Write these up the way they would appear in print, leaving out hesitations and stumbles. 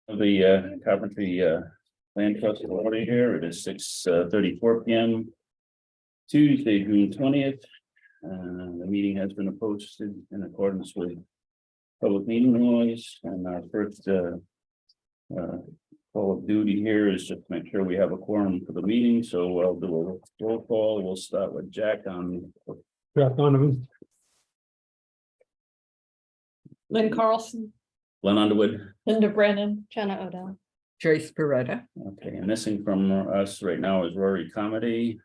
The Coventry Land Trust Authority here. It is 6:34 p.m. Tuesday, June 20th. The meeting has been posted in accordance with public meeting laws, and our first call of duty here is just to make sure we have a quorum for the meeting. So I'll do a roll call. We'll start with Jack on. Donovan. Lynn Carlson, Glenn Underwood. Linda Brennan, Jenna Odell. Joyce Beretta. Okay, and missing from us right now is Rory Comedy.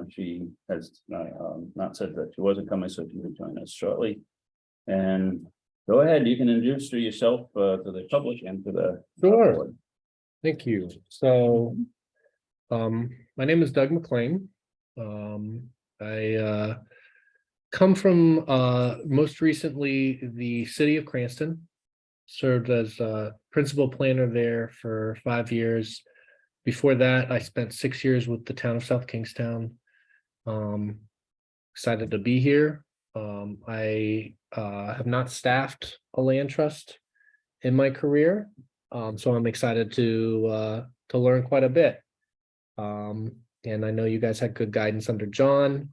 She has not said that she wasn't coming, so she will join us shortly. And go ahead, you can introduce yourself to the public and to the. Sure. Thank you. So, my name is Doug McLean. I come from most recently the city of Cranston. Served as principal planner there for 5 years. Before that, I spent 6 years with the town of South Kingstown. Excited to be here. I have not staffed a land trust in my career, so I'm excited to learn quite a bit. And I know you guys had good guidance under John.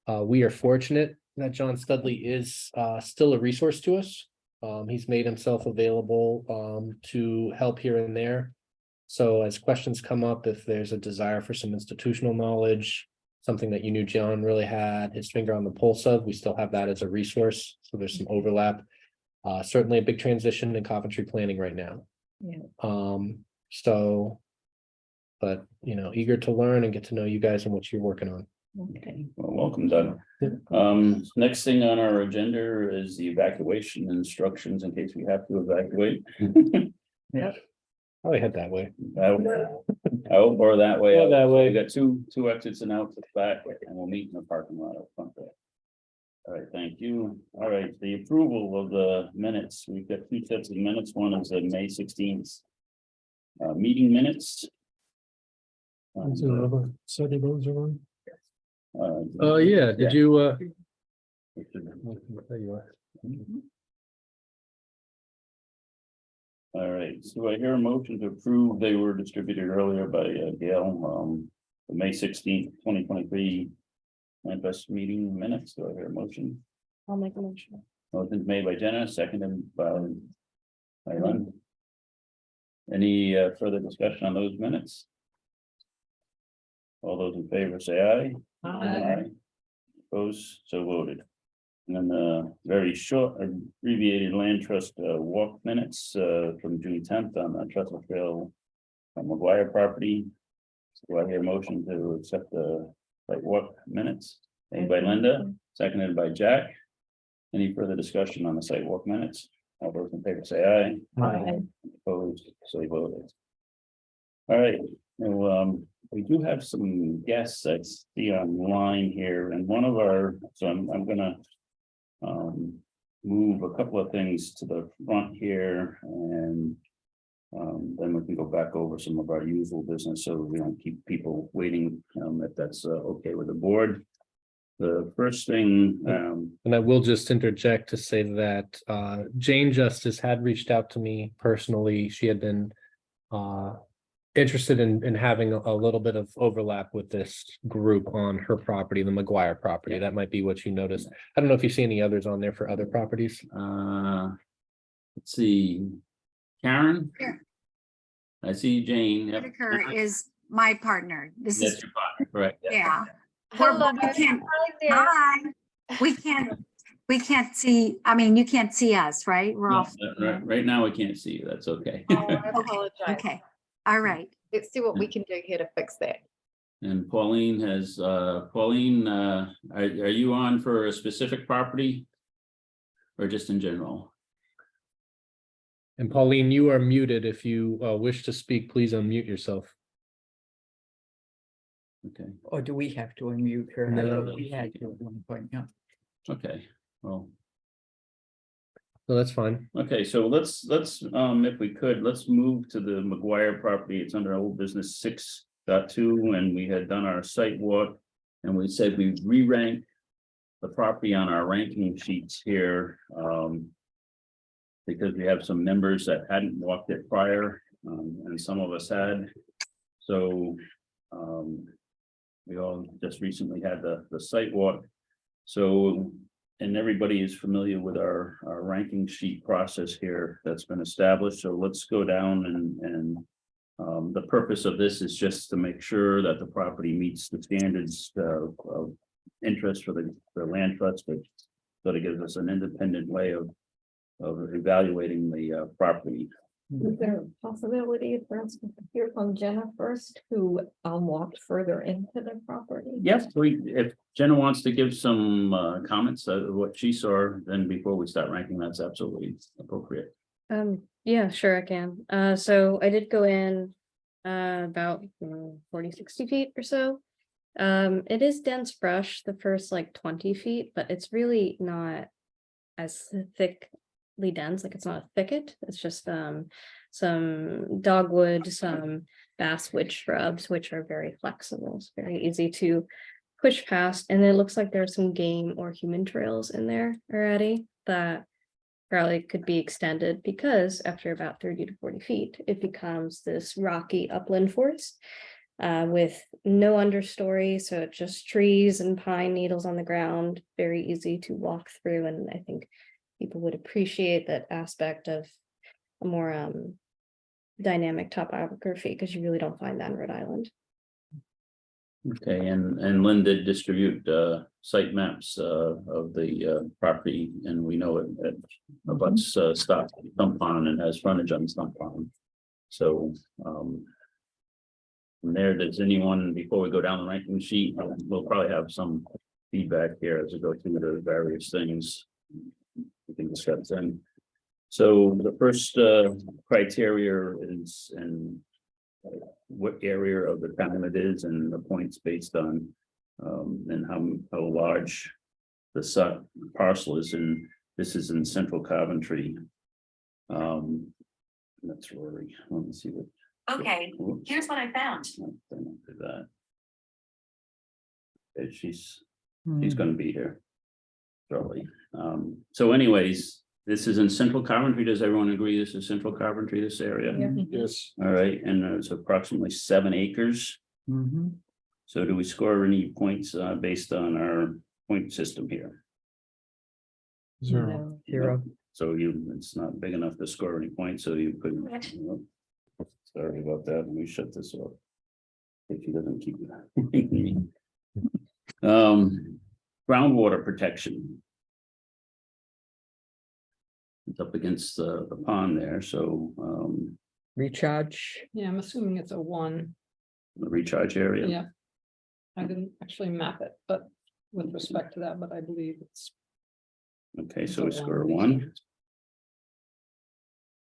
We are fortunate that John Studley is still a resource to us. He's made himself available to help here and there. So as questions come up, if there's a desire for some institutional knowledge, something that you knew John really had his finger on the pulse of, we still have that as a resource. So there's some overlap. Certainly a big transition in Coventry planning right now. Yeah. But eager to learn and get to know you guys and what you're working on. Okay. Well, welcome, Doug. Next thing on our agenda is the evacuation instructions in case we have to evacuate. Yeah. Probably head that way. I hope or that way. Or that way. We got two exits and outs at the back, and we'll meet in the parking lot up front there. All right, thank you. All right, the approval of the minutes. We've got two sets of minutes. One is the May 16th meeting minutes. Yeah, did you There there you are. All right, so I hear a motion to approve. They were distributed earlier by Gail, the May 16th, 2023 manifest meeting minutes. Do I hear a motion? I'll make a motion. Motion made by Jenna, seconded by Lynn. Any further discussion on those minutes? All those in favor say aye. Aye. Opposed, so voted. And then the very short abbreviated land trust walk minutes from June 10th on the Trestle Trail Maguire property. So I hear a motion to accept the site walk minutes. Made by Linda, seconded by Jack. Any further discussion on the site walk minutes? All those in favor say aye. Aye. Opposed, so voted. All right, now, we do have some guests I see online here, and one of our, so I'm gonna move a couple of things to the front here, and then we can go back over some of our usual business, so we don't keep people waiting, if that's okay with the board. The first thing, And I will just interject to say that Jane Justice had reached out to me personally. She had been interested in having a little bit of overlap with this group on her property, the Maguire property. That might be what you noticed. I don't know if you see any others on there for other properties. let's see, Karen? Here. I see Jane. Yep. Whitaker is my partner. This That's is, your partner, correct? yeah. Hello. We can't, Hi there. hi. We can't see, I mean, you can't see us, right? We're No, off. right now, we can't see you. That's okay. Oh, I apologize. Okay, all right. Let's see what we can do here to fix that. And Pauline has, Pauline, are you on for a specific property? Or just in general? And Pauline, you are muted. If you wish to speak, please unmute yourself. Okay, Or do we have to unmute her? I No. thought we had to at one point, yeah. okay, well, So that's fine. okay, so let's, if we could, let's move to the Maguire property. It's under old business 6.2, and we had done our site walk. And we said we re-rank the property on our ranking sheets here. Because we have some members that hadn't walked it prior. and some of us had. So, we all just recently had the site walk. So, and everybody is familiar with our ranking sheet process here that's been established. So let's go down and the purpose of this is just to make sure that the property meets the standards of interest for the land trust, but sort of gives us an independent way of evaluating the property. Is there a possibility for us to hear from Jenna first, who walked further into the property? Yes, if Jenna wants to give some comments of what she saw, then before we start ranking, that's absolutely appropriate. Yeah, sure, I can. So I did go in about 40, 60 feet or so. It is dense brush the first like 20 feet, but it's really not as thickly dense, like it's not a thicket. It's just some dogwood, some basswood shrubs, which are very flexible. It's very easy to push past. And it looks like there's some game or human trails in there already that probably could be extended, because after about 30 to 40 feet, it becomes this rocky upland forest with no understory. So it's just trees and pine needles on the ground, very easy to walk through. And I think people would appreciate that aspect of a more dynamic topography, because you really don't find that in Rhode Island. Okay, and Lynn did distribute site maps of the property, and we know it abuts Stump Pond and has frontage on Stump Pond. So from there, does anyone, before we go down the ranking sheet, we'll probably have some feedback here as we go through the various things we can discuss then. So the first criteria is what area of the town it is, and the points based on and how large the parcel is. And this is in central Coventry. That's Rory. Let me see what. Okay, Oops. here's what I found. No, don't do that. Okay, she's Hmm. gonna be here shortly. So anyways, this is in central Coventry. Does everyone agree this is central Coventry, this area? Yeah. Yes. All right, and it's approximately 7 acres. Mhm. So do we score any points based on our point system here? Zero. Zero. So it's not big enough to score any points, so you could. Sorry about that, let me shut this off. If he doesn't keep it. Groundwater protection. It's up against the pond there, so Recharge. Yeah, I'm assuming it's a 1. the recharge area. Yeah. I didn't actually map it, but with respect to that, but I believe it's. Okay, it's so a we score a one.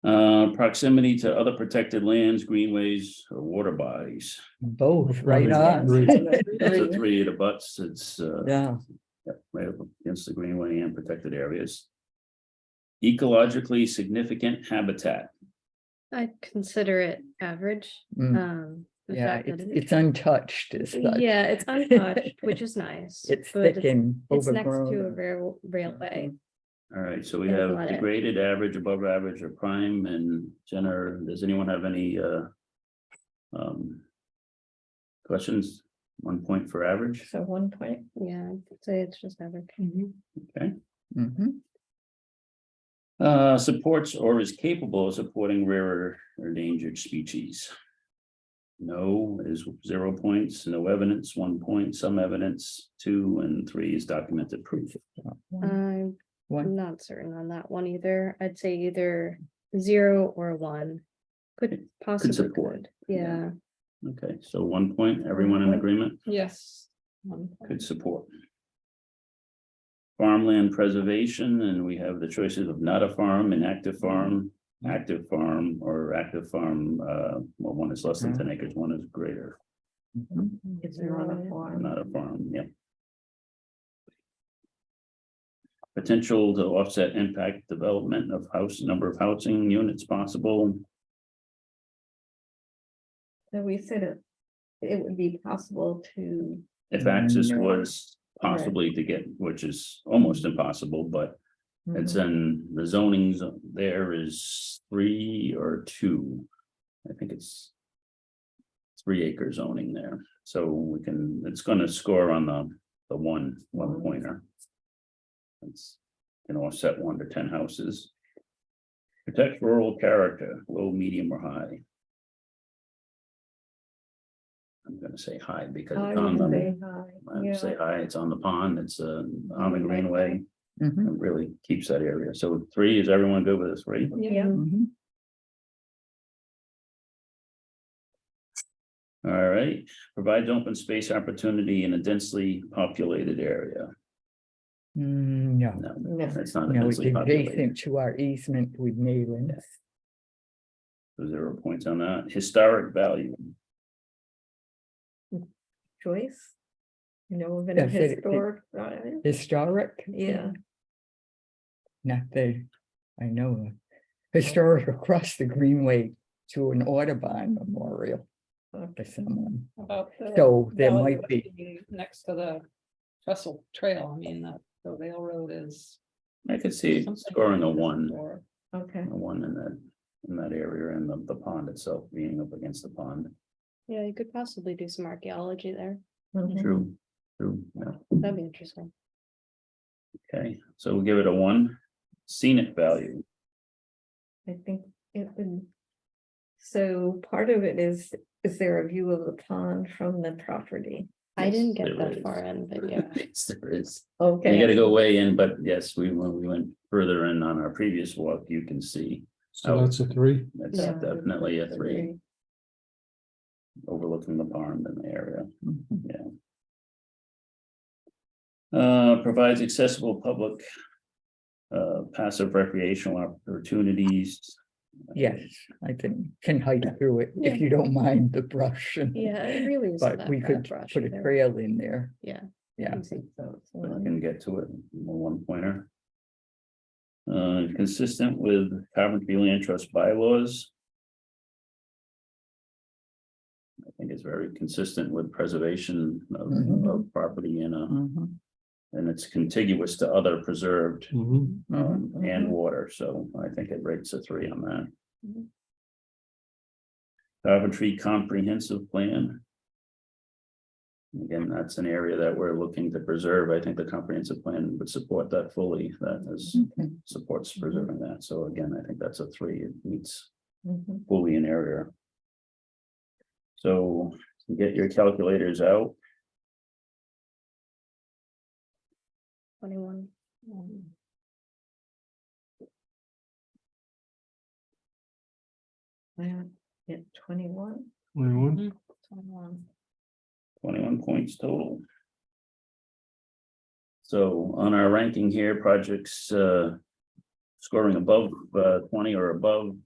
1. Proximity to other protected lands, greenways, or water bodies. Both, right on. That's a 3 at a butts. It's Yeah. right up against the greenway and protected areas. Ecologically significant habitat. I consider it average. Mm. The Yeah, fact that it's untouched. It's such. yeah, it's untouched, which is nice. It's but thick and it's next to a overgrown. railway. All right, so we Think have about it. degraded, average, above average, or prime. And Jenna, does anyone have any questions? 1 point for average. So 1 point. Yeah, I'd say it's just average. Okay. Mhm. Supports or is capable of supporting rare or endangered species. No is 0 points, no evidence, 1 point, some evidence, 2, and 3 is documented proof. I'm One. not certain on that one either. I'd say either 0 or 1. Could possibly support. could. Yeah. Okay, so 1 point, everyone in agreement, Yes. 1 point. could support. Farmland preservation, and we have the choices of not a farm, inactive farm, active farm, or active farm. Well, one is less than 10 acres, one is greater, Mhm. It's not a farm. not a farm, yeah. Potential to offset impact development of number of housing units possible. So we said it would be possible to. If access No. was possibly to get, which is almost impossible, but it's Mhm. in the zonings there is 3 or 2. I think it's 3 acre zoning there, so we can, it's gonna score on the one pointer. It's can offset 1 to 10 houses. Protect rural character, low, medium, or high. I'm gonna say high because I it's on would the, say high, I would yeah. say high, it's on the pond, it's on the greenway. Mhm, It really keeps that area. So 3, is everyone good with this, 3? Yeah, mhm. All right, provides open space opportunity in a densely populated area. No, No, No. it's not a no, it's densely populated. adjacent to our easement with Nayland. 0 points on that. Historic value. choice. You know, of an Does it- historic, right? Historic? Yeah, Not that I know of. Historic across the Greenway to an Audubon memorial for someone. About the So there value might of be, being next to the Trestle Trail. I mean, that the Vale Road is. I could see something scoring a to 1, explore. okay. a 1 in that area, and the pond itself being up against the pond. Yeah, you could possibly do some archaeology there. Mhm. True, yeah. That'd be interesting. Okay, so we'll give it a 1. Scenic value. I think it would. So part of it is there a view of the pond from the property? I Yes, didn't get there that is. far in, but yeah. Yes, there is. Okay. You gotta go way in, but yes, when we went further in on our previous walk, you can see. So that's a 3. It's Yeah. definitely a 3, overlooking the pond in the area. mhm, Provides accessible public. Passive recreational opportunities. yes, I can hike through it Yeah. if you don't mind the brush. Yeah, it really isn't But that we bad could brush put a either. trail in there. Yeah. Yeah. I think so. But you can get to it, in a 1 pointer. Consistent with Coventry Land Trust bylaws. I think it's very consistent with preservation of Mhm. property Mhm, and it's contiguous to other preserved mhm. and water, so I think it rates a 3 on that. Mhm. Coventry Comprehensive Plan. Again, that's an area that we're looking to preserve. I think the comprehensive plan would support that fully. That is Okay. supports preserving that. So again, I think that's a 3. It meets Mhm. fully an area. So get your calculators out. 21. Yeah, 21. 21. 21. 21 points total. So on our ranking here, projects scoring above 20 or above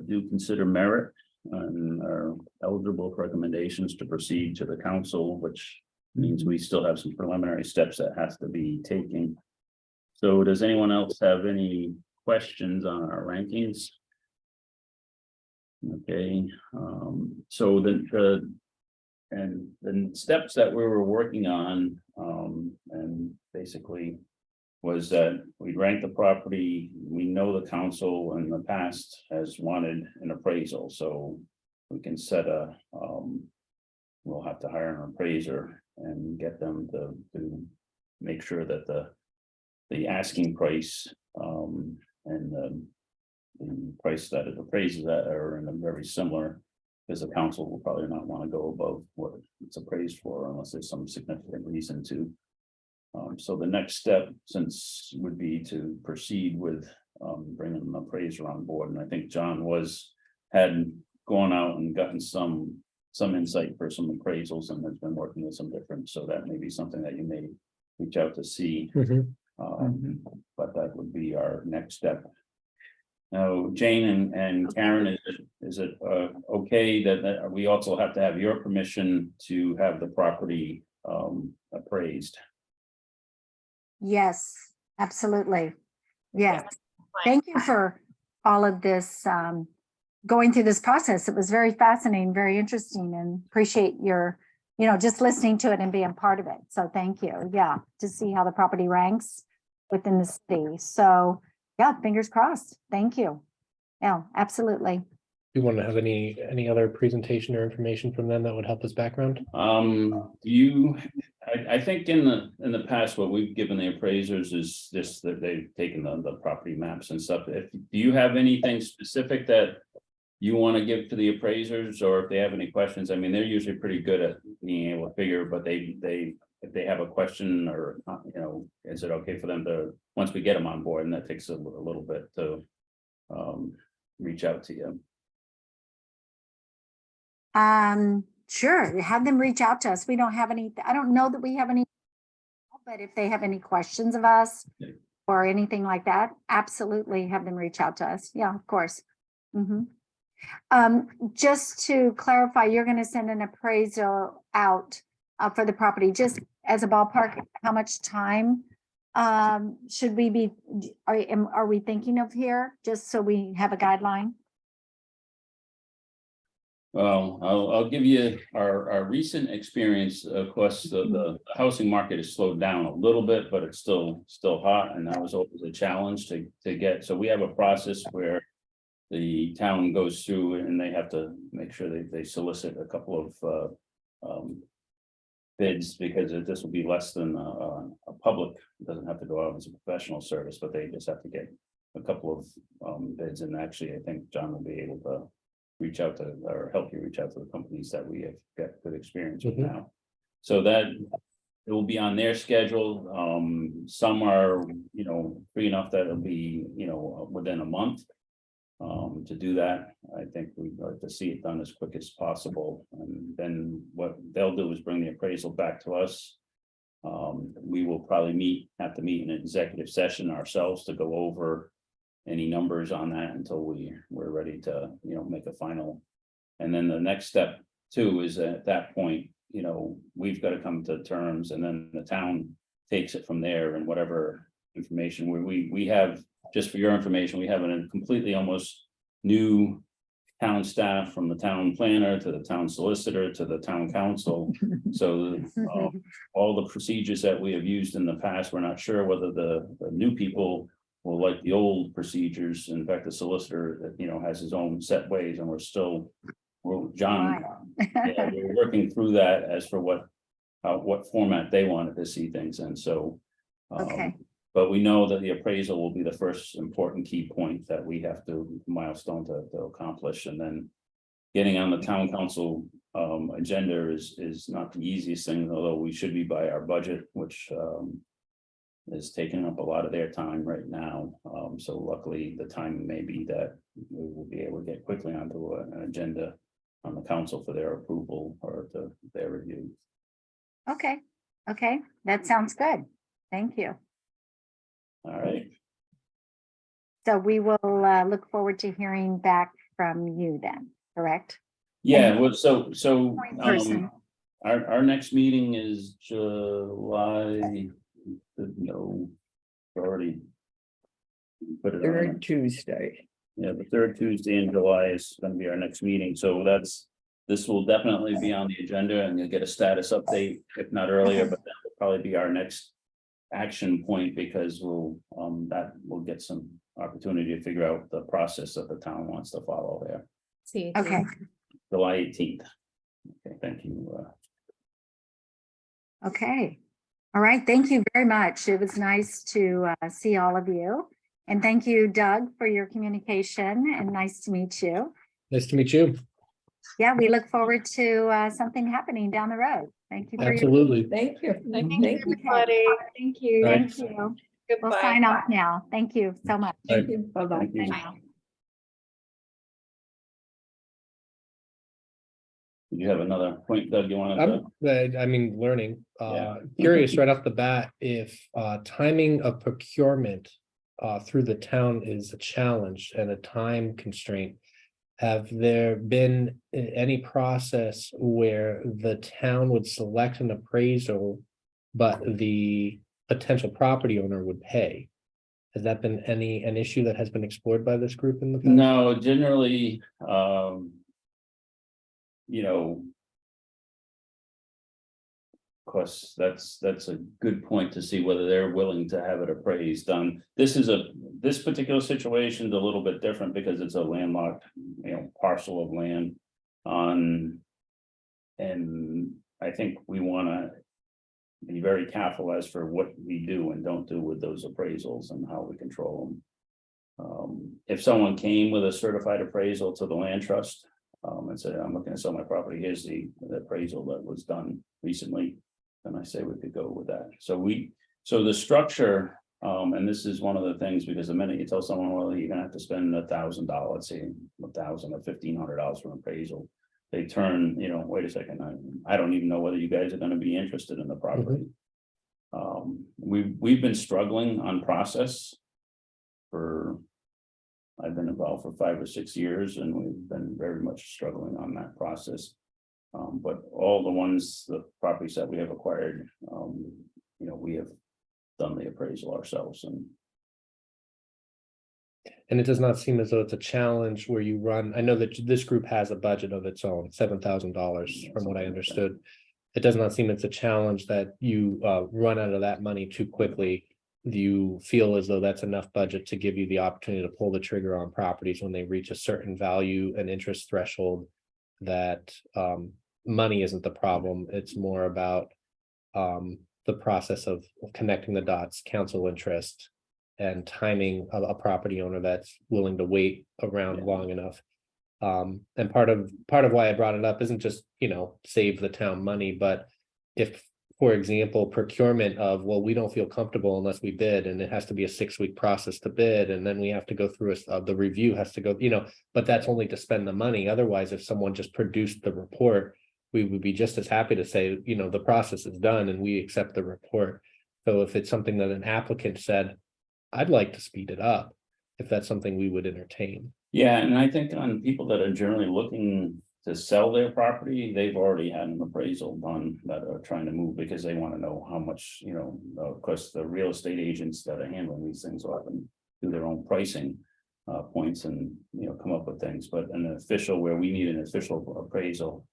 do consider merit and are eligible for recommendations to proceed to the council, which means we still have some preliminary steps that has to be taken. So does anyone else have any questions on our rankings? Okay, so and the steps that we were working on, and basically was that we rank the property, we know the council in the past has wanted an appraisal, so we can set a, we'll have to hire an appraiser and get them to make sure that the asking price, and the price that it appraises at are in a very similar, because the council will probably not want to go above what it's appraised for unless there's some significant reason to. So the next step, since would be to proceed with bringing an appraiser on board, and I think John had gone out and gotten some insight for some appraisals and has been working with some different, so that may be something that you may reach out to see. But that would be our next step. Now, Jane and Karen, is it okay that we also have to have your permission to have the property appraised? Yes, absolutely. Yes. Thank you for all of this, going through this process. It was very fascinating, very interesting, and appreciate your, just listening to it and being part of it. So thank you. Yeah, to see how the property ranks within the city. So yeah, fingers crossed. Thank you. Yeah, absolutely. you want to have any other presentation or information from them that would help as background? I think in the past, what we've given the appraisers is just that they've taken the property maps and stuff. Do you have anything specific that you want to give to the appraisers, or if they have any questions? I mean, they're usually pretty good at being able to figure, but if they have a question or, is it okay for them to, once we get them on board, and that takes a little bit to reach out to you. Sure, have them reach out to us. We don't have any, I don't know that we have any, but if they have any questions of us Yeah. or anything like that, absolutely have them reach out to us. Yeah, of course. Mhm. Just to clarify, you're gonna send an appraisal out for the property, just as a ballpark, how much time should we be, are we thinking of here, just so we have a guideline? Well, I'll give you our recent experience. Of course, the housing market has slowed down a little bit, but it's still hot, and that was always a challenge to get. So we have a process where the town goes through and they have to make sure they solicit a couple of bids, because this will be less than a public. It doesn't have to go out as a professional service, but they just have to get a couple of bids. And actually, I think John will be able to reach out to, or help you reach out to the companies that we have got good experience with now. So that it will be on their schedule. Some are, free enough that it'll be, within a month. To do that, I think we'd like to see it done as quick as possible. And then what they'll do is bring the appraisal back to us. We will probably have to meet in an executive session ourselves to go over any numbers on that until we're ready to, make a final. And then the next step too is at that point, we've got to come to terms, and then the town takes it from there. And whatever information we have, just for your information, we have a completely almost new town staff, from the town planner to the town solicitor to the town council. So all the procedures that we have used in the past, we're not sure whether the new people will like the old procedures. In fact, the solicitor, has his own set ways, and John, we're working through that as for what format they wanted to see things in. So, Okay. But we know that the appraisal will be the first important key point that we have to milestone to accomplish. And then getting on the town council agenda is not the easiest thing, although we should be by our budget, which is taking up a lot of their time right now. So luckily, the time may be that we will be able to get quickly onto an agenda on the council for their approval or their review. Okay, that sounds good. Thank you. All right. So we will look forward to hearing back from you then, correct? Yeah, well, so person. our next meeting is July, already put it on. Third Tuesday. Yeah, the third Tuesday in July is gonna be our next meeting, so this will definitely be on the agenda, and you'll get a status update, if not earlier, but that will probably be our next action point, because we'll get some opportunity to figure out the process that the town wants to follow there. Okay, July 18th. Okay, thank you. okay. All right, thank you very much. It was nice to see all of you. And thank you, Doug, for your communication, and nice to meet you. Nice to meet you. Yeah, we look forward to something happening down the road. Thank you. Absolutely. Thank you. Thank Thank you, you. everybody. Thank you. Right. Thank you. We'll Goodbye. sign off now. Thank you so much. Thank you. Bye-bye. Thank you. Bye now. Did you have another point, Doug, you wanted to? I mean, learning, Yeah. curious right off the bat, if timing of procurement through the town is a challenge and a time constraint. Have there been any process where the town would select an appraisal, but the potential property owner would pay? Has that been an issue that has been explored by this group in the past? No, generally, course, that's a good point to see whether they're willing to have it appraised. This particular situation is a little bit different because it's a landlocked, parcel of land on. And I think we want to be very careful as for what we do and don't do with those appraisals and how we control them. If someone came with a certified appraisal to the land trust, and said, I'm looking to sell my property, here's the appraisal that was done recently, then I say we could go with that. So the structure, and this is one of the things, because the minute you tell someone, well, you're gonna have to spend $1,000, say $1,000 or $1,500 for an appraisal, they turn, wait a second, I don't even know whether you guys are gonna be interested in the property. We've been struggling on process for, I've been involved for 5 or 6 years, and we've been very much struggling on that process. But all the properties that we have acquired, we have done the appraisal ourselves, And it does not seem as though it's a challenge where you run, I know that this group has a budget of its own, $7,000 from what I understood. It does not seem it's a challenge that you run out of that money too quickly. Do you feel as though that's enough budget to give you the opportunity to pull the trigger on properties when they reach a certain value and interest threshold? That money isn't the problem, it's more about the process of connecting the dots, council interest, and timing of a property owner that's willing to wait around long enough. And part of why I brought it up isn't just, save the town money, but if, for example, procurement of, well, we don't feel comfortable unless we bid, and it has to be a 6-week process to bid, and then we have to go through the review has to go, but that's only to spend the money. Otherwise, if someone just produced the report, we would be just as happy to say, the process is done and we accept the report. So if it's something that an applicant said, I'd like to speed it up, if that's something we would entertain. Yeah, and I think on people that are generally looking to sell their property, they've already had an appraisal done that are trying to move because they want to know how much, of course, the real estate agents that are handling these things often do their own pricing points and, come up with things, but an official, where we need an official appraisal.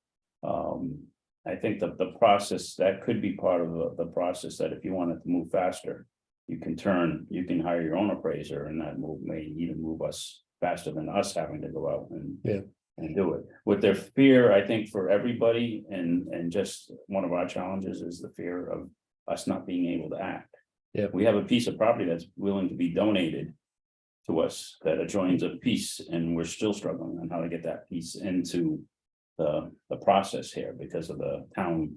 I think that the process, that could be part of the process, that if you wanted to move faster, you can hire your own appraiser, and that may even move us faster than us having to go out and do it. With their fear, I think, for everybody, and just one of our challenges is the fear of us not being able to act. Yeah. We have a piece of property that's willing to be donated to us that adjoins a piece, and we're still struggling on how to get that piece into the process here because of the town.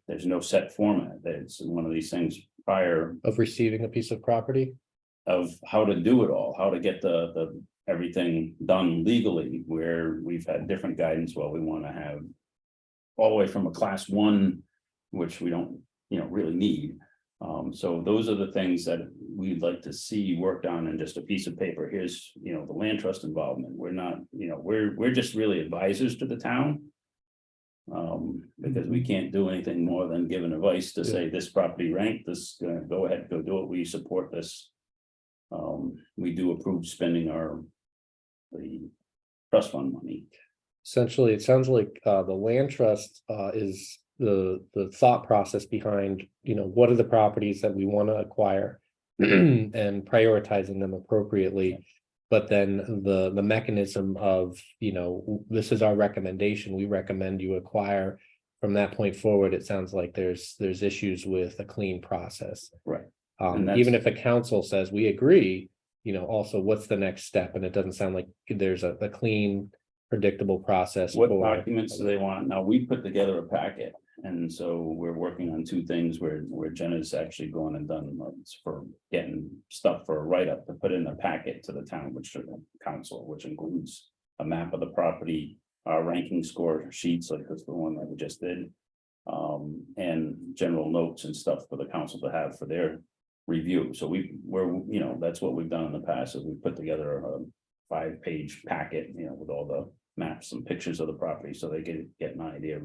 There's no set format. It's one of these things prior Of receiving a piece of property. of how to do it all, how to get the everything done legally, where we've had different guidance. Well, we want to have all the way from a class 1, which we don't, really need. So those are the things that we'd like to see worked on in just a piece of paper. Here's, the land trust involvement. We're not, we're just really advisors to the town. Because we can't do anything more than give an advice to say this property ranked, this, go ahead, go do it. We support this. We do approve spending the trust fund money. Essentially, it sounds like the land trust is the thought process behind, what are the properties that we want to acquire and prioritizing them appropriately. But then the mechanism of, this is our recommendation, we recommend you acquire. From that point forward, it sounds like there's issues with a clean process. Right. And that's- Even if the council says we agree, also what's the next step? And it doesn't sound like there's a clean, predictable process. What for- documents do they want? Now, we put together a packet, and so we're working on 2 things where Jenna's actually gone and done for getting stuff for a write-up to put in a packet to the town, which council, which includes a map of the property, our ranking score sheets, like that's the one that we just did. And general notes and stuff for the council to have for their review. So we're, that's what we've done in the past, is we put together a 5-page packet, with all the maps and pictures of the property, so they get an idea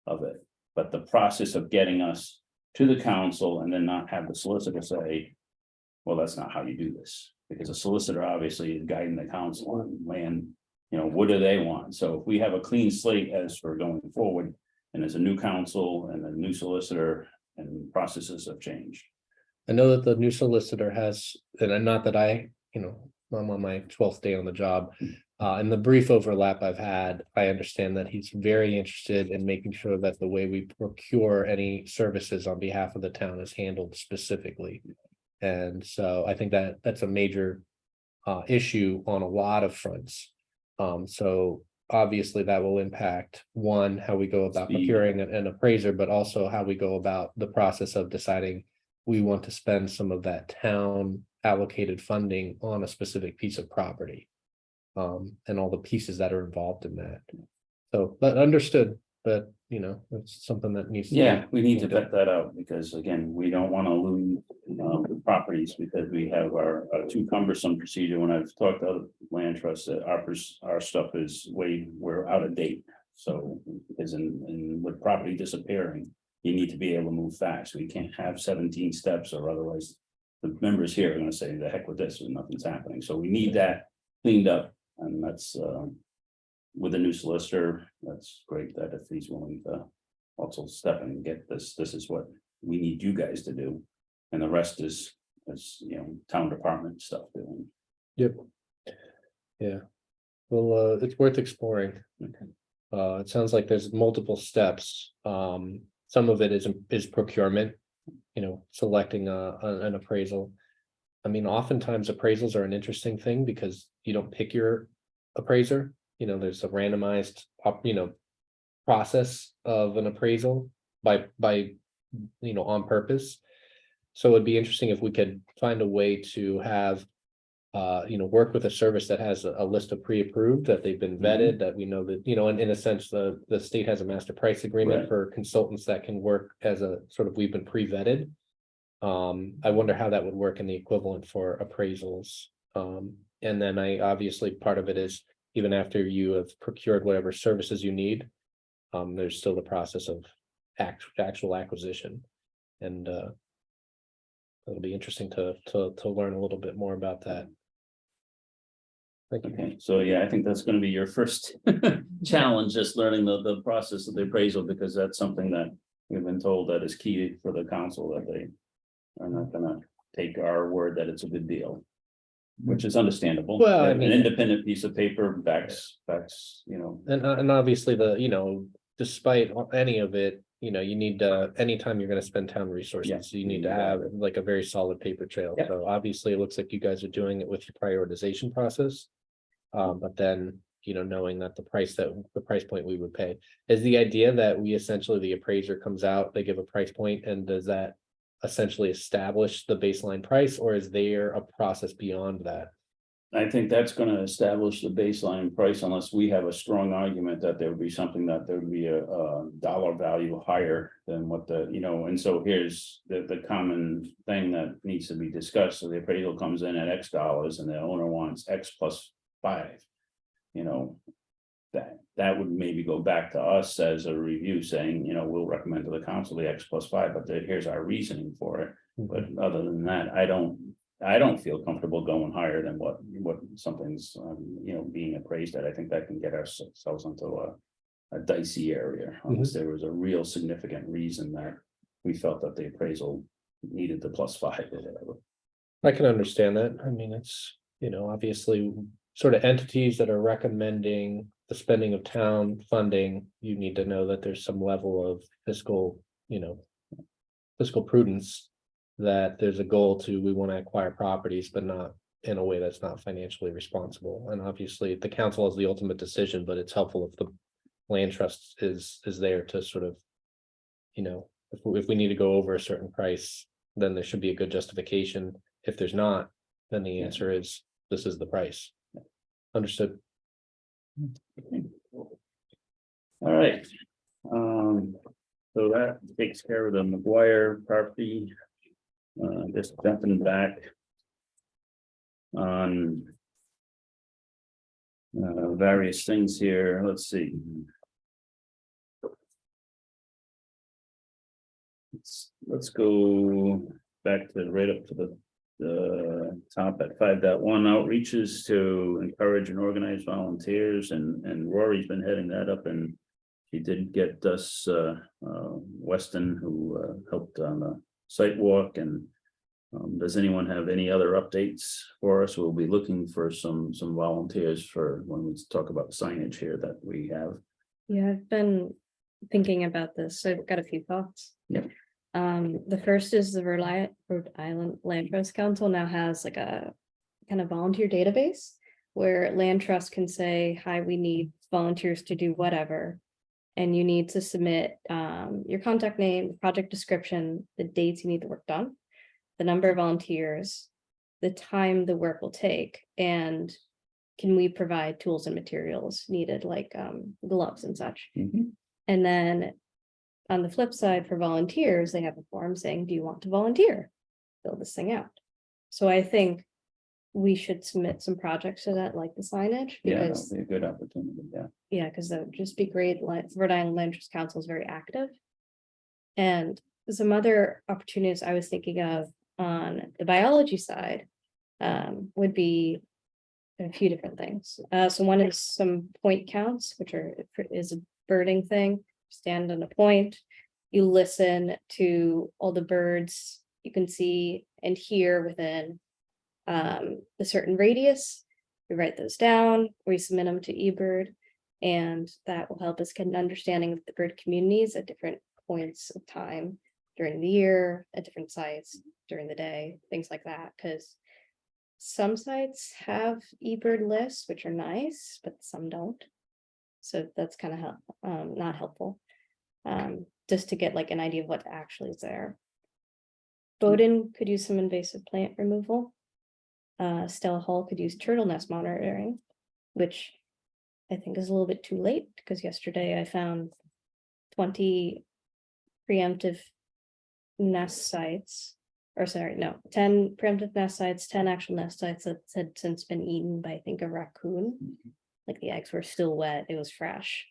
of it. But the process of getting us to the council and then not have the solicitor say, well, that's not how you do this, because a solicitor obviously is guiding the council on land, what do they want? So if we have a clean slate as for going forward, And there's a new council and a new solicitor and processes have changed. I know that the new solicitor has, and not that I'm on my 12th day on the job. In the brief overlap I've had, I understand that he's very interested in making sure that the way we procure any services on behalf of the town is handled specifically. And so I think that that's a major issue on a lot of fronts. So obviously that will impact, one, how we go about Speed. procuring an appraiser, but also how we go about the process of deciding we want to spend some of that town allocated funding on a specific piece of property. And all the pieces that are involved in that. So, but understood, but it's something that needs to be. Yeah, we need to vet that out because again, we don't want to lose the properties because we have our too cumbersome procedure. When I've talked to other land trusts, that our stuff is we're out of date. So because in with property disappearing, you need to be able to move fast. We can't have 17 steps or otherwise the members here are going to say the heck with this and nothing's happening. So we need that cleaned up. And that's with a new solicitor, that's great that if he's willing to also step in and get this is what we need you guys to do. And the rest is town department stuff doing. Yep. Yeah. Well, it's worth exploring. Okay. It sounds like there's multiple steps. Some of it is procurement, selecting an appraisal. I mean, oftentimes appraisals are an interesting thing because you don't pick your appraiser. There's a randomized, process of an appraisal by on purpose. So it'd be interesting if we could find a way to have, work with a service that has a list of pre-approved, that they've been vetted, that we know that, in a sense, the state has a master price agreement Right. for consultants that can work as a sort of, we've been pre-vetted. I wonder how that would work in the equivalent for appraisals. And then obviously part of it is even after you have procured whatever services you need, there's still the process of actual acquisition. And it'll be interesting to learn a little bit more about that. Thank you. Okay, so yeah, I think that's going to be your first challenge, just learning the process of the appraisal, because that's something that we've been told that is key for the council, that they are not gonna take our word that it's a good deal. Which is understandable. Well, I An mean- independent piece of paper backs. And obviously despite any of it, you need to, anytime you're gonna spend town resources, you need to have like a very solid paper trail. Yep. So obviously it looks like you guys are doing it with your prioritization process. But then, knowing that the price point we would pay is the idea that we essentially, the appraiser comes out, they give a price point, and does that essentially establish the baseline price, or is there a process beyond that? I think that's gonna establish the baseline price unless we have a strong argument that there would be something that there would be a dollar value higher than what and so here's the common thing that needs to be discussed. So the appraisal comes in at X dollars and the owner wants X plus 5. That would maybe go back to us as a review saying, we'll recommend to the council the X plus 5, but here's our reasoning for it. But other than that, I don't feel comfortable going higher than what something's, being appraised at. I think that can get ourselves into a dicey area unless there was a real significant reason that we felt that the appraisal needed the +5 or whatever. I can understand that. I mean, it's, obviously sort of entities that are recommending the spending of town funding, you need to know that there's some level of fiscal prudence, that there's a goal to, we want to acquire properties, but not in a way that's not financially responsible. And obviously the council has the ultimate decision, but it's helpful if the land trust is there to sort of, if we need to go over a certain price, then there should be a good justification. If there's not, then the answer is, this is the price. Understood. All right. So that takes care of the Maguire property. Just jumping back on various things here. Let's see. Let's go back to right up to the top at 5.1 outreaches to encourage and organize volunteers, and Rory's been heading that up in She did get us, Weston, who, helped on the site walk, and does anyone have any other updates for us? We'll be looking for some volunteers for when we talk about signage here that we have. Yeah, I've been thinking about this. So I've got a few thoughts. Yep. The first is the Rhode Island Land Trust Council now has like a kind of volunteer database where land trust can say, hi, we need volunteers to do whatever. And you need to submit your contact name, project description, the dates you need the work done, the number of volunteers, the time the work will take, and can we provide tools and materials needed, like gloves and such. Mhm. And then on the flip side, for volunteers, they have a form saying, do you want to volunteer? Fill this thing out. So I think we should submit some projects to that, like the signage, Yeah, because that'll be a good opportunity, yeah. yeah, because that would just be great. Like Rhode Island Land Trust Council is very active. And some other opportunities I was thinking of on the biology side would be a few different things. So one is some point counts, which is a birding thing. Stand on a point, you listen to all the birds you can see and hear within a certain radius. We write those down, we submit them to eBird, and that will help us get an understanding of the bird communities at different points of time during the year, at different sites during the day, things like that. Because some sites have eBird lists, which are nice, but some don't. So that's kind of not helpful. Just to get like an idea of what actually is there. Bowdoin could use some invasive plant removal. Stella Hall could use turtle nest monitoring, which I think is a little bit too late, because yesterday I found 20 preemptive nest sites, or sorry, no, 10 preemptive nest sites, 10 actual nest sites that had since been eaten by, I think, a raccoon. Like the eggs were still wet, it was fresh.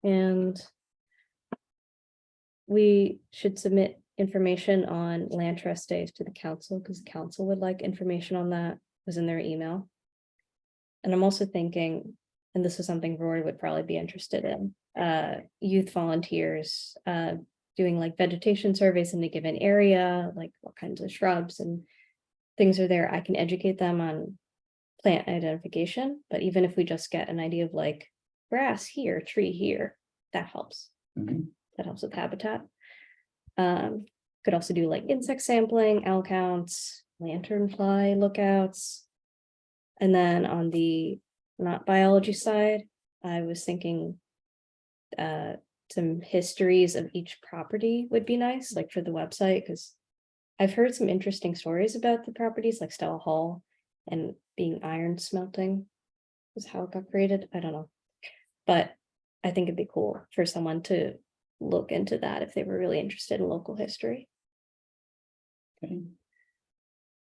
And we should submit information on land trust days to the council, because the council would like information on that, was in their email. And I'm also thinking, and this is something Rory would probably be interested in, youth volunteers doing like vegetation surveys in a given area, like what kinds of shrubs and things are there. I can educate them on plant identification, but even if we just get an idea of like grass here, tree here, that helps. Mhm. That helps with habitat. Could also do like insect sampling, owl counts, lanternfly lookouts. And then on the not biology side, I was thinking some histories of each property would be nice, like for the website, because I've heard some interesting stories about the properties like Stella Hall and being iron smelting is how it got created. I don't know. But I think it'd be cool for someone to look into that if they were really interested in local history. Okay.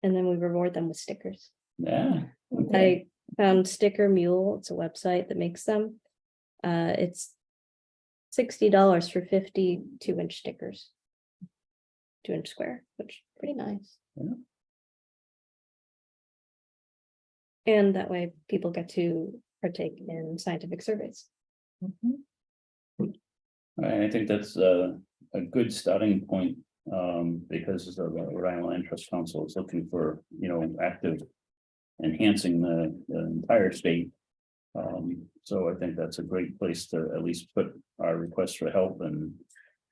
And then we reward them with stickers. Yeah. Okay. I found Sticker Mule. It's a website that makes them. It's $60 for 50 2-inch stickers. 2-inch square, which is pretty nice. Yeah. And that way people get to partake in scientific surveys. I think that's a good starting point, because the Rhode Island Land Trust Council is looking for, active enhancing the entire state. So I think that's a great place to at least put our request for help and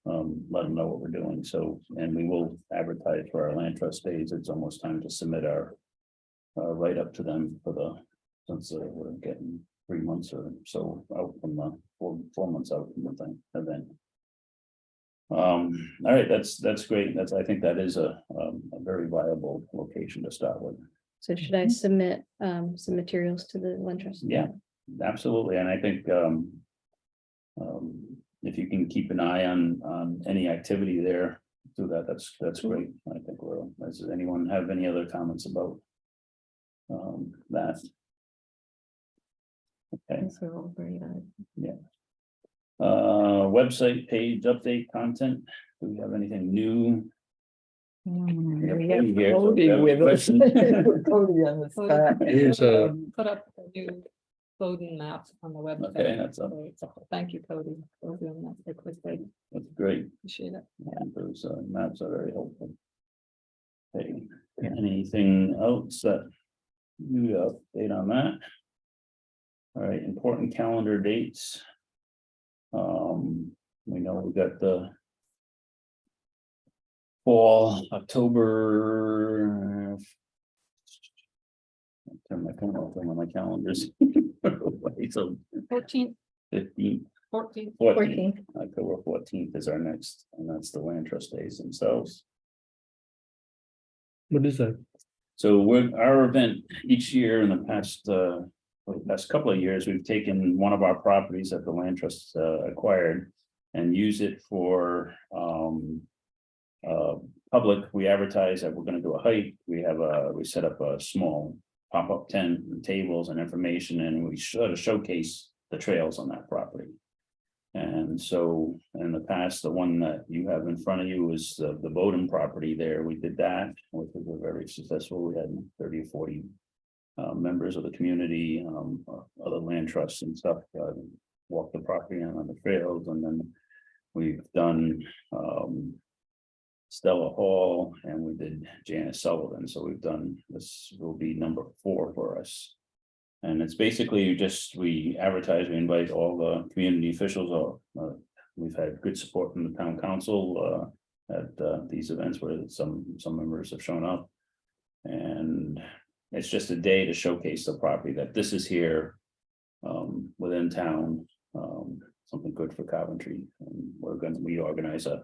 let them know what we're doing. So, and we will advertise for our land trust days. It's almost time to submit our write up to them for since we're getting 3 months or so out from the 4 months out from the event. All right, that's great. I think that is a very viable location to start with. So should I submit some materials to the land trust? Yeah, absolutely. And I think if you can keep an eye on any activity there, do that. That's great. I think does anyone have any other comments about that? Okay. Those are all very good. Yeah. Website page update content. Do we have anything new? We have Cody here, so Cody we have a with us. question. Cody on the spot. Here's a Put up a new Bowden map on the website. Okay, that's up. So it's thank you, Cody, for doing that so quickly. That's great. Appreciate it. And those maps are very helpful. Okay, anything else that you update on that? All right, important calendar dates. We know we got the fall, October. Turn on my calendars. So 14th, 15th, 14th. 14th, October 14th is our next, and that's the land trust days themselves. What is that? So our event each year in the past, for the past couple of years, we've taken one of our properties that the land trust acquired and use it for public. We advertise that we're going to do a hike. We set up a small pop-up tent and tables and information, and we sort of showcase the trails on that property. And so in the past, the one that you have in front of you is the Bowden property there. We did that, which was very successful. We had 30 or 40 members of the community, other land trusts and stuff, walk the property on the trails. And then we've done Stella Hall, and we did Janice Sullivan. So we've done, this will be number 4 for us. And it's basically just, we advertise, we invite all the community officials. We've had good support from the town council at these events where some members have shown up. And it's just a day to showcase the property, that this is here within town, something good for Coventry. And we organize a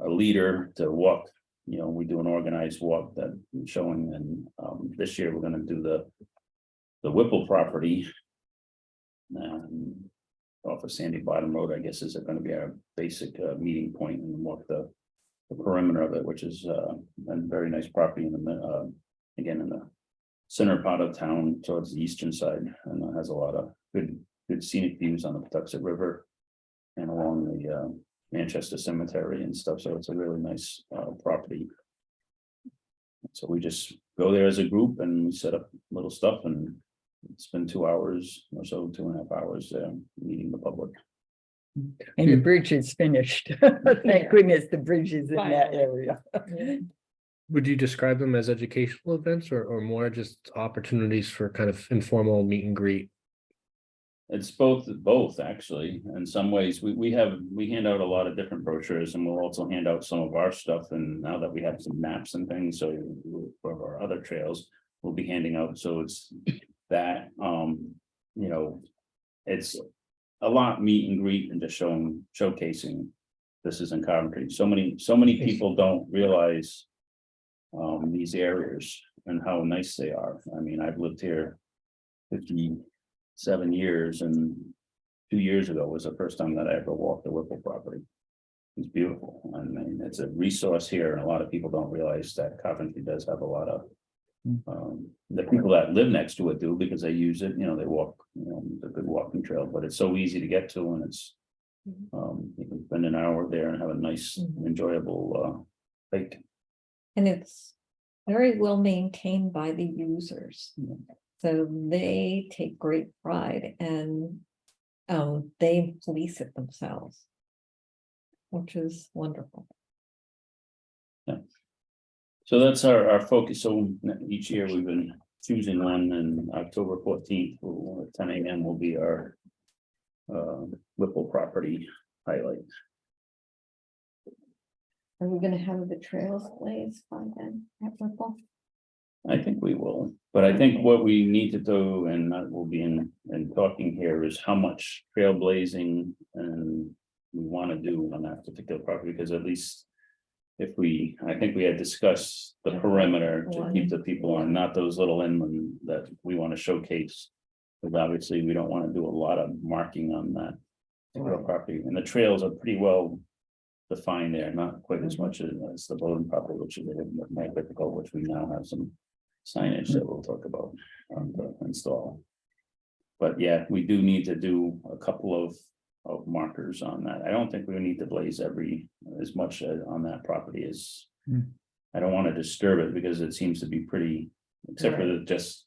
leader to walk, we do an organized walk that showing, and this year we're going to do the Whipple property off of Sandy Bottom Road, I guess, is going to be our basic meeting point, and walk the perimeter of it, which is a very nice property in the again in the center part of town towards the eastern side, and it has a lot of good scenic views on the Patuxent River and along the Manchester Cemetery and stuff. So it's a really nice property. So we just go there as a group and we set up little stuff and spend 2 hours or so, 2.5 hours meeting the public. And the bridge is finished. Thank goodness the bridge is in that area. Would you describe them as educational events or more just opportunities for kind of informal meet and greet? It's both actually. In some ways, we hand out a lot of different brochures, and we'll also hand out some of our stuff. And now that we have some maps and things, so for our other trails, we'll be handing out. So it's that, it's a lot meet and greet and just showcasing this is in Coventry. So many people don't realize these areas and how nice they are. I mean, I've lived here 57 years, and 2 years ago was the first time that I ever walked the Whipple property. It's beautiful. I mean, it's a resource here, and a lot of people don't realize that Coventry does have a lot of the people that live next to it do, because they use it, they walk, it's a good walking trail, but it's so easy to get to, and it's you can spend an hour there and have a nice, enjoyable hike. And it's very well maintained by the users. So they take great pride, and they police it themselves, which is wonderful. Yeah. So that's our focus. So each year we've been choosing one, and October 14th, at 10 a.m. will be our Whipple property highlight. Are we gonna have the trails blazed by then at Whipple? I think we will, but I think what we need to do, and that will be in talking here, is how much trailblazing and we want to do on that particular property, because at least I think we had discussed the perimeter to keep the people on, not those little inland that we want to showcase. Because obviously we don't want to do a lot of marking on that particular property, and the trails are pretty well defined there, not quite as much as the Bowden property, which is a little bit more difficult, which we now have some signage that we'll talk about to install. But yeah, we do need to do a couple of markers on that. I don't think we need to blaze as much on that property as I don't want to disturb it, because it seems to be pretty, except for just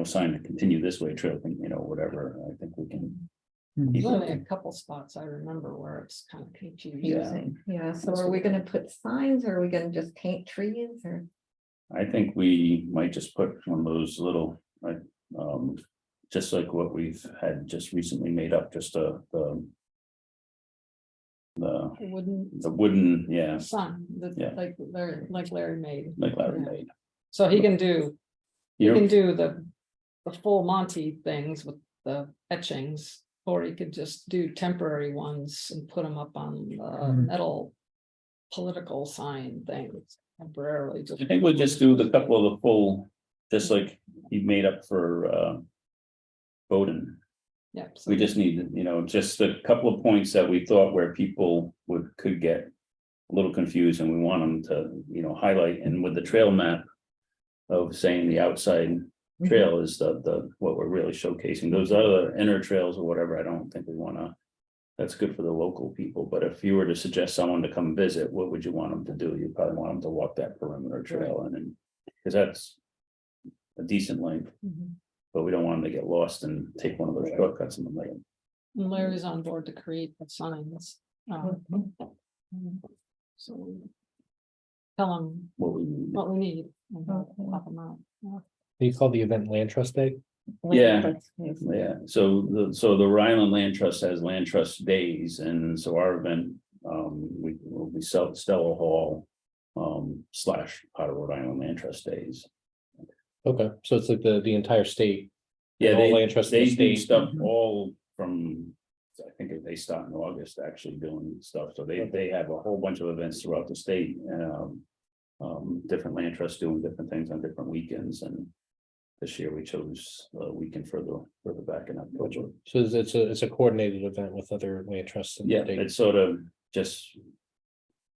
sign to continue this way trail, whatever, I think we can. There's only a couple spots I remember where it's kind of confusing. Using, yeah, so are we gonna put signs or are we gonna just paint trees or? I think we might just put one of those little, like, just like what we've had just recently made up, just the wooden, yeah, Sign, Yeah. like Larry made. like Larry Yeah. made. So he can do, he You can know, do the full Monty things with the etchings. Or he could just do temporary ones and put them up on the Mm. metal political sign things temporarily. I think we'll just do the couple of the full, just like he made up for Bowden. Yeah. We just need, just a couple of points that we thought where people could get a little confused, and we want them to, highlight, and with the trail map of saying the outside trail is the what we're really showcasing. Those other inner trails or whatever, I don't think we wanna. That's good for the local people, but if you were to suggest someone to come visit, what would you want them to do? You'd probably want them to walk that perimeter trail, and then, because that's a decent length, but we don't want them to get lost and take one of those shortcuts in the middle. And Larry's on board to create the signs. So tell him What we need. what we need. And he'll Okay. pop 'em out. Yeah. You call the event Land Trust Day? Yeah. Yeah, so the Rhode Island Land Trust has land trust days, and so our event, we will be Stella Hall. / part of Rhode Island Land Trust days. Okay, so it's like the entire state. Yeah, All land trusts in the they do state. stuff all from, I think they start in August actually doing stuff, so they have a whole bunch of events throughout the state. Different land trusts doing different things on different weekends, and this year we chose a weekend further back in October. So it's a coordinated event with other land trusts in the Yeah, state. it's sort of just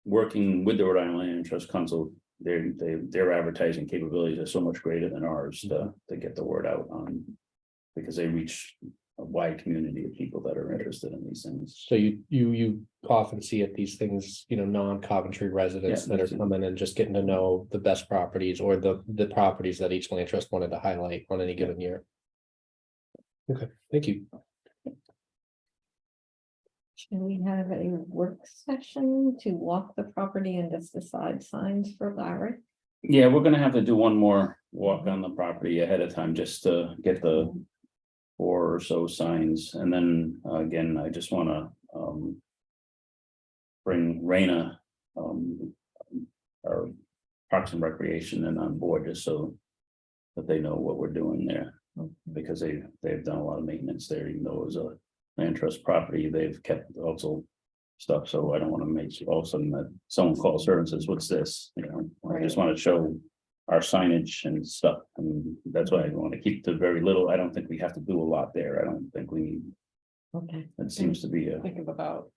working with the Rhode Island Land Trust Council. Their advertising capabilities are so much greater than ours to get the word out on, because they reach a wide community of people that are interested in these things. So you often see at these things, non-Coventry residents Yeah, that are absolutely. coming and just getting to know the best properties or the properties that each land trust wanted to highlight on any given year. Okay, thank you. Should we have a work session to walk the property and just decide signs for Larry? Yeah, we're gonna have to do one more walk on the property ahead of time, just to get the 4 or so signs, and then again, I just wanna bring Raina, our Parks and Recreation, and on board, just so that they know what we're doing there, because they've done a lot of maintenance there, even though it was a land trust property. They've kept also stuff, so I don't want to make all of a sudden that someone calls her and says, "What's this?" I just want to show our signage and stuff, and that's why I want to keep to very little. I don't think we have to do a lot there. I don't think we need. Okay. It seems to be a. Think of about,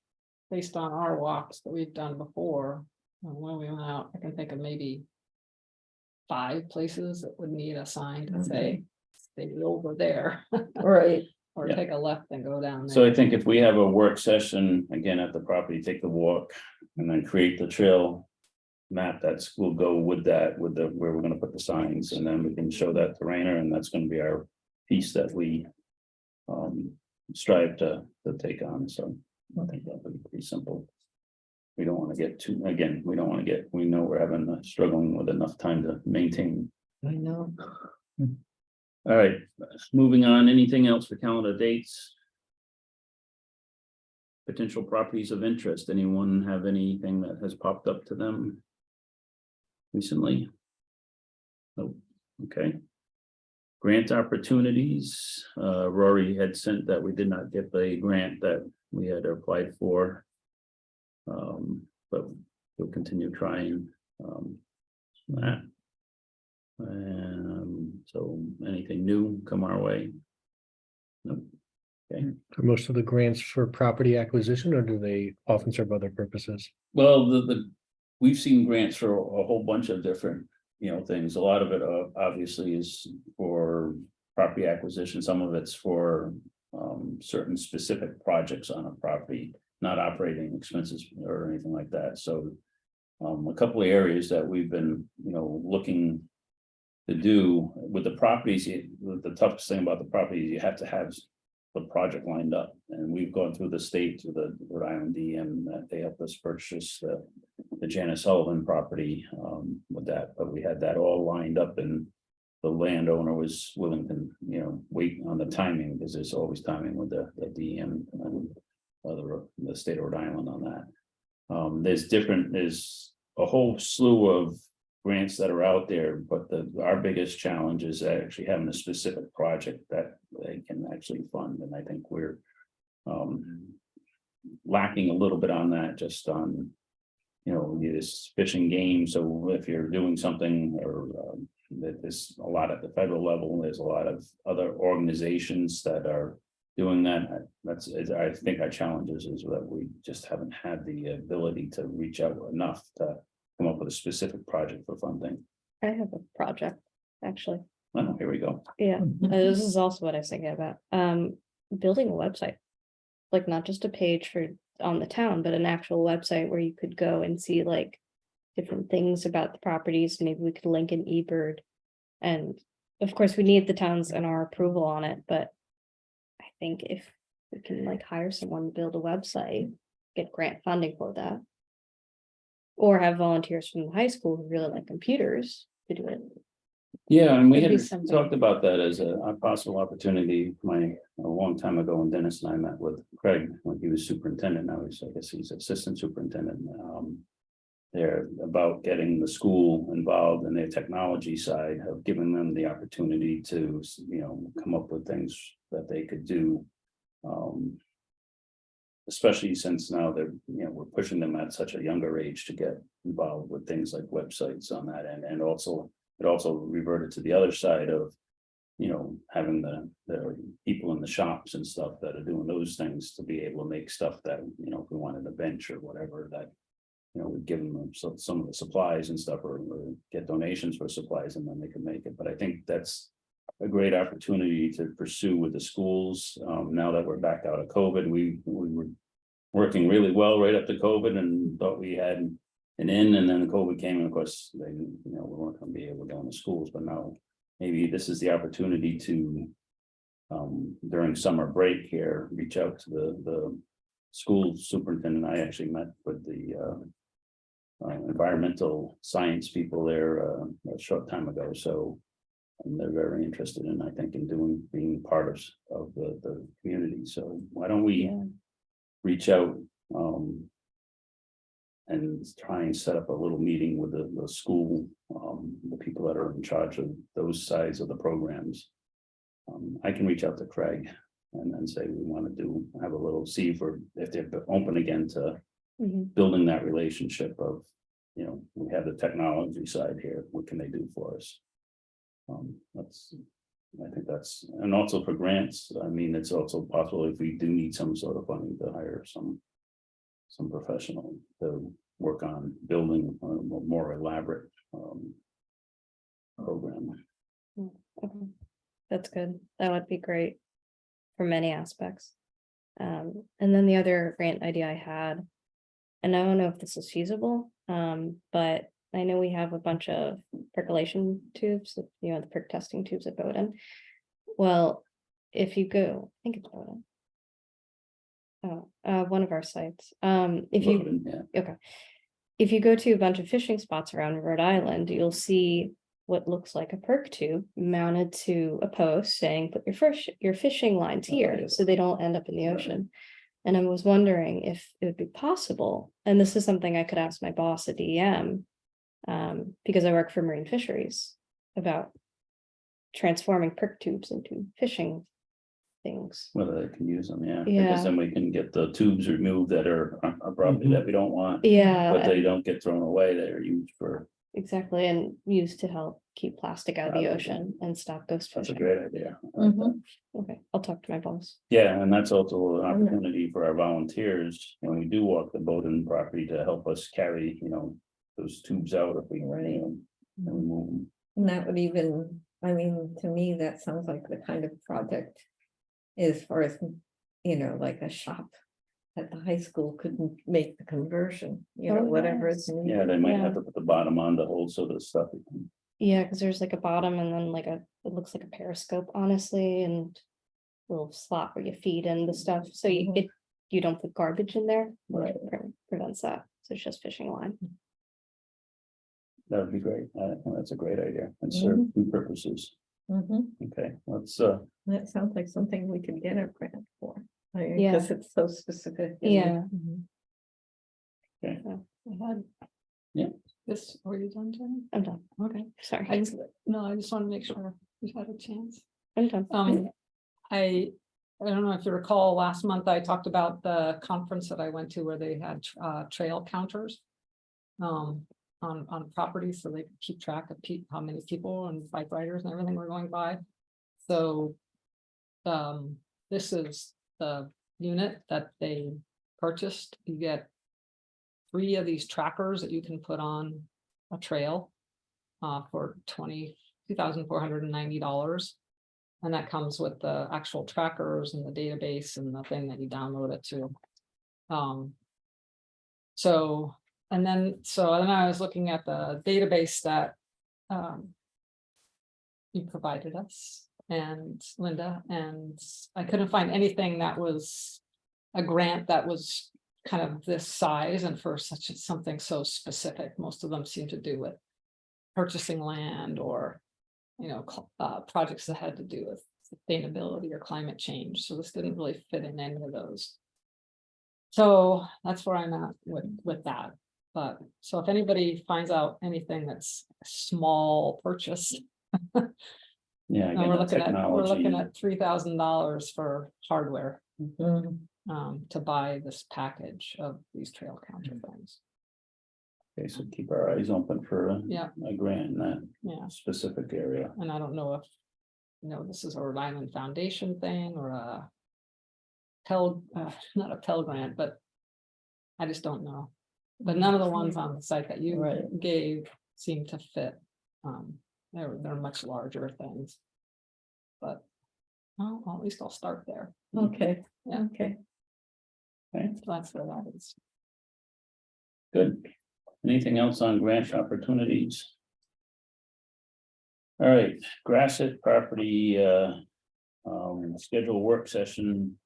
based on our walks that we've done before, when we went out, I can think of maybe 5 places that would need a sign to say, stay over there. Right. Or Yeah. take a left and go down there. So I think if we have a work session again at the property, take the walk, and then create the trail map will go with that, where we're gonna put the signs, and then we can show that to Rainer, and that's gonna be our piece that we strive to take on. So I think that'll be pretty simple. We don't want to get too, again, we know we're having struggling with enough time to maintain. I know. All right, moving on. Anything else for calendar dates? Potential properties of interest. Anyone have anything that has popped up to them recently? Oh, okay. Grant opportunities. Rory had sent that we did not get the grant that we had applied for. But we'll continue trying that. So anything new come our way? Nope. Okay, Are most of the grants for property acquisition, or do they often serve other purposes? well, we've seen grants for a whole bunch of different, things. A lot of it obviously is for property acquisition. Some of it's for certain specific projects on a property, not operating expenses or anything like that. So a couple of areas that we've been, looking to do with the properties, the toughest thing about the properties, you have to have the project lined up, and we've gone through the state to the Rhode Island DM, that they helped us purchase the Janice Sullivan property, with that, but we had that all lined up, and the landowner was willing to, wait on the timing, because there's always timing with the DM and the state of Rhode Island on that. There's a whole slew of grants that are out there, but our biggest challenge is actually having a specific project that they can actually fund, and I think we're lacking a little bit on that, just on, this fishing game. So if you're doing something, or there's a lot at the federal level, there's a lot of other organizations that are doing that. I think our challenges is that we just haven't had the ability to reach out enough to come up with a specific project for funding. I have a project, actually. Oh, here we go. Yeah, this is also what I was thinking about. Building a website. Like not just a page on the town, but an actual website where you could go and see like different things about the properties. Maybe we could link an eBird. And of course, we need the towns and our approval on it, but I think if we can like hire someone to build a website, get grant funding for that. Or have volunteers from the high school who really like computers to do it. Yeah, and we Could be had something. talked about that as a possible opportunity. A long time ago, when Dennis and I met with Craig when he was superintendent. Now I guess he's assistant superintendent. They're about getting the school involved in their technology side, of giving them the opportunity to, come up with things that they could do. Especially since now they're, we're pushing them at such a younger age to get involved with things like websites on that end. And also, it also reverted to the other side of, having the people in the shops and stuff that are doing those things to be able to make stuff that, if we wanted a bench or whatever, that, we'd give them some of the supplies and stuff, or get donations for supplies, and then they can make it. But I think that's a great opportunity to pursue with the schools. Now that we're back out of COVID, we were working really well right up to COVID, and thought we had an in, and then COVID came, and of course, they, we weren't gonna be able to go in the schools, but now maybe this is the opportunity to, during summer break here, reach out to the school superintendent. I actually met with the environmental science people there a short time ago, so. And they're very interested in, I think, in being part of the community. So why don't we reach out and try and set up a little meeting with the school, the people that are in charge of those sides of the programs. I can reach out to Craig and then say we want to have a little, see if they're open again to building that relationship of, we have the technology side here, what can they do for us? I think that's, and also for grants, I mean, it's also possible if we do need some sort of funding to hire some professional to work on building a more elaborate program. Okay. That's good. That would be great for many aspects. And then the other grant idea I had, and I don't know if this is feasible, but I know we have a bunch of percolation tubes, the perk testing tubes at Bowdoin. Well, if you go, I think it's Bowdoin. Oh, one of our sites. If you if you go to a bunch of fishing spots around Rhode Island, you'll see what looks like a perk tube mounted to a post saying, put your fishing lines here so they don't end up in the ocean. And I was wondering if it would be possible, and this is something I could ask my boss at DEM, because I work for marine fisheries, about transforming perk tubes into fishing things. Whether they can use them, Yeah. because then we can get the tubes removed that are probably that we don't want. Yeah. But they don't get thrown away, they're used for. Exactly, and used to help keep plastic out of the ocean and stop ghost That's a fishing. great idea. I like that. Okay, I'll talk to my boss. Yeah, and that's also an opportunity for our volunteers, when we do walk the Bowdoin property, to help us carry, those tubes out if we, remove them. And that would even, I mean, to me, that sounds like the kind of project as far as, like a shop at the high school couldn't make the conversion, Oh, whatever yes. it's. Yeah, they might Yeah. have to put the bottom on to hold so the stuff Yeah, because there's like a bottom and then like it looks like a periscope, honestly, and little slot where you feed in the stuff, so you don't put garbage in there. Right. Prevents that, so it's just fishing line. That would be great. I think that's a great idea and serve two purposes. Okay, let's, That sounds like something we could get a grant for. Yeah. Because it's so specific. Yeah. I had. Yeah. This, are you done, Jenny? I'm done, Okay, sorry. I just want to make sure we've had a chance. I'm done. I don't know if you recall, last month I talked about the conference that I went to where they had trail counters. On property, so they could keep track of how many people and bike riders and everything were going by. So this is the unit that they purchased. You get 3 of these trackers that you can put on a trail for $22,490. And that comes with the actual trackers and the database and the thing that you download it to. And then I was looking at the database that you provided us and Linda, and I couldn't find anything that was a grant that was kind of this size and for something so specific. Most of them seem to do with purchasing land or, projects that had to do with sustainability or climate change. So this didn't really fit in any of those. So that's where I'm at with that. But so if anybody finds out anything that's a small purchase, yeah, we're looking technology. at $3,000 for hardware to buy this package of these trail counter things. Okay, so keep our eyes open for a grant in that Yeah, specific area. and I don't know if this is a Rhode Island Foundation thing or a Pell, not a Pell grant, but I just don't know. But none of the ones on the site that you gave seem to fit. They're much larger things. But well, at least I'll start there. Okay, Yeah. okay. Okay, So that's where that is. good. Anything else on grant opportunities? All right, Grassett property, schedule work session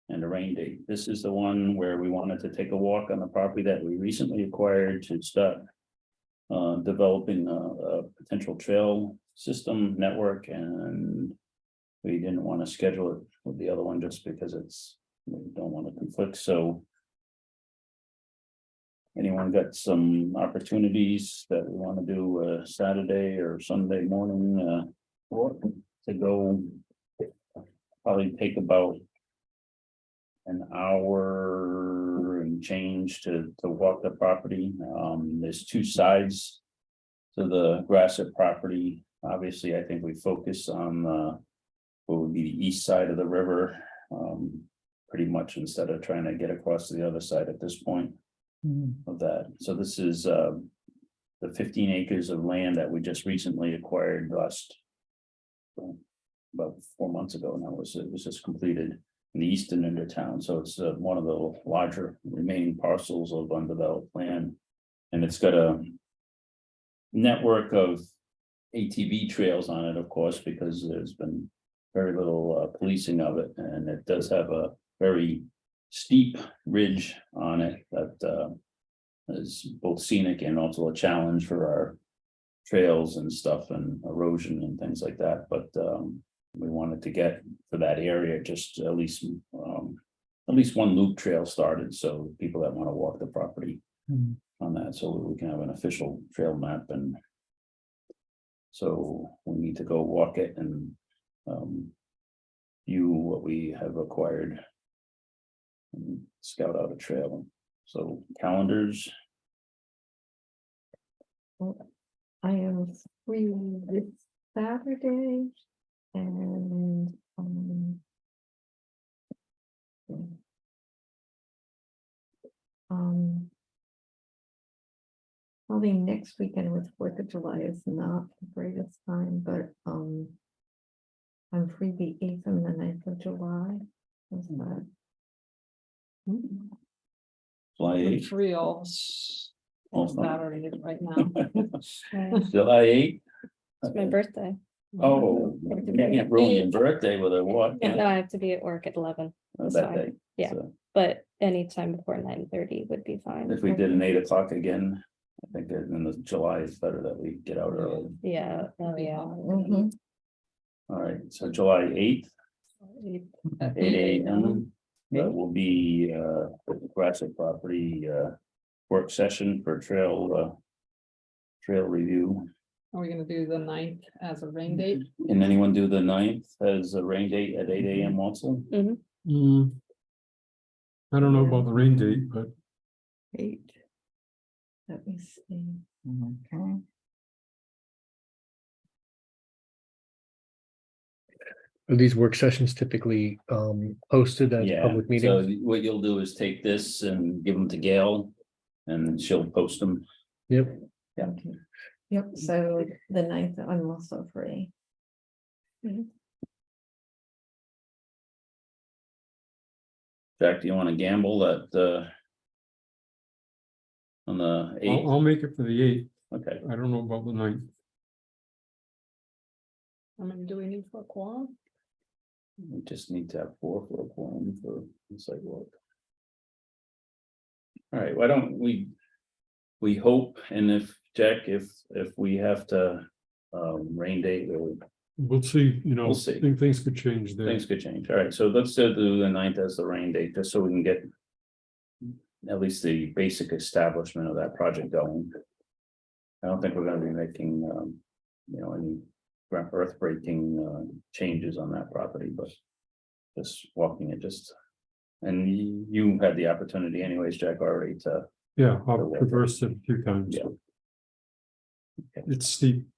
and a rain date. This is the one where we wanted to take a walk on the property that we recently acquired to start developing a potential trail system network, and we didn't want to schedule it with the other one just because we don't want to conflict. So anyone got some opportunities that we want to do Saturday or Sunday morning walk to go? Probably take about an hour and change to walk the property. There's 2 sides to the Grassett property. Obviously, I think we focus on what would be the east side of the river, pretty much, instead of trying to get across to the other side at this point of that. So this is the 15 acres of land that we just recently acquired about 4 months ago. Now it was just completed in the eastern end of town. So it's one of the larger remaining parcels of undeveloped land, and it's got a network of ATV trails on it, of course, because there's been very little policing of it, and it does have a very steep ridge on it that is both scenic and also a challenge for our trails and stuff and erosion and things like that. But we wanted to get to that area, just at least one loop trail started, so people that want to walk the property on that, so we can have an official trail map. And so we need to go walk it and view what we have acquired and scout out a trail. So calendars. I am free this Saturday and probably next weekend with 4th of July is not the greatest time, but I'm free the 8th and the 9th of July. What's that? July I'm 8th. free all Awesome. Saturday right now. July 8th. It's my birthday. Oh, you can't ruin your birthday with a what? No, I have to be at work at 11, that's That fine. day. Yeah. So but anytime before 9:30 would be fine. if we did an 8 o'clock again, I think that in the July is better that we get out early. Yeah, oh yeah. Mhm. All right, so July 8th, at 8 a.m. That will be the Grassett property work session for trail review. Are we gonna do the 9th as a rain date? Can anyone do the 9th as a rain date at 8 a.m. also? Hmm. I don't know about the rain date, but 8. Let me see. Okay. Are these work sessions typically posted as Yeah, public so meetings? what you'll do is take this and give them to Gail and she'll post them. Yep. Okay. Yep, so the 9th, I'm also free. Jack, do you want to gamble that on the 8th? I'll make it for the 8th. Okay, I don't know about the 9th. I mean, do we need for a quorum? we just need to have 4 for a quorum for the sidewalk. All right, why don't we hope, and if Jack, if we have to rain date or We'll see, We'll see. things could change there. things could change. All right, so let's still do the 9th as the rain date, just so we can get at least the basic establishment of that project going. I don't think we're gonna be making any earth-breaking changes on that property, but just walking it and you had the opportunity anyways, Jack, already to, Yeah, I've traversed it a few times. Yeah. It's steep.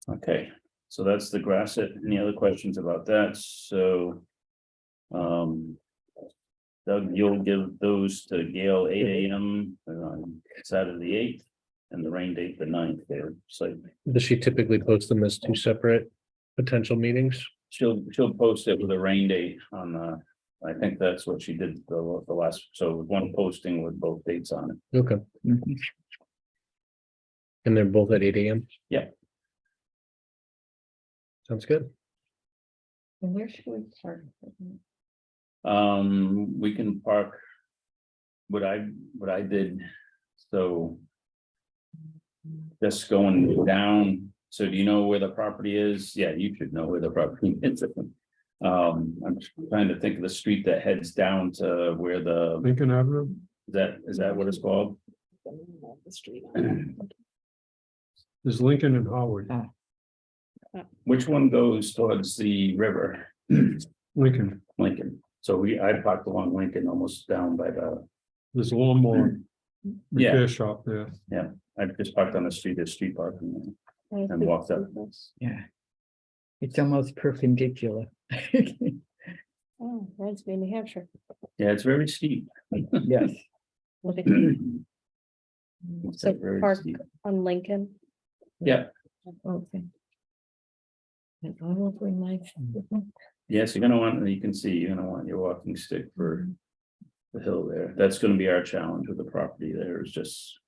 okay, so that's the Grassett. Any other questions about that? So Doug, you'll give those to Gail 8 a.m. on Saturday the 8th and the rain date the 9th there. So Does she typically post them as 2 separate potential meetings? she'll post it with a rain date on I think that's what she did the last, so one posting with both dates on it. Okay, Mhm. and they're both at 8 a.m.? Yeah. Sounds good. And where should we start? We can park. What I did, so. Just going down, so do you know where the property is? Yeah, you should know where the property is. I'm trying to think of the street that heads down to where the, Lincoln Avenue, is that what it's called? The street. there's Lincoln and Howard. Which one goes towards the river? Lincoln, Lincoln. So I parked along Lincoln, almost down by the, there's a lawnmower yeah, repair shop there. I just parked on the street, there's street parking. And walked up. Yeah. It's almost perpendicular. Oh, reminds me of New Hampshire. Yeah, it's very steep. Yes. Look at- It's So very park steep. on Lincoln. Yeah, Okay. And I will bring my. yes, you're gonna want, you can see, you're gonna want your walking stick for the hill there. That's gonna be our challenge with the property there, is just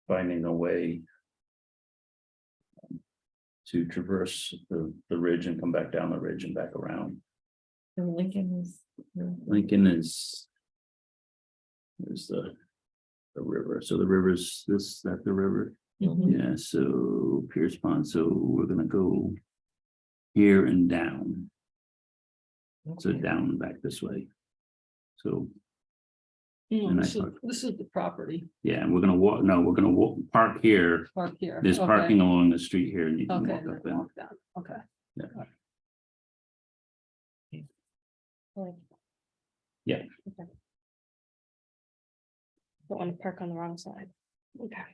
finding a way to traverse the ridge and come back down the ridge and back around. And Lincoln is. Lincoln is the river. So the river's that's the river. Mhm. Yeah, so Pierce Pond, so we're gonna go here and down. So Okay. down and back this way. So, No, And I this is, park. this is the property, yeah, and we're gonna park here. park here. There's Okay. parking along the street here and you can Okay, walk then up in. walk down, okay. Like, Yeah. okay. Don't want to park on the wrong side. Okay.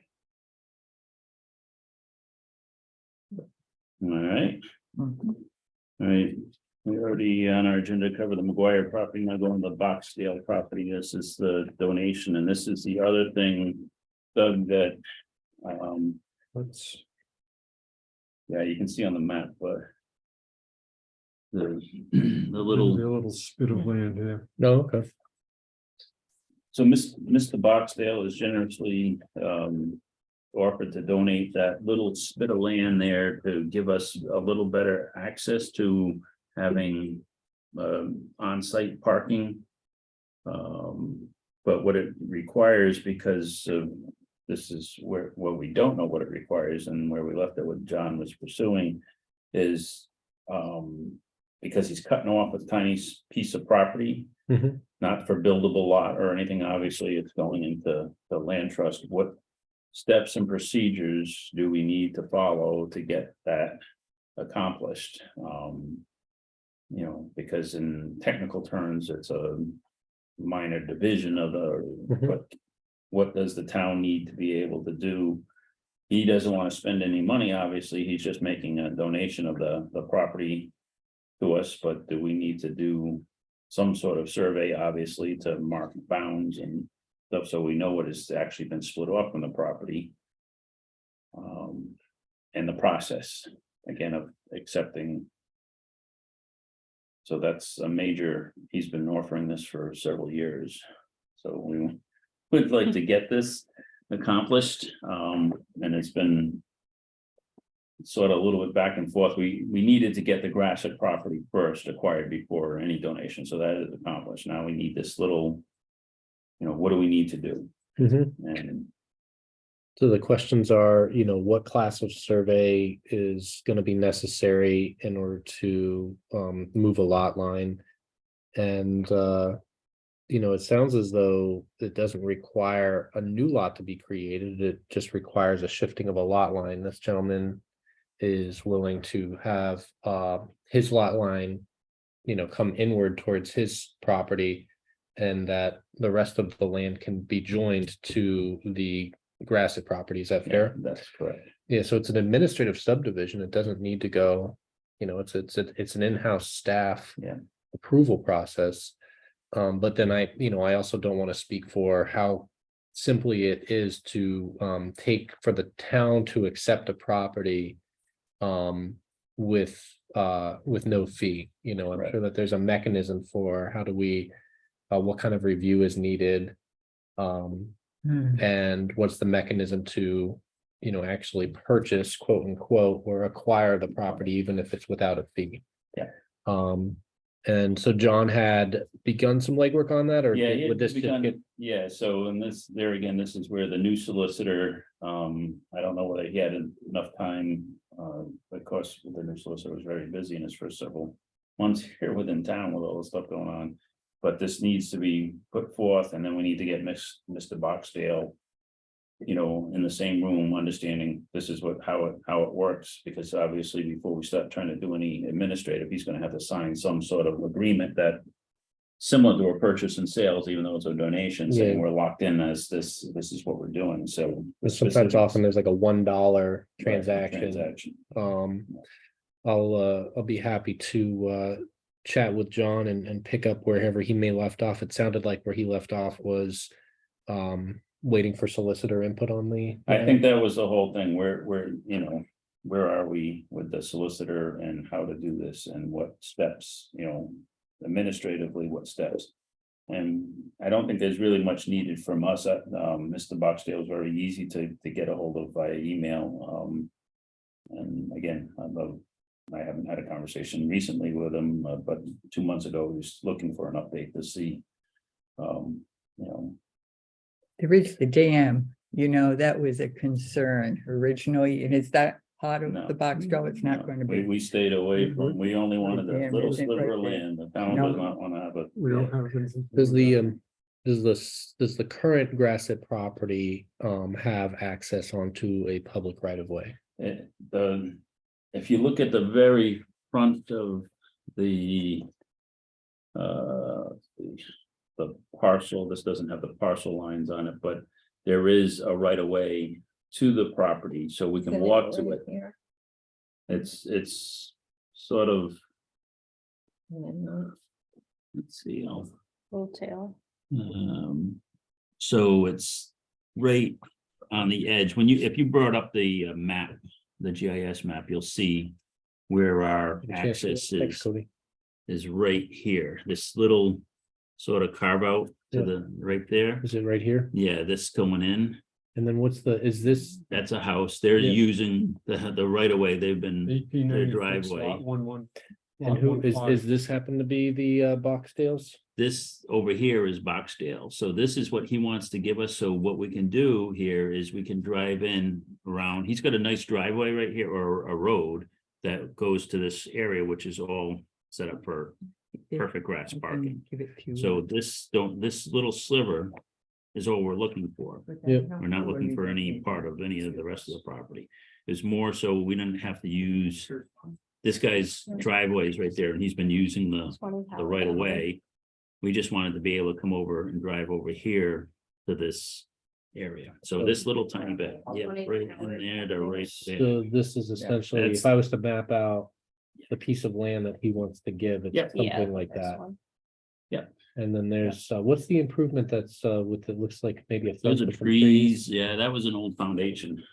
All right, Mhm. all right. We already on our agenda cover the Maguire property, now going to the Boxdale property. This is the donation, and this is the other thing, Doug, that That's, yeah, you can see on the map, but the a little, little spit of land here. No, okay. so Mr. Boxdale is generously offered to donate that little bit of land there to give us a little better access to having on-site parking. But what it requires, because this is where, what we don't know what it requires, and where we left it, what John was pursuing is because he's cutting off a tiny piece of property, Mhm. not for buildable lot or anything, obviously, it's going into the land trust. What steps and procedures do we need to follow to get that accomplished? Because in technical terms, it's a minor division of Mhm. but what does the town need to be able to do? He doesn't want to spend any money, obviously, he's just making a donation of the property to us, but do we need to do some sort of survey, obviously, to mark bounds and stuff, so we know what has actually been split off from the property? And the process, again, of accepting. So that's a major, he's been offering this for several years. So we would like to get this accomplished, and it's been sort of a little bit back and forth. We needed to get the Grassett property first acquired before any donation, so that is accomplished. Now we need this little, what do we need to do? Mhm. And So the questions are, what class of survey is gonna be necessary in order to move a lot line? And it sounds as though it doesn't require a new lot to be created, it just requires a shifting of a lot line. This gentleman is willing to have his lot line, come inward towards his property, and that the rest of the land can be joined to the Grassett property. Is that fair? that's correct. Yeah, so it's an administrative subdivision. It doesn't need to go, it's an in-house staff. Yeah. Approval process. But then I also don't want to speak for how simply it is to take for the town to accept a property. With no fee, I'm Right. sure that there's a mechanism for how do we, what kind of review is needed. And what's the mechanism to, actually purchase, quote unquote, or acquire the property, even if it's without a fee. Yeah. And so John had begun some legwork on that, or Yeah, he would had this just begun, get? yeah, so in this, there again, this is where the new solicitor, I don't know whether he had enough time. Of course, the new solicitor was very busy in his first several months here within town with all the stuff going on. But this needs to be put forth, and then we need to get Mr. Boxdale, in the same room, understanding this is how it works, because obviously before we start trying to do any administrative, he's gonna have to sign some sort of agreement that similar to a purchase and sales, even though it's a donation, saying Yeah. we're locked in as this is what we're doing, so. the Sometimes specifics- often there's like a $1 Right, transaction. I'll be happy to chat with John and pick up wherever he may left off. It sounded like where he left off was waiting for solicitor input on the. I think that was the whole thing, where are we with the solicitor and how to do this and what steps, administratively, what steps. And I don't think there's really much needed from us. Mr. Boxdale is very easy to get a hold of via email. And again, I haven't had a conversation recently with him, but 2 months ago, he was looking for an update to see. There is the dam, that was a concern originally, and is that part of No. the box go? It's not going to be. We stayed away from, we only wanted a Yeah, little isn't it sliver right of there? land, the town No. does not want to have it. We don't have. anything to Does do with does the current Grassett property have access onto a public right of way? If you look at the very front of the parcel, this doesn't have the parcel lines on it, but there is a right of way to the property, so we can walk to it. Here. It's sort of, And then, let's see, Full tail. so it's right on the edge. If you brought up the map, the GIS map, you'll see where our access Thanks, Cody. is right here. This little sort of carve out to Yeah. the right there. Is it right here? Yeah, this going in. And then is this, That's a house. They're Yeah. using the right of way. They've been, 1896 driveway. lot 11. and lot who is 15. this happen to be the Boxdales? this over here is Boxdale. So this is what he wants to give us. So what we can do here is we can drive in around. He's got a nice driveway right here, or a road that goes to this area, which is all set up for perfect grass I can parking. give it to you. So this little sliver is all we're looking for. Yep. We're not looking for any part of any of the rest of the property. It's more so we didn't have to use this guy's driveway is right there, and he's been using the right of way. We just wanted to be able to come over and drive over here to this area. So this little tiny bit, yeah, right in there to right there. So this is essentially, that's- if I was to map out the piece of land that he wants to give, it's Yep. something like this that. one. And then there's, what's the improvement that's with, it looks like maybe a Those fence are with some trees, yeah, that was an old foundation.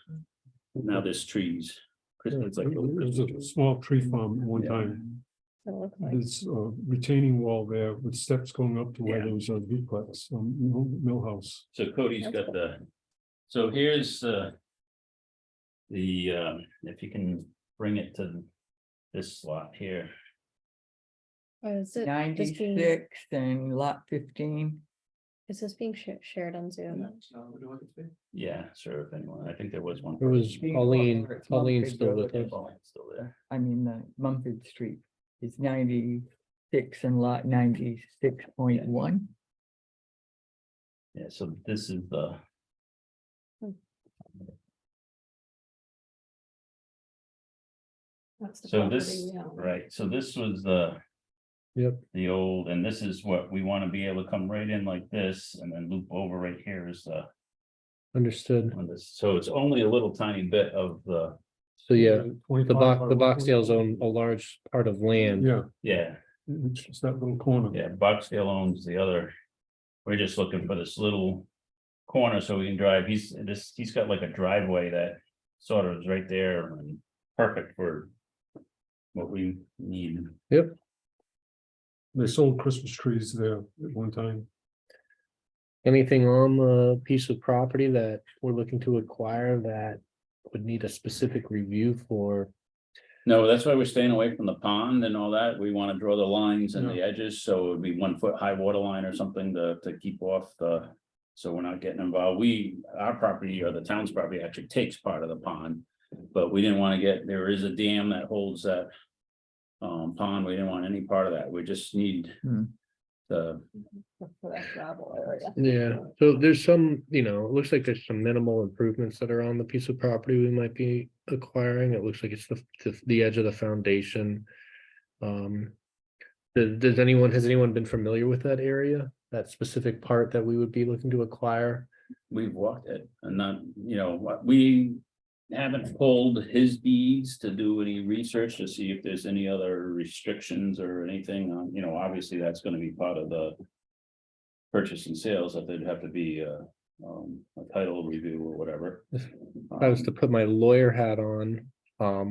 Now there's trees. It's like, It was a small tree farm at one Yeah. time. It looked like. There's a retaining wall there with steps going up to where Yeah. there was a duplex, mill house. so Cody's got so here's if you can bring it to this slot here. Or is it just being, 96 and lot 15. is this being shared on Zoom? Yeah, sure, if anyone, I think there was one. There was Being Pauline, offered, it's Pauline's Mumford still with Road. us. Pauline's still there. I mean, the Mumford Street is 96 and lot 96.1. Yeah, so this is the. That's the So this, property we own. right, so this was the. Yep. The old, and this is what we want to be able to come right in like this and then loop over right here is the. Understood. On this, so it's only a little tiny bit of the, So yeah, 25 the by Boxdales 125. own a large part of land. Yeah, yeah, it's just that little corner. yeah, Boxdale owns the other. We're just looking for this little corner so we can drive. He's got like a driveway that sort of is right there and perfect for. What we need. They sold Christmas trees there at one time. Anything on the piece of property that we're looking to acquire that would need a specific review for? No, that's why we're staying away from the pond and all that. We want to draw the lines and the edges, so it would be 1 foot high water line or something to keep off the. So we're not getting involved. Our property or the town's property actually takes part of the pond. But we didn't want to there is a dam that holds that. Pond, we didn't want any part of that. We just need. The, For that gravel area. Yeah, so there's some, it looks like there's some minimal improvements that are on the piece of property we might be acquiring. It looks like it's the edge of the foundation. Has anyone been familiar with that area, that specific part that we would be looking to acquire? we've walked it and not, we. Haven't pulled his deeds to do any research to see if there's any other restrictions or anything on, obviously that's gonna be part of the. Purchase and sales, that there'd have to be a title review or whatever. If I was to put my lawyer hat on,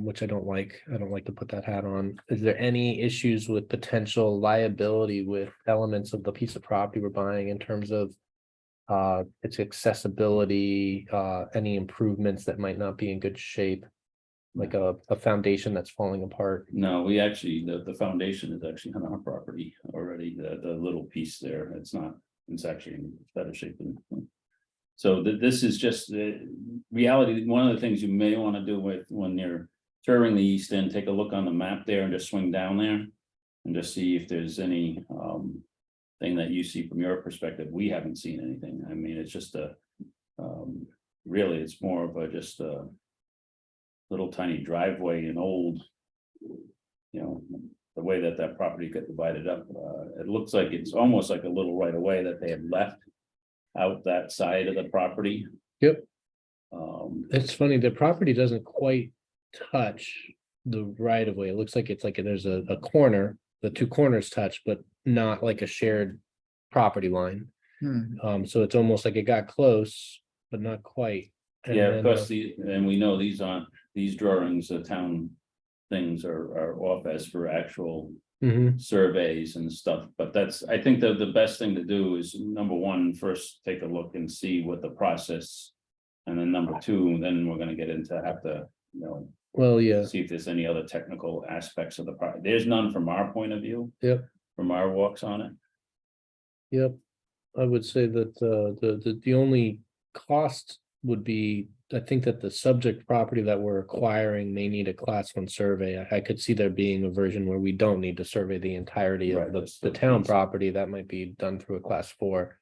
which I don't like to put that hat on. Is there any issues with potential liability with elements of the piece of property we're buying in terms of its accessibility, any improvements that might not be in good shape? Like a foundation that's falling apart? No, we actually, the foundation is actually on our property already, the little piece there, it's actually in better shape than. So this is just the reality, one of the things you may want to do when you're touring the east end, take a look on the map there and just swing down there. And just see if there's any thing that you see from your perspective. We haven't seen anything. I mean, it's just really, it's more of just a little tiny driveway and old, the way that property got divided up. It looks like it's almost like a little right of way that they have left out that side of the property. Yep. It's It's funny, the property doesn't quite touch the right of way. It looks like it's like there's a corner, the two corners touch, but not like a shared property line. So it's almost like it got close, but not quite. And yeah, then, of course, and we know these drawings, the town things are off as for actual mhm, surveys and stuff, but I think the best thing to do is, number one, first take a look and see what the process And then number two, then we're gonna get into have to, Well, yeah, see if there's any other technical aspects of the project. There's none from our point of view. Yep. From our walks on it. yep. I would say that the only cost would be, I think that the subject property that we're acquiring may need a class 1 survey. I could see there being a version where we don't need to survey the entirety Right, of that's the the town piece. property. That might be done through a class 4.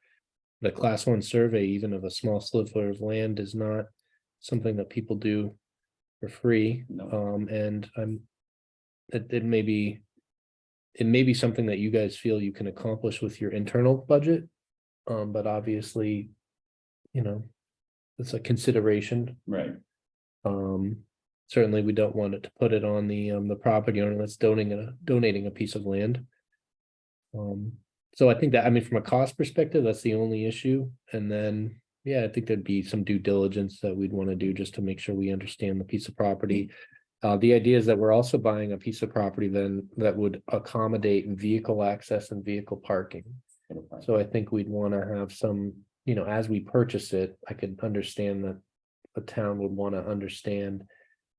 The class 1 survey, even of a small sliver of land, is not something that people do for free. No. And it may be. It may be something that you guys feel you can accomplish with your internal budget. But obviously, it's a consideration. Right, Certainly we don't want it to put it on the property owner that's donating a piece of land. So I think that, I mean, from a cost perspective, that's the only issue. And then, yeah, I think there'd be some due diligence that we'd want to do just to make sure we understand the piece of property. The idea is that we're also buying a piece of property then that would accommodate vehicle access and vehicle parking. So I think we'd want to have some, as we purchase it, I could understand that the town would want to understand,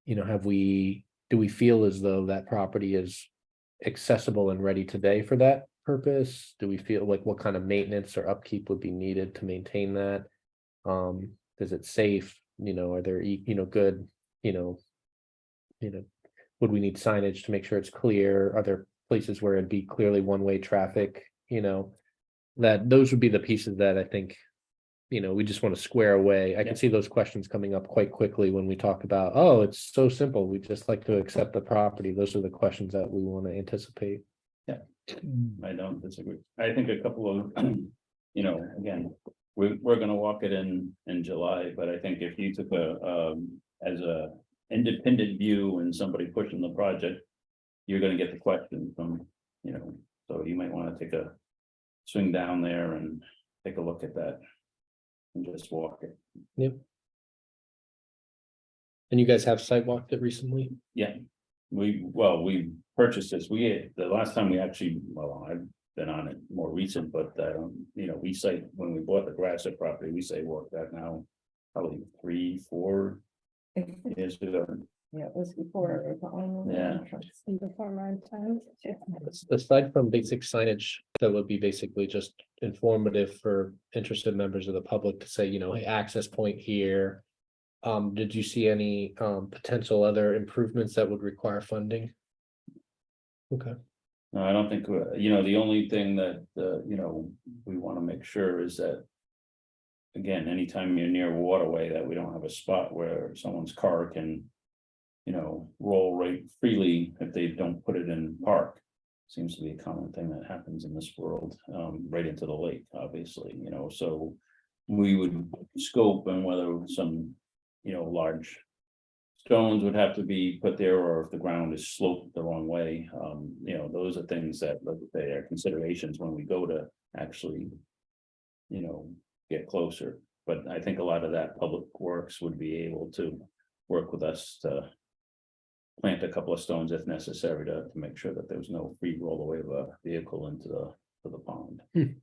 do we feel as though that property is accessible and ready today for that purpose? Do we feel like what kind of maintenance or upkeep would be needed to maintain that? Is it safe? Are there, good, would we need signage to make sure it's clear? Are there places where it'd be clearly one-way traffic? That those would be the pieces that I think, we just want to square away. I can see those questions coming up quite quickly when we talk about, oh, it's so simple. We just like to accept the property. Those are the questions that we want to anticipate. I don't disagree. I think a couple of, again, we're gonna walk it in July, but I think if you took as a independent view and somebody pushing the project, you're gonna get the question from, so you might want to take a swing down there and take a look at that. And just walk it. Yep. And you guys have sidewalked it recently? Yeah, we purchased this, the last time we actually, I've been on it more recent, but we say, when we bought the Grassett property, we say walk that now. Probably 3-4 years ago. Yeah, it was before. Yeah. Before my time. Aside from basic signage, that would be basically just informative for interested members of the public to say, hey, access point here. Did you see any potential other improvements that would require funding? Okay. No, I don't think, the only thing that, we want to make sure is that. Again, anytime you're near a waterway, that we don't have a spot where someone's car can. Roll right freely if they don't put it in park. Seems to be a common thing that happens in this world, right into the lake, obviously, so. We would scope and whether some, large. Stones would have to be put there, or if the ground is sloped the wrong way, those are things that, like they are considerations when we go to actually. Get closer, but I think a lot of that public works would be able to work with us to. Plant a couple of stones if necessary to make sure that there's no free roll away of a vehicle into the pond. Good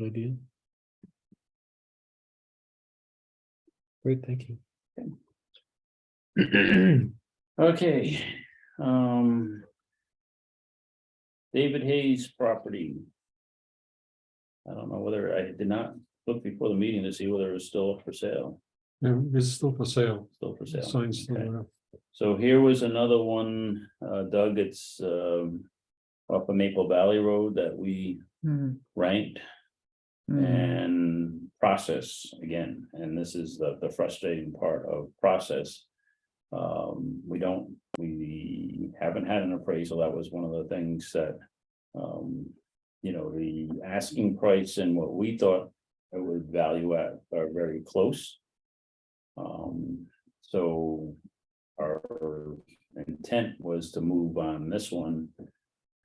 idea. Great, thank you. Okay. David Hayes property. I don't know whether I did not look before the meeting to see whether it was still up for sale. Yeah, it's still for sale. Still for sale. Signs still Okay. there. So here was another one, Doug, it's off of Maple Valley Road that we ranked and process again, and this is the frustrating part of process. We haven't had an appraisal. That was one of the things that, the asking price and what we thought it would value at are very close. So our intent was to move on this one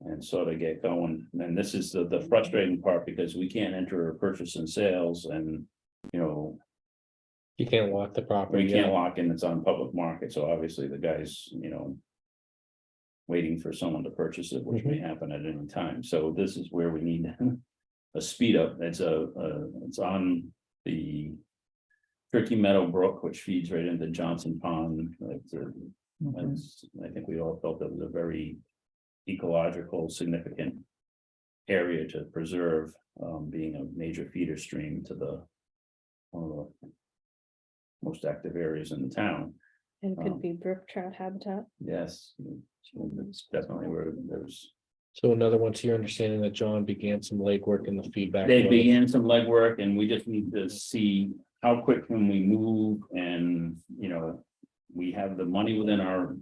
and sort of get going. And this is the frustrating part because we can't enter a purchase and sales and, You can't walk the property. we can't lock in, it's on public market. So obviously the guys, waiting for someone to purchase it, which may happen at any time. So this is where we need a speed up. It's on the Turkey Meadow Brook, which feeds right into Johnson Pond. Mhm. I think we all felt it was a very ecological, significant area to preserve, being a major feeder stream to one of the most active areas in the town. And could Um, be brook trout habitat. Yes, it's definitely where there's. So another one, to your understanding that John began some legwork in the feedback. They was- began some legwork and we just need to see how quick can we move and, we have the money within our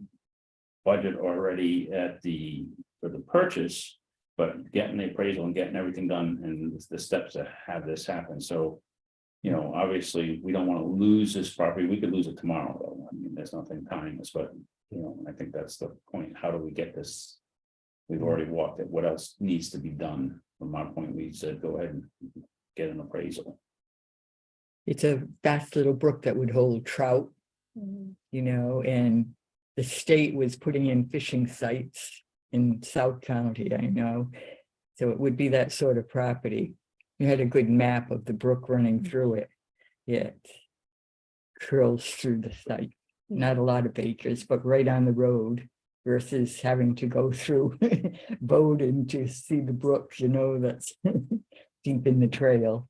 budget already for the purchase, but getting the appraisal and getting everything done and the steps to have this happen. So, obviously, we don't want to lose this property. We could lose it tomorrow, though. I mean, there's nothing tying us, but, I think that's the point. How do we get this? We've already walked it. What else needs to be done? From our point, we said, go ahead and get an appraisal. It's a vast little brook that would hold trout, Mhm. and the state was putting in fishing sites in South County, I know. So it would be that sort of property. You had a good map of the brook running through it. It curls through the site, not a lot of acres, but right on the road versus having to go through Bowden to see the brook, that's deep in the trail.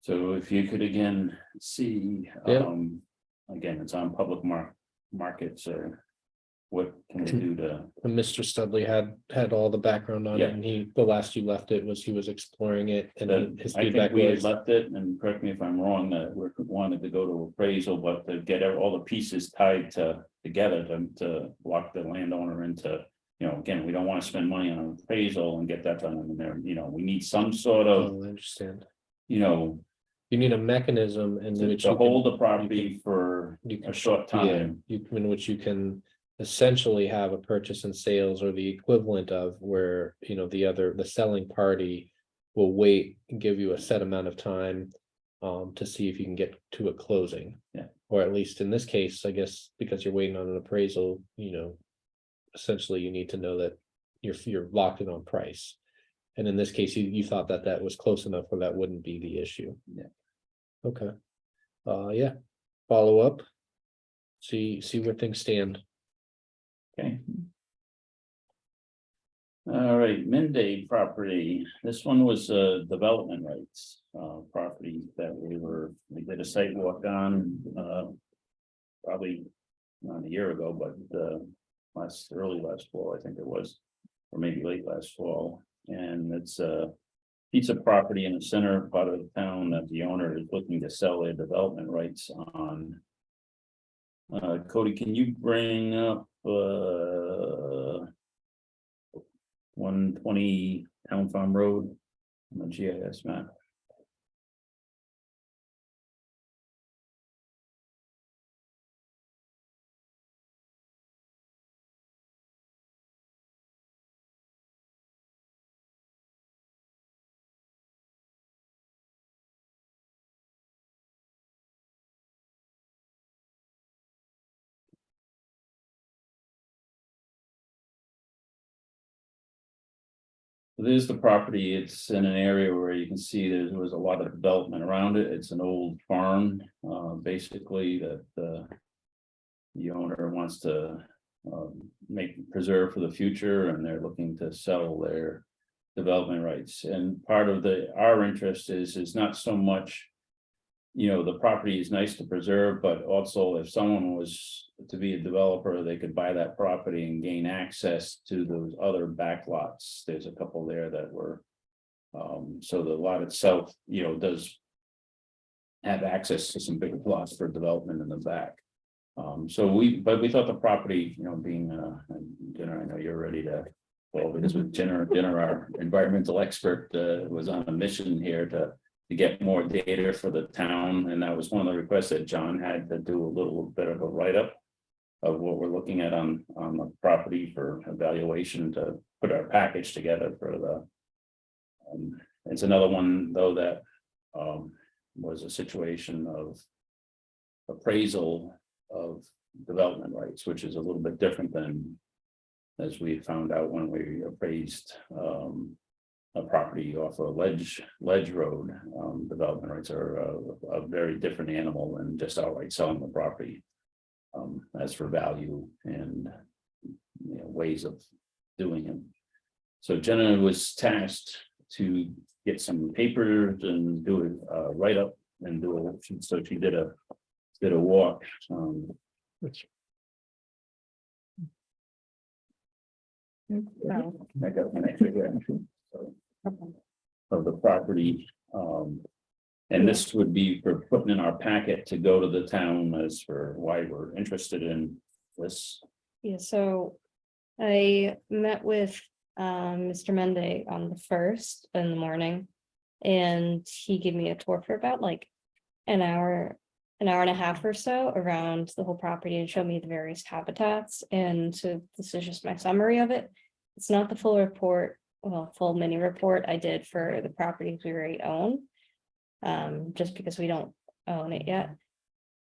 So if you could again see, Yeah. again, it's on public market, so what can we do to? And Mr. Studley had all the background on Yeah. it, and the last you left it was he was exploring it, and his I think feedback we had was. left it, and correct me if I'm wrong, that we wanted to go to appraisal, but to get all the pieces tied together to lock the landowner into. Again, we don't want to spend money on an appraisal and get that done in there, we need some sort of, Oh, I understand. you You need a mechanism in which to you hold can- the property for you can- a short yeah, time. in which you can essentially have a purchase and sales or the equivalent of where, the selling party will wait and give you a set amount of time to see if you can get to a closing. Yeah. Or at least in this case, I guess, because you're waiting on an appraisal, essentially you need to know that you're locked in on price. And in this case, you thought that was close enough where that wouldn't be the issue. Yeah. Okay. Yeah, follow up. See where things stand. Okay. All right, Mende property. This one was development rights property that we did a site walk on probably not a year ago, but early last fall, I think it was, or maybe late last fall. And it's a piece of property in the center part of the town that the owner is looking to sell their development rights on. Cody, can you bring up 120 Town Farm Road on the GIS map? There's the property. It's in an area where you can see there was a lot of development around it. It's an old farm, basically that the owner wants to preserve for the future, and they're looking to sell their development rights. And part of our interest is not so much, the property is nice to preserve, but also if someone was to be a developer, they could buy that property and gain access to those other back lots. There's a couple there that were, so the lot itself, does have access to some big lots for development in the back. So we thought the property, being dinner, I know you're ready to, well, because with dinner, our environmental expert was on a mission here to get more data for the town, and that was one of the requests that John had to do a little bit of a write-up of what we're looking at on the property for evaluation to put our package together for the. It's another one, though, that was a situation of appraisal of development rights, which is a little bit different than as we found out when we appraised a property off a ledge road, development rights are a very different animal than just outright selling the property. As for value and, ways of doing it. So Jenna was tasked to get some papers and do a write-up and so she did a walk. I got one extra here, so, of the property, and this would be for putting in our packet to go to the town as for why we're interested in this. Yeah, so I met with Mr. Mende on the 1st in the morning. And he gave me a tour for about like an hour and a half or so around the whole property and showed me the various habitats. And so this is just my summary of it. It's not the full report, well, full mini report I did for the properties we already own. Just because we don't own it yet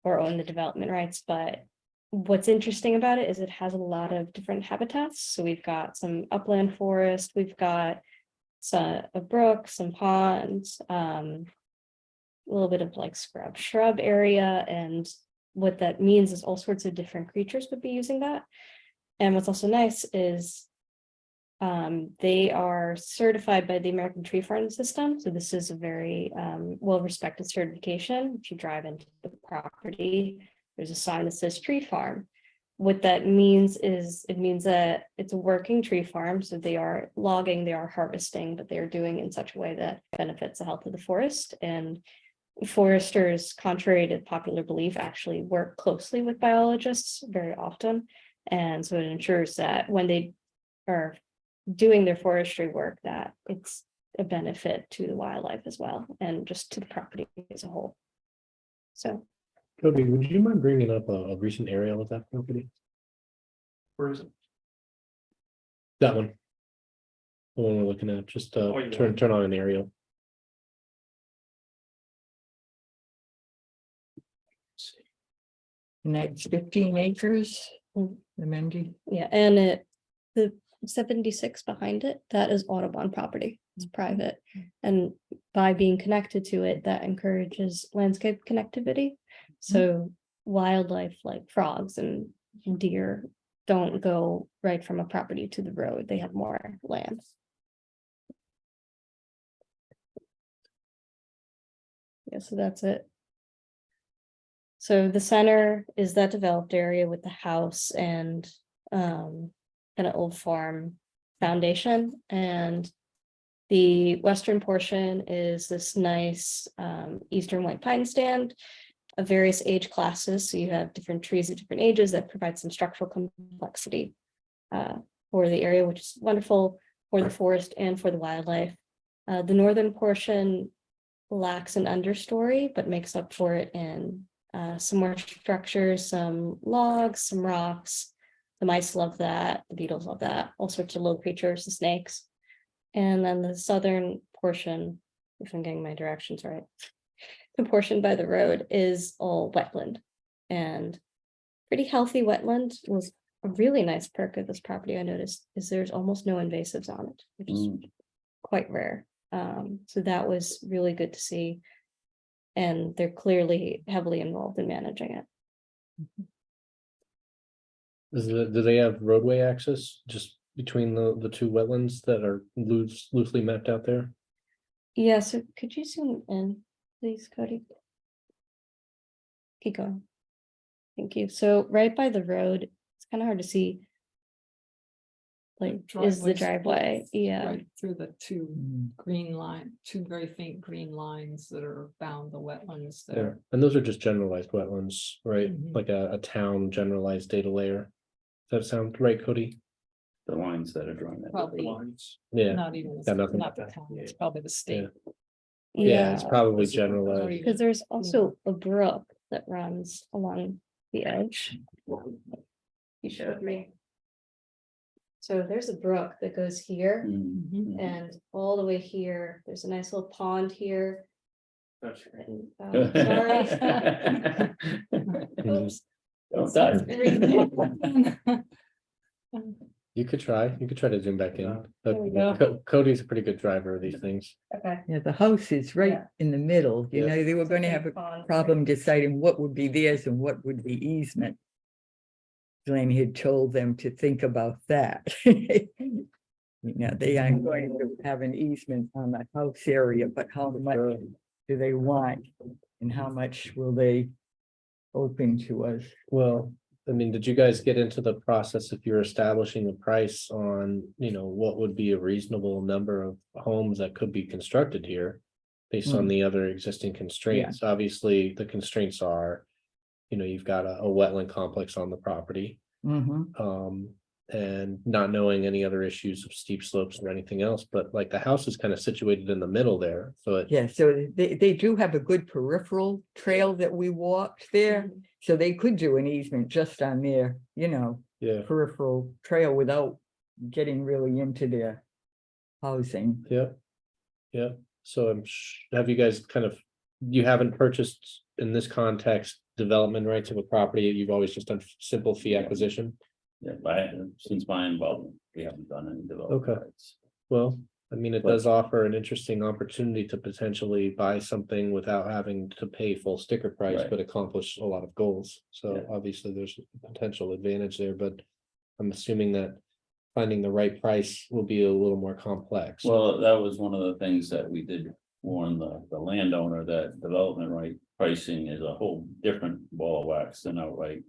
or own the development rights, but what's interesting about it is it has a lot of different habitats. So we've got some upland forest, we've got a brook, some ponds, a little bit of like shrub area. And what that means is all sorts of different creatures would be using that. And what's also nice is they are certified by the American Tree Farm System. So this is a very well-respected certification. If you drive into the property, there's a sign that says tree farm. What that means is it means that it's a working tree farm. So they are logging, they are harvesting, but they are doing it in such a way that benefits the health of the forest. And foresters, contrary to popular belief, actually work closely with biologists very often. And so it ensures that when they are doing their forestry work, that it's a benefit to the wildlife as well, and just to the property as a whole. So. Cody, would you mind bringing up a recent aerial of that property? Where is it? That one. The one we're looking at, just yeah. turn on an aerial. And that's 15 acres, Mm. the Mende. Yeah, and the 76 behind it, that is Audubon property. It's private. And by being connected to it, that encourages landscape connectivity. So wildlife like frogs and deer don't go right from a property to the road. They have more land. Yeah, so that's it. So the center is that developed area with the house and kind of old farm foundation, and the western portion is this nice eastern white pine stand of various age classes. So you have different trees at different ages that provide some structural complexity for the area, which is wonderful for the forest and for the wildlife. The northern portion lacks an understory, but makes up for it in some more structures, some logs, some rocks. The mice love that, the beetles love that, all sorts of little creatures, the snakes. And then the southern portion, if I'm getting my directions right, the portion by the road is all wetland and pretty healthy wetland. Was a really nice perk of this property I noticed is there's almost no invasives on it, which is quite rare. So that was really good to see. And they're clearly heavily involved in managing it. Do they have roadway access just between the two wetlands that are loosely mapped out there? Yeah, so could you zoom in, please, Cody? Keep going. Thank you. So right by the road, it's kind of hard to see. Like, is the driveway, yeah. Right through the two very faint green lines that are bound the wetlands Yeah, there. and those are just generalized wetlands, right? Mhm. Like a town generalized data layer. Does that sound right, Cody? The lines that are drawn. that Probably. Yeah, Not even, got nothing. not the town, it's probably the state. yeah, it's probably It's generalized. very- Because there's also a brook that runs along the edge. You showed me. So there's a brook that goes here Mhm. and all the way here. There's a nice little pond here. And, sorry. Oops. Don't touch. You You could try to zoom back in. There we go. Cody's a pretty good driver of these things. Okay. Yeah, the house is right Yeah. in the middle, you Yeah. know, they were gonna have a problem deciding what would be theirs and what would be easement. Glenn had told them to think about that. You know, they aren't going to have an easement on the house area, but how much do they want? And how much will they open to us? Well, I mean, did you guys get into the process if you're establishing a price on, what would be a reasonable number of homes that could be constructed here? Based on the other existing constraints, obviously, the constraints are, you've got a wetland complex on the property. Mhm. And not knowing any other issues of steep slopes or anything else, but like the house is kind of situated in the middle there, so it. Yeah, so they do have a good peripheral trail that we walked there, so they could do an easement just on their, Yeah, peripheral trail without getting really into their housing. yeah. So have you guys you haven't purchased in this context development rights of a property, you've always just done simple fee acquisition? Yeah, since my involvement, we haven't done any development Okay. rights. Well, I mean, it does offer an interesting opportunity to potentially buy something without having to pay full sticker price, Right. but accomplish a lot of goals. So Yeah. obviously there's a potential advantage there, but I'm assuming that finding the right price will be a little more complex. Well, that was one of the things that we did warn the landowner that development right pricing is a whole different ball of wax than outright,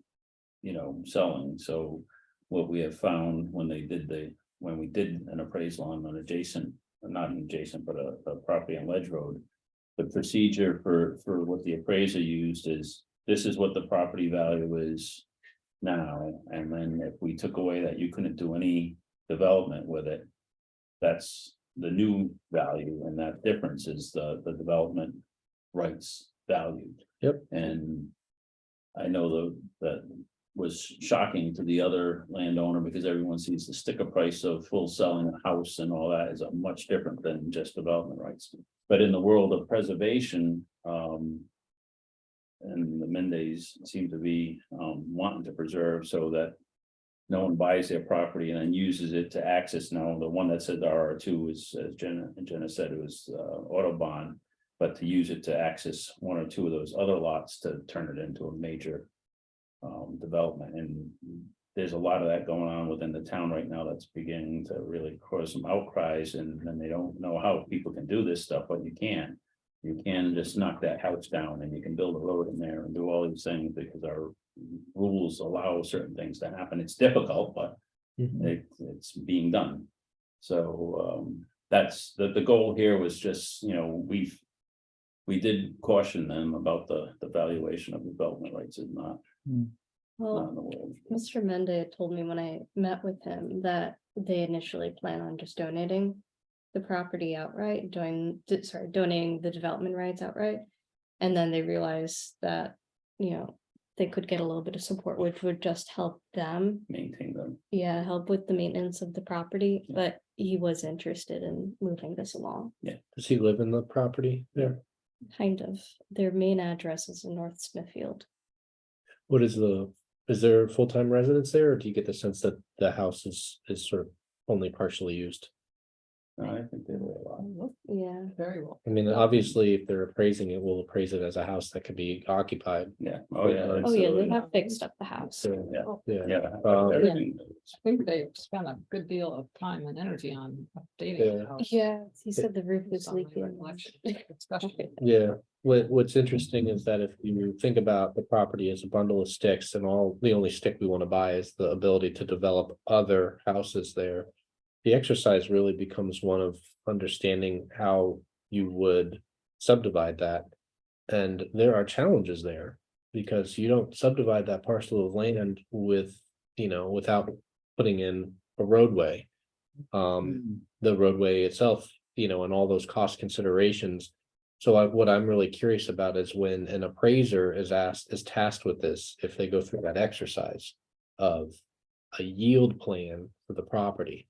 selling. So what we have found when we did an appraisal on an adjacent, not an adjacent, but a property on Ledge Road. The procedure for what the appraiser used is, this is what the property value is now, and then if we took away that you couldn't do any development with it. That's the new value, and that difference is the development rights valued. Yep. And I know that was shocking to the other landowner, because everyone sees the sticker price of full selling a house and all that is a much different than just development rights. But in the world of preservation, and the Mendes seem to be wanting to preserve so that no one buys their property and then uses it to access. Now, the one that said the RR2 is, as Jenna said, it was Autobahn, but to use it to access one or two of those other lots to turn it into a major development. And there's a lot of that going on within the town right now that's beginning to really cause some outcries, and they don't know how people can do this stuff, but you can. You can just knock that house down and you can build a road in there and do all these things because our rules allow certain things to happen. It's difficult, but it's being done. So that's the goal here was just, we did caution them about the valuation of development rights is not Well, in the world. Mr. Mende told me when I met with him that they initially plan on just donating the property outright, donating the development rights outright. And then they realized that, they could get a little bit of support, which would just help them. Maintain them. Yeah, help with the maintenance of the property, but he was interested in moving this along, Does he live in the property there? kind of. Their main address is in North Smithfield. Is there full-time residence there, or do you get the sense that the house is sort of only partially used? No, I think they will allow. Yeah. Very well. I mean, obviously, if they're appraising it, we'll appraise it as a house that could be occupied. Yeah. Oh, yeah. Oh, yeah, absolutely. they have fixed up the house. So, Yeah. yeah. Everything. I think they've spent a good deal of time and energy on updating. Yeah. the house. Yeah, he said the roof was Based on my leaking. recollection, especially. Yeah, what's interesting is that if you think about the property as a bundle of sticks, and the only stick we want to buy is the ability to develop other houses there. The exercise really becomes one of understanding how you would subdivide that. And there are challenges there, because you don't subdivide that parcel of land without putting in a roadway. The roadway itself, and all those cost considerations. So what I'm really curious about is when an appraiser is tasked with this, if they go through that exercise of a yield plan for the property.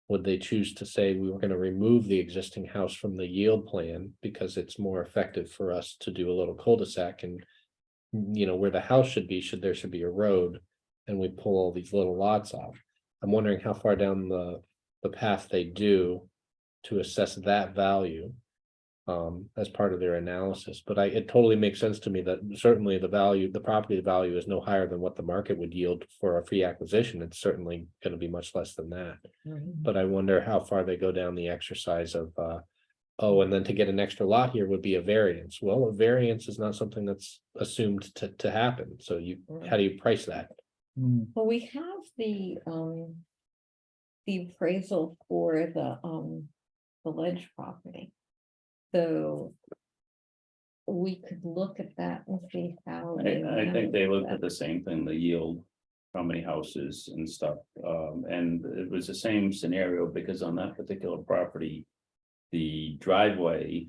Would they choose to say we were going to remove the existing house from the yield plan because it's more effective for us to do a little cul-de-sac, and where the house should be a road, and we pull all these little lots off? I'm wondering how far down the path they do to assess that value. As part of their analysis, but it totally makes sense to me that certainly the property value is no higher than what the market would yield for a free acquisition. It's certainly going to be much less than that. But I wonder how far they go down the exercise of, oh, and then to get an extra lot here would be a variance. Well, a variance is not something that's assumed to happen. So how do you price that? Well, we have the appraisal for the ledge property. So we could look at that and see how. I think they looked at the same thing, the yield, how many houses and stuff. And it was the same scenario because on that particular property, the driveway,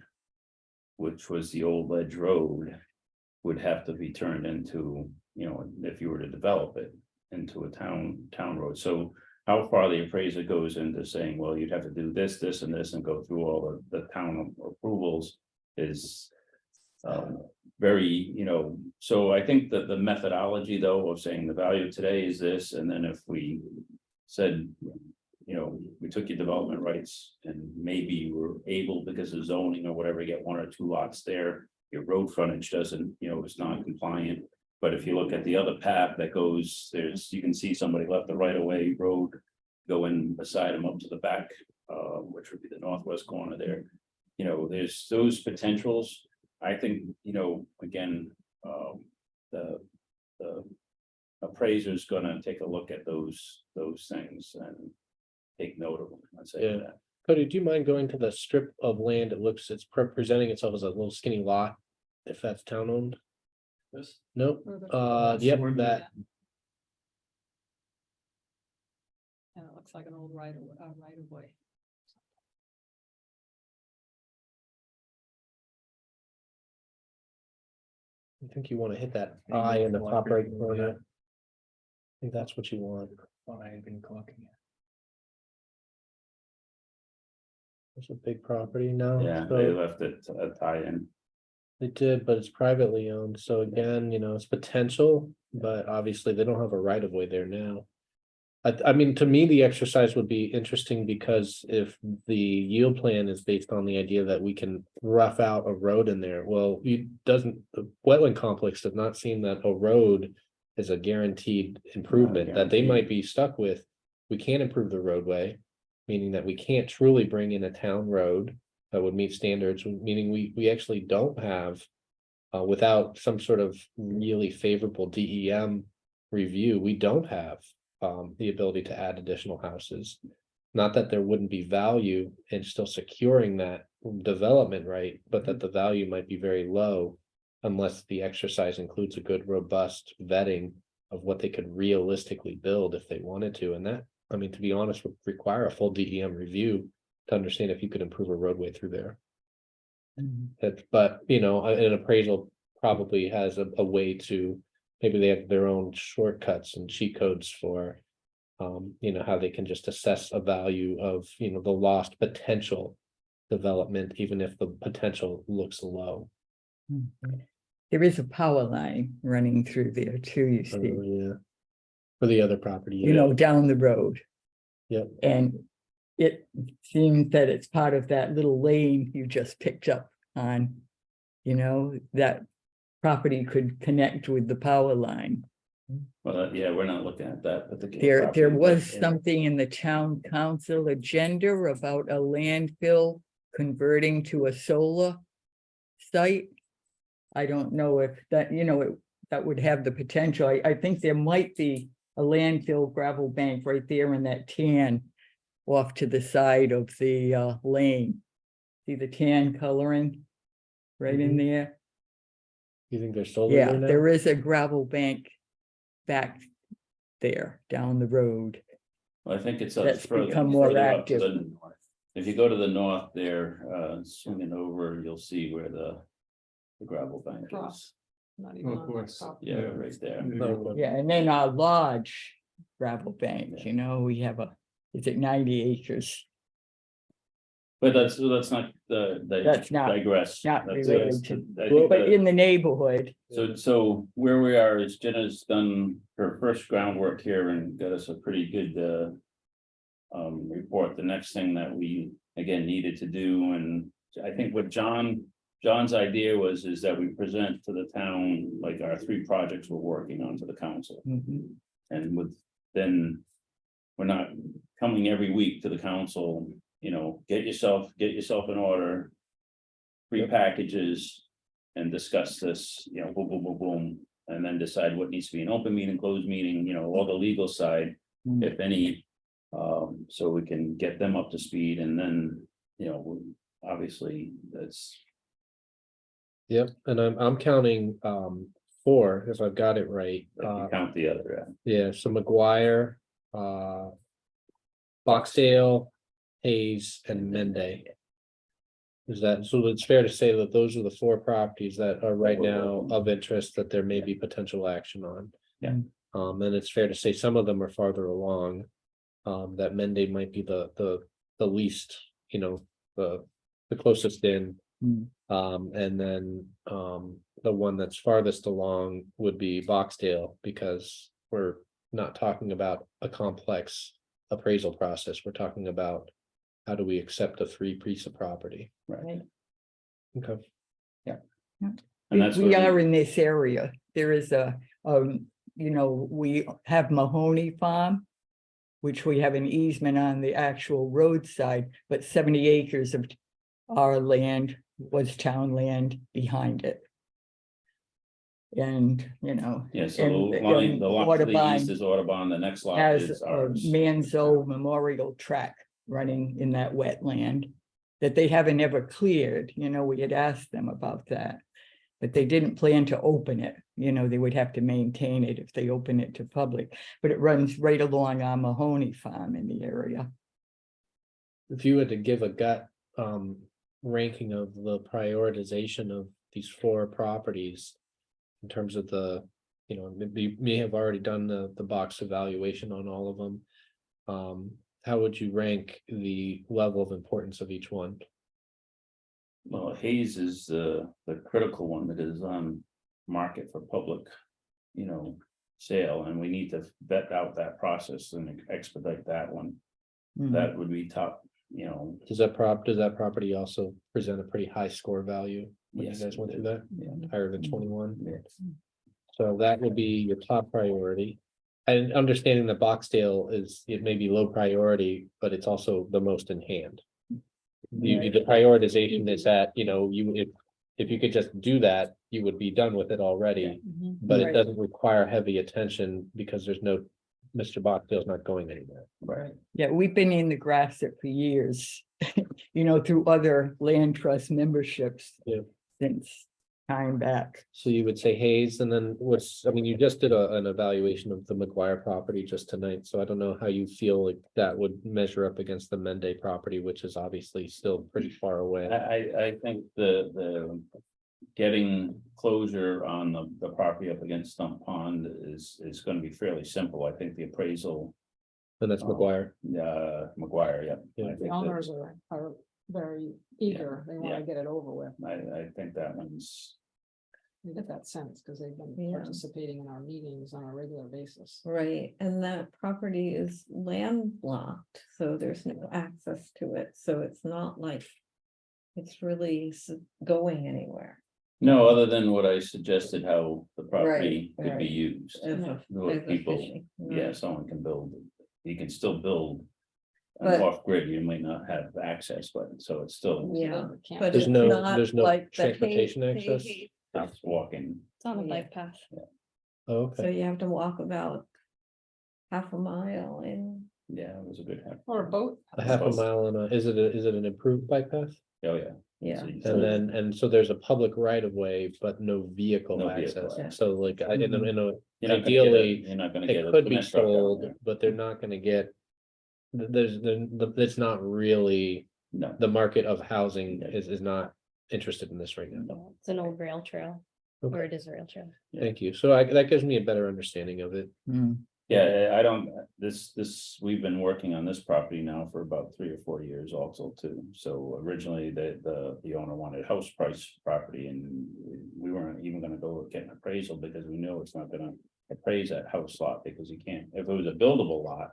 which was the old ledge road, would have to be turned into, if you were to develop it into a town road. So how far the appraiser goes into saying, well, you'd have to do this, this, and this, and go through all the town approvals is very, so I think that the methodology, though, of saying the value today is this, and then if we said, we took your development rights and maybe you were able, because of zoning or whatever, get 1 or 2 lots there, your road frontage doesn't, is non-compliant. But if you look at the other path that goes, you can see somebody left the right of way road going beside them up to the back, which would be the northwest corner there. There's those potentials. I think, again, the appraiser's gonna take a look at those things and take note of them. I'd say Yeah. that. Cody, do you mind going to the strip of land? It's presenting itself as a little skinny lot, if that's town owned? This? Nope, Or yep, that, And it looks like an old right of way. I think you want to hit that eye in the top right corner. I think that's what you want. I had been clocking it. It's a big property now. Yeah, so- they left it tie-in. They did, but it's privately owned, so again, it's potential, but obviously they don't have a right of way there now. I mean, to me, the exercise would be interesting because if the yield plan is based on the idea that we can rough out a road in there, well, the wetland complex does not seem that a road is a guaranteed improvement, that they might be stuck with. We can't improve the roadway, meaning that we can't truly bring in a town road that would meet standards, meaning we actually don't have, without some sort of really favorable DEM review, we don't have the ability to add additional houses. Not that there wouldn't be value in still securing that development right, but that the value might be very low unless the exercise includes a good, robust vetting of what they could realistically build if they wanted to. And that, I mean, to be honest, would require a full DEM review to understand if you could improve a roadway through there. But an appraisal probably has a way to, maybe they have their own shortcuts and cheat codes for, how they can just assess a value of, the lost potential development, even if the potential looks low. There is a power line running through there too, you see, Yeah. For the other property. down the road. Yep. And it seems that it's part of that little lane you just picked up on, that property could connect with the power line. Well, yeah, we're not looking at that particular. There property, but, was yeah. something in the town council agenda about a landfill converting to a solar site. I don't know if that, that would have the potential. I think there might be a landfill gravel bank right there in that tan off to the side of the lane. See the tan coloring right in there? You think there's solar Yeah, there now? there is a gravel bank back there down the road. Well, I think it's That's become more further up to active. the north. If you go to the north there, swinging over, you'll see where the gravel bank is. Cross. Not even Of on course. top. Yeah, right there. Yeah, and then our large gravel bank, we have is it 90 acres? But let's not, That's not- digress. not That's- related that's- to- I think But the- in the neighborhood, So where we are is Jenna's done her first groundwork here and got us a pretty good report. The next thing that we again needed to do, and I think what John's idea is that we present to the town, like our 3 projects we're working on to the council. mhm, And then we're not coming every week to the council, get yourself in order. 3 packages and discuss this, boom, boom, boom, boom, and then decide what needs to be an open meeting, closed meeting, all the legal side, mm. if any. So we can get them up to speed and then, obviously that's, Yep, and I'm counting 4, if I've got it right. if you count the other. Yeah, so Maguire, Boxdale, Hayes, and Mende. Is that, so it's fair to say that those are the 4 properties that are right now of interest that there may be potential action on? Yeah. And it's fair to say some of them are farther along. That Mende might be the least, the closest in. Mm. And then the one that's farthest along would be Boxdale, because we're not talking about a complex appraisal process. We're talking about how do we accept a 3 piece of property? Right. Okay. And that's We what are in this area. There is we have Mahoney Farm, which we have an easement on the actual roadside, but 70 acres of our land was town land behind it. And, Yeah, so and- the line, and the lot to the Audubon east is Audubon, the next lot has is a ours. Manzo Memorial Track running in that wetland that they haven't ever cleared, we had asked them about that. But they didn't plan to open it, they would have to maintain it if they open it to public, but it runs right along our Mahoney Farm in the area. If you had to give a gut ranking of the prioritization of these 4 properties. In terms of maybe you may have already done the box evaluation on all of them. How would you rank the level of importance of each one? Well, Hayes is the critical one that is on market for public, sale, and we need to vet out that process and expedite that one. Mhm. That would be top, Does that property also present a pretty high score value? When you Yes, guys went it through that, yeah. higher than 21? Yes. So that would be your top priority. And understanding that Boxdale it may be low priority, but it's also the most in hand. The prioritization is that, if you could just do that, you would be done with it already. But it Right. doesn't require heavy attention because there's no, Mr. Boxdale's not going anywhere. Right. Yeah, we've been in the Grassett for years, through other land trust memberships. Yeah. Since time back. So you would say Hayes, and then you just did an evaluation of the Maguire property just tonight, so I don't know how you feel like that would measure up against the Mende property, which is obviously still pretty far away. I think the getting closure on the property up against Stump Pond is gonna be fairly simple. I think the appraisal, And that's Maguire. Maguire, yeah. Yeah. I The think that- owners are very eager, they wanna yeah. get it over with, I think that one's, you get that sense, because they've been Yeah. participating in our meetings on a regular basis. Right, and that property is landlocked, so there's no access to it, so it's not like it's really going anywhere. no, other than what I suggested, how the property Right, could be right. used. As a- What as a people, fishing, yeah, right. someone can build, you can still build. But- Off grid, you might not have access, but so it's still, Yeah, They can't- but There's it's no- not there's no like the transportation access? it's walking. It's on a Yeah. bike path. Oh, So okay. you have to walk about half a mile in. Yeah, it was a good. Or a boat. A half a mile is it an improved bike path? Oh, yeah. Yeah. And so there's a public right of way, but no vehicle No vehicle access. access. So like, You're not gonna get ideally, you're not gonna get it a could be cement truck out sold, there. but they're not gonna get. It's not really, No, the market of housing is not interested in this right now. Yeah, It's an old rail trail, or Okay, it is a rail trail. thank you. So that gives me a better understanding of it. Hmm. Yeah, I don't, we've been working on this property now for about 3 or 4 years also too. So originally the owner wanted house price property and we weren't even gonna go get an appraisal because we know it's not gonna appraise that house lot because you can't, if it was a buildable lot.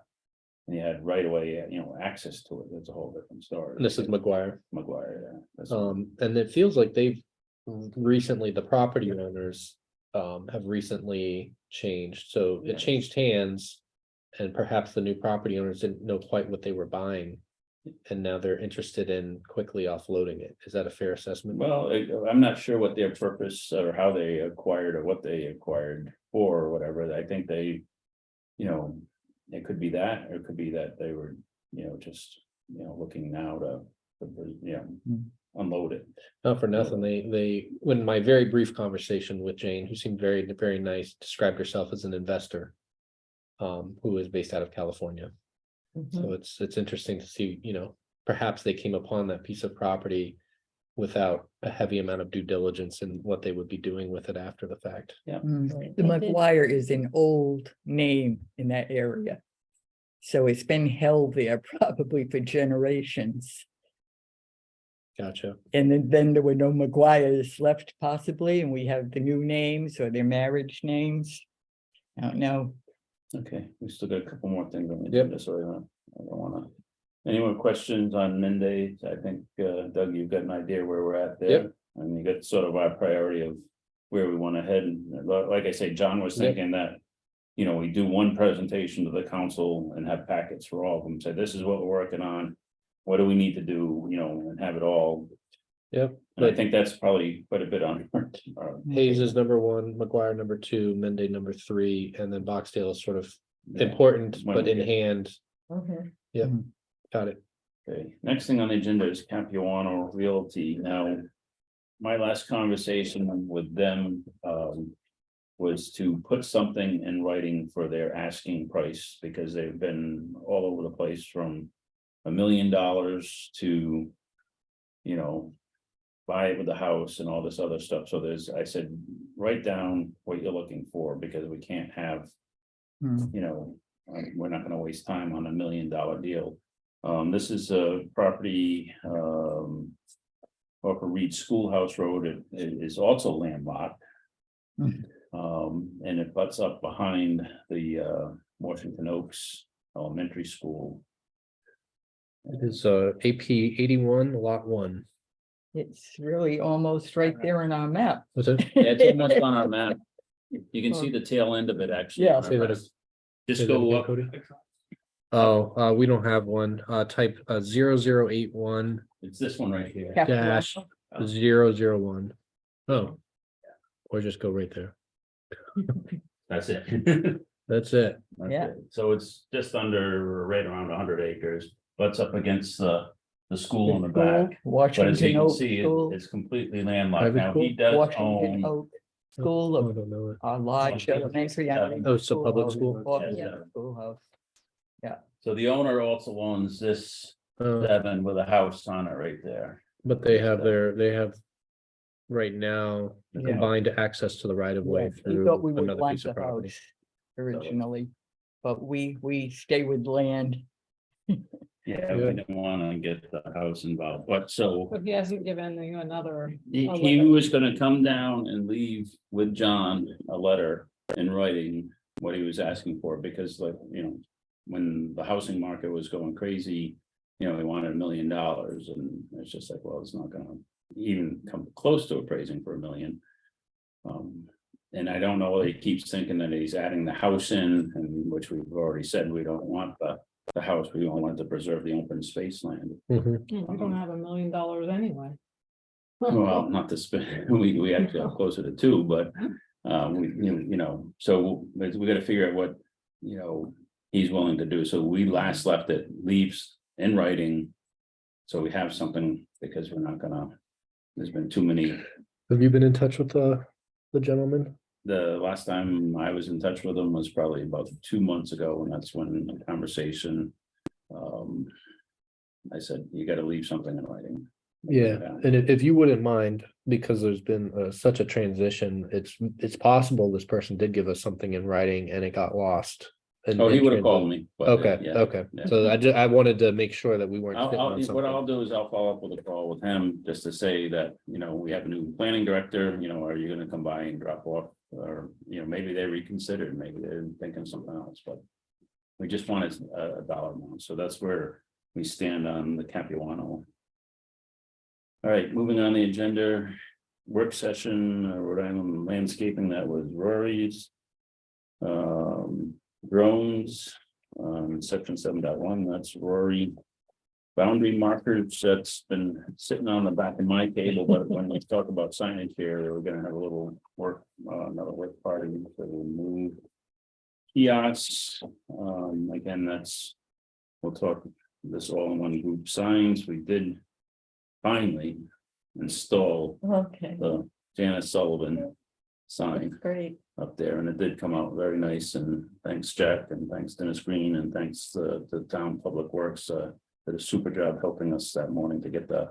And you had right away, access to it, that's a whole different story. And this is Maguire. Maguire, yeah. That's- And it feels like they've recently, the property owners have recently changed, so Yeah. it changed hands. And perhaps the new property owners didn't know quite what they were buying. And now they're interested in quickly offloading it. Is that a fair assessment? Well, I'm not sure what their purpose or how they acquired or what they acquired for or whatever. I think they, it could be that, or it could be that they were, just, looking now to, unload it. Not for nothing, when my very brief conversation with Jane, who seemed very, very nice, described herself as an investor. Who is based out of California. So it's interesting to see, perhaps they came upon that piece of property. Without a heavy amount of due diligence in what they would be doing with it after the fact. The They did. Maguire is an old name in that area. So it's been held there probably for generations. Gotcha. And then there were no Maguires left possibly, and we have the new names or their marriage names. I don't know. Okay, we still got a couple more things on the Yep. agenda, so I don't wanna. Any more questions on Mende? I think, Doug, you've got an idea where we're at there. Yep. And you got sort of our priority of where we wanna head, and like I say, John was Yep. thinking that. We do one presentation to the council and have packets for all of them, say, this is what we're working on. What do we need to do, and have it all. Yep. And I think that's probably quite a bit on. Hayes is number 1, Maguire number 2, Mende number 3, and then Boxdale is sort of Yeah. important, When but we in get- hand. Mhm. Yep, got it. Okay, next thing on the agenda is Capuano Realty. Now, my last conversation with them, was to put something in writing for their asking price, because they've been all over the place from $1 million to, buy it with the house and all this other stuff. So I said, write down what you're looking for, because we can't have, we're not gonna waste time on $1 million deal. This is a property, off of Reed Schoolhouse Road. It is also landlocked. And it butts up behind the Washington Oaks Elementary School. It is AP 81 lot 1. It's really almost right there in our map. Was it? Yeah, it's almost on our map. You can see the tail end of it, actually. Yeah. Say that Just say that go again, up. Cody. Oh, we don't have one. Type 0081 It's this one right here. dash 001. Oh. Or just go right there. That's it. That's it. That's Yeah. it. So it's just under, right around 100 acres, butts up against the school in the back. But as you Washington can Oak see, School, it's completely landlocked. Private Now, he school? does Washington own. Oak School I of don't know it. Large Elementary. I think, Oh, it's a public Schoolhouse, school? Washington Schoolhouse. So the owner also owns this Oh, 7 with a house on it right there. but they have right now Yeah. combined access to the right of way Yeah, we through thought we would another want piece of the property. house originally, but we stay with land. Yeah, we Yeah. didn't wanna get the house involved, but so. But he hasn't given you another. He was gonna come down and leave with John a letter in writing what he was asking for, because when the housing market was going crazy. He wanted $1 million, and it's just like, well, it's not gonna even come close to appraising for $1 million. And I don't know, he keeps thinking that he's adding the house in, and which we've already said we don't want the house, we don't want to preserve the open space land. Mhm. We don't have $1 million anyway. Well, not to spend, we actually have closer to 2, but so we gotta figure out what, he's willing to do. So we last left it, leaves in writing. So we have something, because we're not gonna, there's been too many. Have you been in touch with the gentleman? The last time I was in touch with him was probably about 2 months ago, and that's when the conversation. I said, you gotta leave something in writing. Yeah, and if you wouldn't mind, because there's been such a transition, it's possible this person did give us something in writing and it got lost. Oh, he and would have called me. but, Okay, yeah, okay. yeah. So I wanted to make sure that we weren't. sitting on What something. I'll do is I'll follow up with a call with him just to say that, we have a new planning director, are you gonna come by and drop off? Or, maybe they reconsidered, maybe they're thinking something else, but. We just wanted a dollar amount, so that's where we stand on the Capuano. All right, moving on the agenda, work session, Rhode Island landscaping, that was Rory's. Drones, section 7.1, that's Rory. Boundary markers, that's been sitting on the back of my table, but when we talk about signage here, we're gonna have a little work, another work party, so we'll move. Kiosks, again, we'll talk this all in one group. Signs, we did finally install Okay, the Janice Sullivan that's sign great. up there, and it did come out very nice, and thanks Jack, and thanks Dennis Green, and thanks to the town public works, did a super job helping us that morning to get the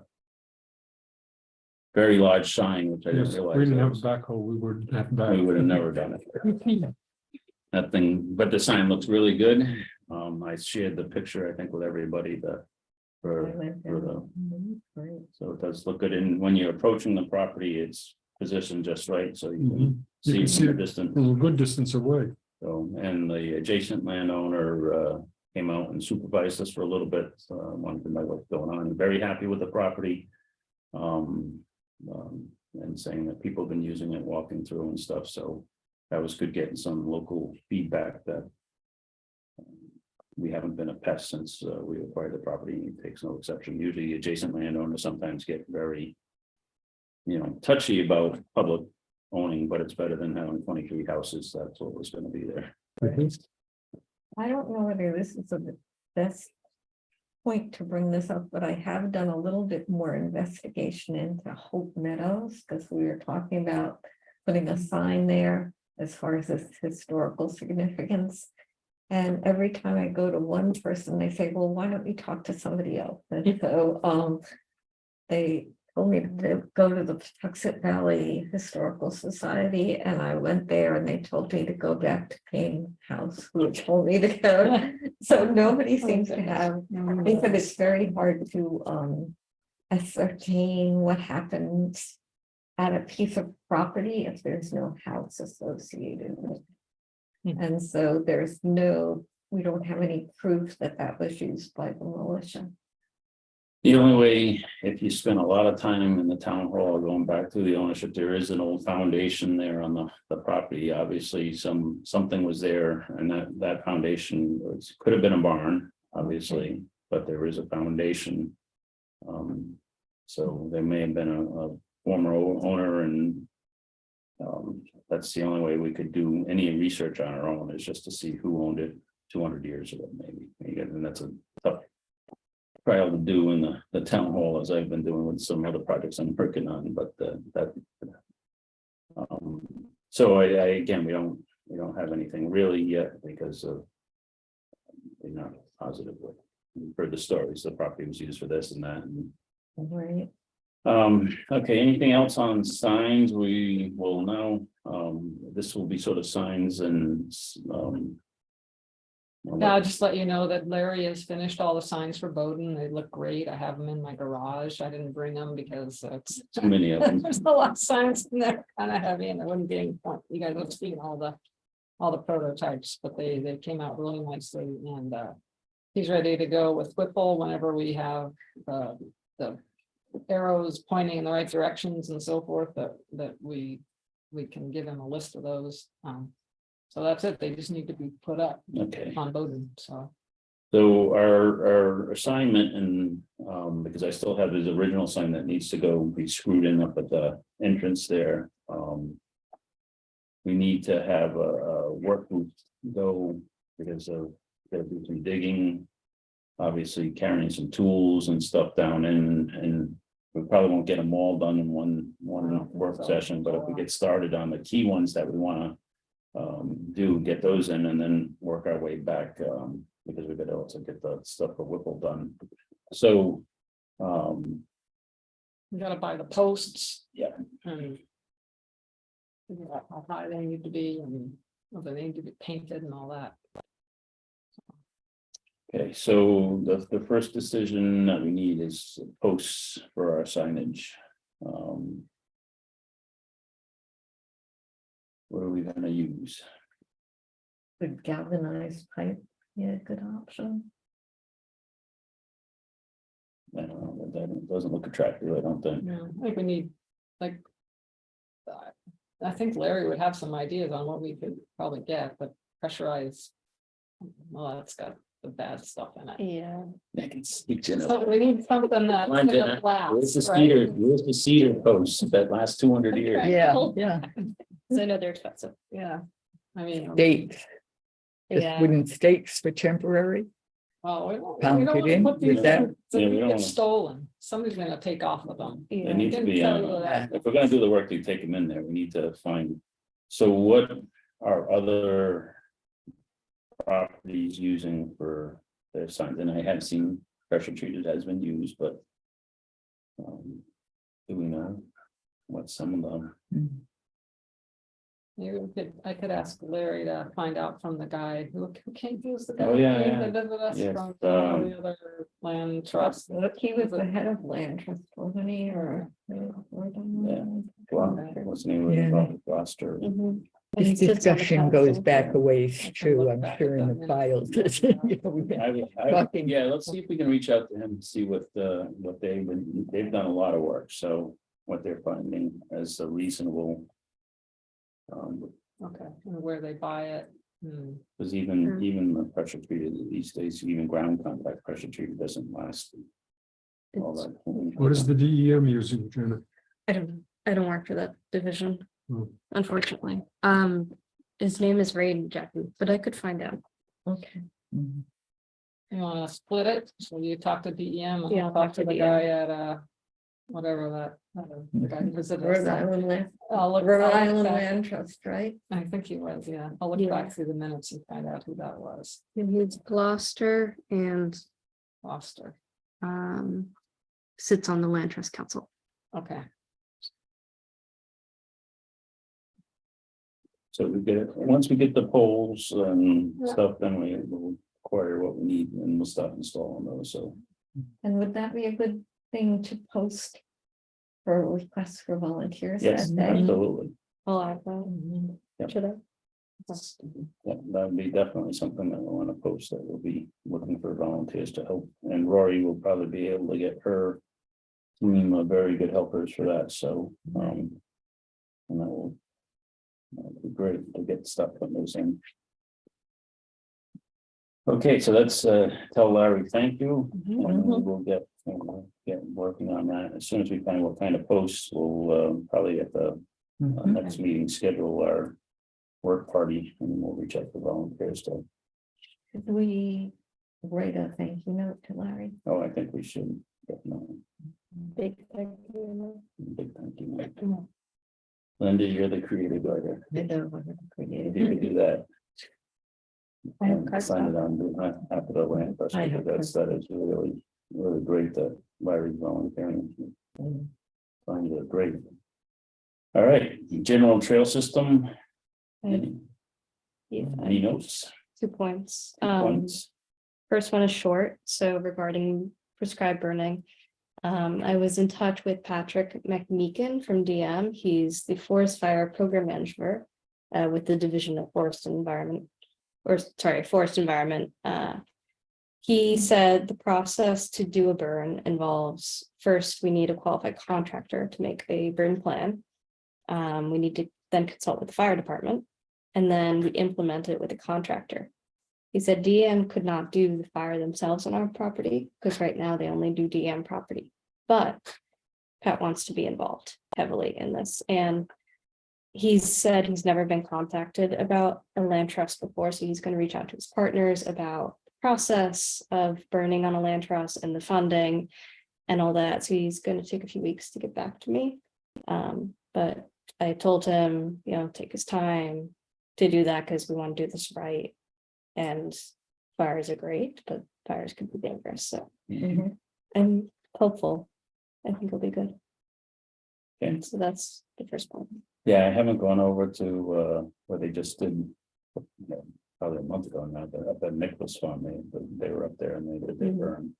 very large sign, which I didn't Yes, realize. we didn't that have a was- backhoe, we would have We would have never done it. That thing, but the sign looks really good. I shared the picture, I think, with everybody, I for went for down. Great. so it does look good, and when you're approaching the property, it's positioned just right, so you Mhm. can You see can it see from a it. distance. A good distance away. So, and the adjacent landowner came out and supervised us for a little bit, wanted to know what's going on, very happy with the property. And saying that people have been using it, walking through and stuff, so that was good, getting some local feedback that we haven't been a pest since we acquired the property, and it takes no exception. Usually adjacent landowners sometimes get very, touchy about public owning, but it's better than having 23 houses. That's what was gonna be there. I don't know whether this is the best point to bring this up, but I have done a little bit more investigation into Hope Meadows, because we were talking about putting a sign there as far as its historical significance. And every time I go to one person, they say, well, why don't you talk to somebody else? And so, they told me to go to the Patuxent Valley Historical Society, and I went there and they told me to go back to Payne House, who told me to go. So nobody seems to have, they said it's very hard to ascertain what happens at a piece of property if there's no house associated with it. And so we don't have any proof that that was used by the militia. The only way, if you spend a lot of time in the town hall going back through the ownership, there is an old foundation there on the property. Obviously, something was there, and that foundation could have been a barn, obviously, but there is a foundation. So there may have been a former owner, and that's the only way we could do any research on our own, is just to see who owned it 200 years ago, maybe. And that's a tough trial to do in the town hall, as I've been doing with some other projects I'm working on, but so again, we don't have anything really yet, because of we're not positive with. We've heard the stories, the property was used for this and that, and Right. okay, anything else on signs? We will now, this will be sort of signs and Now, I'll just let you know that Larry has finished all the signs for Bowden. They look great. I have them in my garage. I didn't bring them because it's too many of them. there's a lot of signs and they're kind of heavy, and there wouldn't be any point. You guys have seen all the prototypes, but they came out really nicely, and he's ready to go with Whipple whenever we have the arrows pointing in the right directions and so forth, that we can give him a list of those. So that's it. They just need to be put up Okay. on Bowden, so. So our assignment, and because I still have his original sign that needs to go be screwed in up at the entrance there. We need to have a work group go, because of gotta do some digging. Obviously carrying some tools and stuff down in, and we probably won't get them all done in one work session, but if we get started on the key ones that we want to get those in, and then work our way back, because we got to also get the stuff for Whipple done. So You gotta buy the posts. Yeah. And figure out how high they need to be, and if they need to be painted and all that. Okay, so the first decision that we need is posts for our signage. What are we gonna use? Good galvanized pipe, yeah, good option. I don't know, that doesn't look attractive, I don't think. No, I think we need, like. I think Larry would have some ideas on what we could probably get, but pressurized. Well, that's got the bad stuff in it. Yeah. I can speak in it. So we need something that. Line Jenna, Where's the cedar post that last 200 years? Yeah. So I know they're expensive. Yeah, I mean. Stakes, just Yeah. wooden stakes for temporary. Well, we don't Pound wanna it in put these with that. things that Yeah, we we don't get wanna- stolen. Somebody's gonna take off of them. They Yeah. need to be, Didn't tell you that. if we're gonna do the work, to take them in there, we need to find, so what are other properties using for their signs? And I have seen pressure treated has been used, but do we know what some of them? Maybe I could ask Larry to find out from the guy who came, who was the guy. Oh, yeah, who came yeah. to visit us Yes, from the other land trust. Look, he was the head of land trust, wasn't he, or? What's the name of Yeah. it? Gloucester. Mhm. And This he sits on the discussion goes council. back a ways I can too, look I'm back sure at in the the minutes. files. You know, we've been talking. Yeah, let's see if we can reach out to him, and see what they've done a lot of work, so what they're finding as a reasonable. Okay, and where they buy it. Because Hmm. even the pressure treated these days, even ground contact pressure treated doesn't last. All that. What is the DEM using, Jenna? I don't know. I don't work for that division, Hmm. unfortunately. His name is Ray Jackie, but I could find out. Okay. Mhm. You wanna split it? So you talk to DEM, and Yeah, I'll talk to the guy at whatever that. The guy who visited us. Rhode Island Land, I'll look- Rhode I'll look Island back. Land Trust, right? I think he was, yeah. I'll look Yeah. back through the minutes and find out who that was. And he's Gloucester and Foster. sits on the Land Trust Council. Okay. So we get, once we get the poles and Yeah. stuff, then we will acquire what we need and we'll start installing those, so. And would that be a good thing to post for requests for volunteers Yes, that day? absolutely. I'll add that. Yep. Should I? Yeah, that'd be definitely something that we want to post, that we'll be looking for volunteers to help, and Rory will probably be able to get her team of very good helpers for that, so, and that'll be great to get stuff from those in. Okay, so let's tell Larry, thank you, and we'll get working on that. As soon as we find what kind of posts, we'll probably at the next meeting schedule our work party, and we'll reach out to volunteers to, Could we write a thank you note to Larry? oh, I think we should, definitely, Big thank you. big thank you. Linda, you're the creative writer, I know, I'm if you creative. could do that. I have And cards sign it up. on after the land trust, I have because that is really, really great that Larry's volunteering. Find it great. All right, general trail system. Any Yeah, any notes? 2 points. Points? First one is short, so regarding prescribed burning. I was in touch with Patrick McMeekin from DM. He's the Forest Fire Program Manager with the Division of Forest and Environment, or sorry, Forest Environment. He said the process to do a burn involves, first, we need a qualified contractor to make a burn plan. We need to then consult with the fire department, and then we implement it with a contractor. He said DM could not do the fire themselves on our property, because right now they only do DM property. But Pat wants to be involved heavily in this, and he said he's never been contacted about a land trust before, so he's going to reach out to his partners about the process of burning on a land trust and the funding and all that. So he's going to take a few weeks to get back to me. But I told him, take his time to do that, because we want to do this right. And fires are great, but fires could be dangerous. So I'm hopeful. I think it'll be good. Okay. So that's the first point. Yeah, I haven't gone over to where they just did probably a month ago now, they're up at Nicholas Farm, they were up there and they did their burn.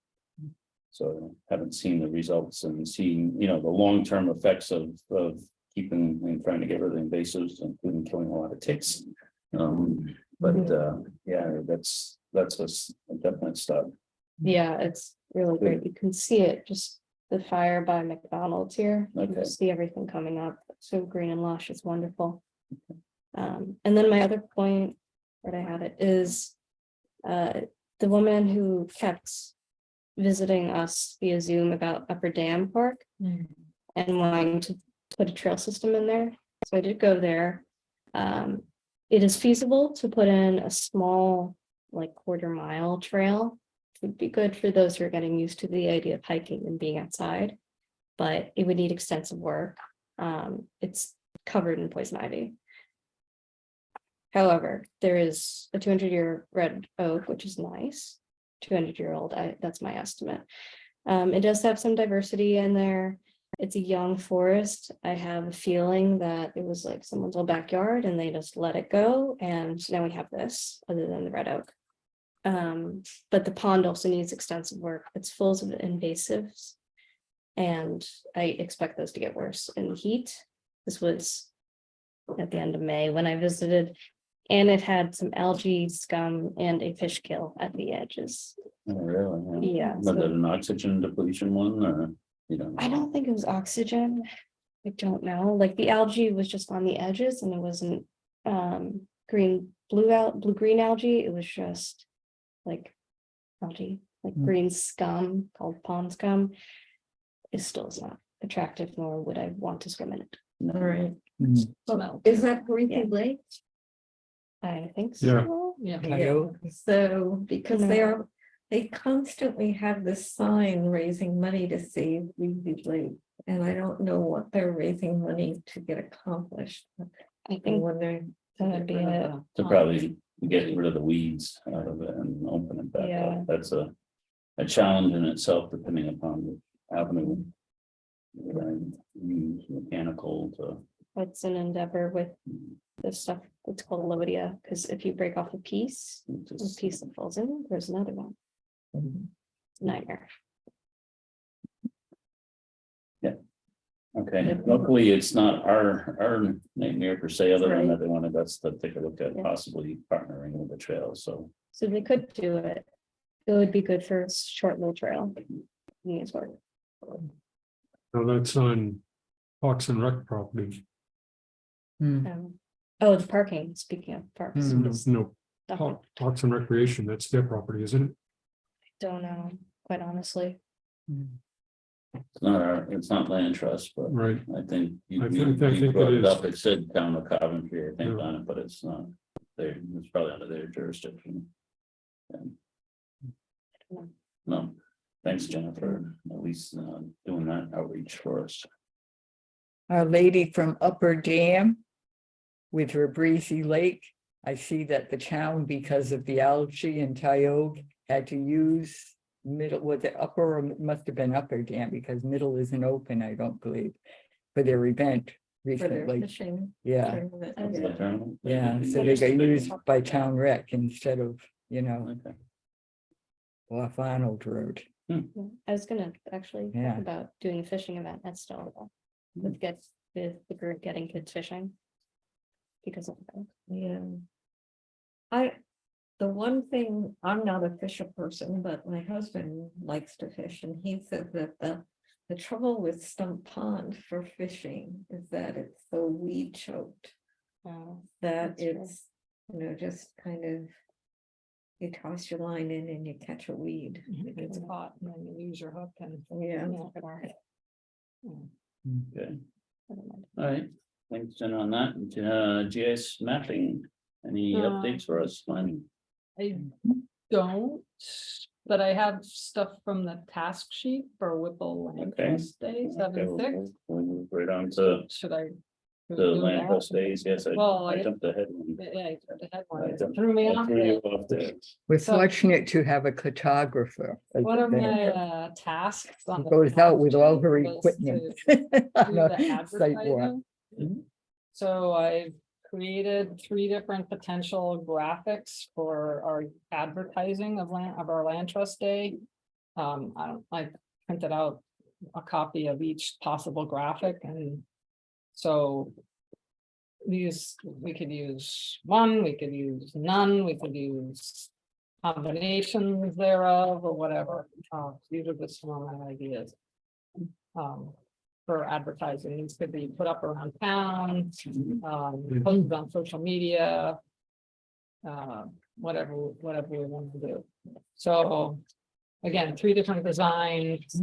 So haven't seen the results and seen, the long-term effects of keeping and trying to get rid of the invasives, including killing a lot of ticks. Yeah, that's a definite start. Yeah, it's really great. You can see it, just the fire by McDonald's here. You Okay. can see everything coming up. So green and lush, it's wonderful. And then my other point, where I had it, is the woman who kept visiting us via Zoom about Upper Dam Park and wanting to put a trail system in there. So I did go there. It is feasible to put in a small, like 1/4 mile trail. It would be good for those who are getting used to the idea of hiking and being outside, but it would need extensive work. It's covered in poison ivy. However, there is a 200-year red oak, which is nice. 200-year-old, that's my estimate. It does have some diversity in there. It's a young forest. I have a feeling that it was like someone's old backyard and they just let it go. And now we have this, other than the red oak. But the pond also needs extensive work. It's full of invasives. And I expect those to get worse in the heat. This was at the end of May when I visited. And it had some algae, scum, and a fish kill at the edges. Oh, really? Yeah. Was so- it an oxygen depletion one or, I don't think it was oxygen. I don't know. Like the algae was just on the edges and it wasn't blue-green algae. It was just like algae, like green scum called pond scum. It still is not attractive, nor would I want to swim in it. All right. Smell. Is that Ruthie Yeah. Lake? I think Yeah. so. Yeah. Coyote. So, because No. they constantly have this sign raising money to save Ruthie Lake. And I don't know what they're raising money to get accomplished. I I'm think wondering. that'd be it. to probably get rid of the weeds out of it and open it back Yeah. up. That's a challenge in itself, depending upon the avenue. Use mechanical to. It's an endeavor with this stuff. It's called Lodia, because if you break off a piece that falls in, there's another one. Nightmare. Okay, luckily, it's not our nightmare per se, other than that they wanted us to take a look at Yeah. possibly partnering with the trail, so. So they could do it. It would be good for a short little trail. Needs work. No, that's on Parks and Rec property. Oh, the parking, speaking of parks. No, Don't Parks and Recreation, that's their property, isn't it? know, quite honestly. It's not land trust, but Right. I think. you I think it brought is. up, it said town of Coventry, I think, Yeah. on it, but it's not. It's probably under their jurisdiction. No, thanks, Jennifer, at least doing that outreach for us. Our lady from Upper Dam with her breezy lake. I see that the town, because of the algae and Tioga, had to use middle, was it upper, or it must have been Upper Dam, because middle isn't open, I don't believe, for their event For their recently. fishing. Yeah, tournament. yeah, so they got used by Town Rec instead of, Okay. off Arnold Road. I was gonna actually Yeah. talk about doing a fishing event at Stump. With the group getting kids fishing. Because of that. Yeah. The one thing, I'm not a fisher person, but my husband likes to fish and he said that the trouble with Stump Pond for fishing is that it's so weed choked. That That's true. it's, just kind of. You toss your line in and you catch a weed. It gets caught and then you lose your hook and. Yeah. Okay, all right, thanks, Jen, on that. GIS mapping, any updates for us, Glenn? I don't, but I have stuff from the task sheet for Whipple Land Okay. Trust Day, Okay, 7/6. we'll move right on to Should I? the do land that? trust days, yes, Well, I I- jumped ahead. one. Yeah, I jumped ahead I one. It jumped- Threw me I off. threw you there. off there. We're So- fortunate to have a cartographer. like One of that. my tasks. on Who the goes out with all her task sheet was equipment. to on do a the site walk. advertising. So I created 3 different potential graphics for our advertising of our land trust day. I printed out a copy of each possible graphic, and so we could use one, we could use none, we could use combinations thereof, or whatever. These are just some of my ideas. For advertising, these could be put up around town, posted on social media. Whatever we want to do. So, again, 3 different designs.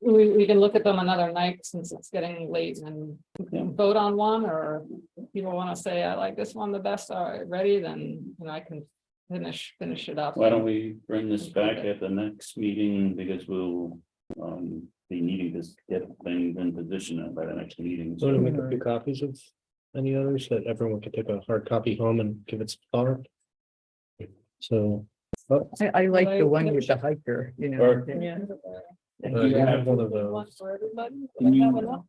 We can look at them another night since it's getting late and vote on one, or if people want to say, I like this one the best, all right, ready, then, I can finish it up. Why don't we bring this back at the next meeting, because we'll be needing to get things in position by the next meeting. So to make a few copies of any others that everyone could take a hard copy home and give it some thought. So. I like the one with the hiker, Or- Yeah. You have one of those. One for everybody? Can you- Have enough?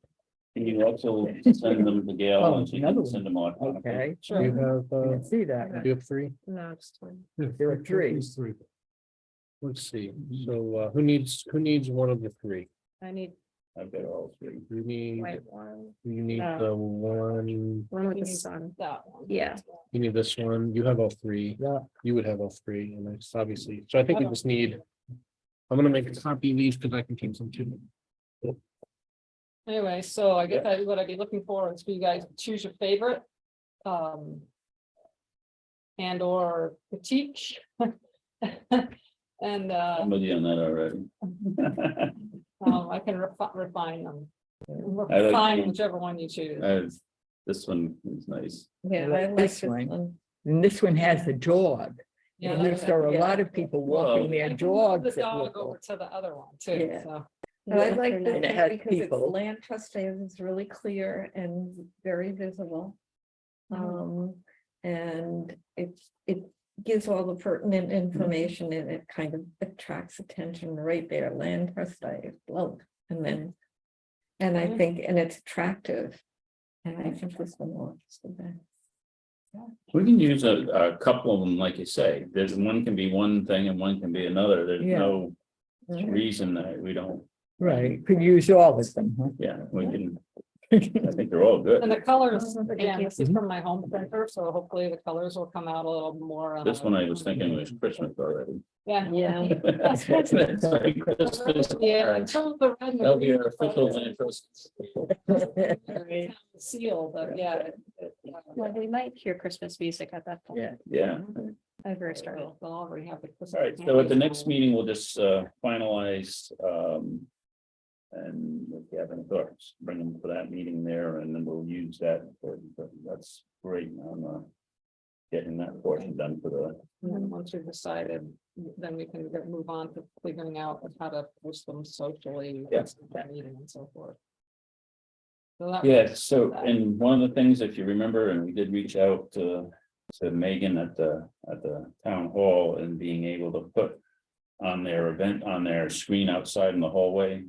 Can you also send them to Gail, Oh, and she another can one. send them on? Okay, Sure. You have, I can see that. you have 3? No, it's fine. There are 3. These 3. Let's see. So who needs one of the 3? I need I've got all 3. You need, white one. you need No. the one, One with You the need sun. That one. Yeah. you need this one. You have all 3. Yeah. You would have all 3, and it's obviously, so I think we just need. I'm gonna make a copy of these because I can keep some too. Anyway, so I guess what I'd be looking for is for you guys to choose your favorite. And or critique. And I'm with you on that already. I can refine them. I like- Refine whichever one you choose. This one is nice. Yeah, like I like this this one. one. And this one has a dog. Yeah, And there are a lot of people walking I their can move dogs. the that dog look over like- to the other one too, Yeah. so. And I Yeah, like and this it one has because it's people. land trust day, it's really clear and very visible. And it gives all the pertinent information, and it kind of attracts attention right there, land trust day, well, and then. And I Mhm. think, and it's attractive, and I think this one works the best. We can use a couple of them, like you say. There's one can be one thing and one can be another. There's Yeah. no Mhm. reason that we don't. Right, could use all of them. Huh? Yeah, we can. I think they're all good. And the colors, Thank again, you. this is from my home printer, so hopefully the colors will come out a little more. This one I was thinking was Christmas already. Yeah. Yeah. It's like Christmas. Yeah, until the red. That'll be our official land trust. Seal, but yeah. Well, we might hear Christmas music at that point. Yeah. Yeah. I've already started. They'll already have the Christmas All right, so at the next candles. meeting, we'll just finalize. And if you have any thoughts, bring them for that meeting there, and then we'll use that. That's great. I'm getting that portion done for the. And then once we've decided, then we can move on to figuring out how to post them socially. Yeah. That meeting and so forth. So that- Yeah, so, and one of the things, if you remember, and we did reach out to Megan at the town hall, and being able to put on their event, on their screen outside in the hallway.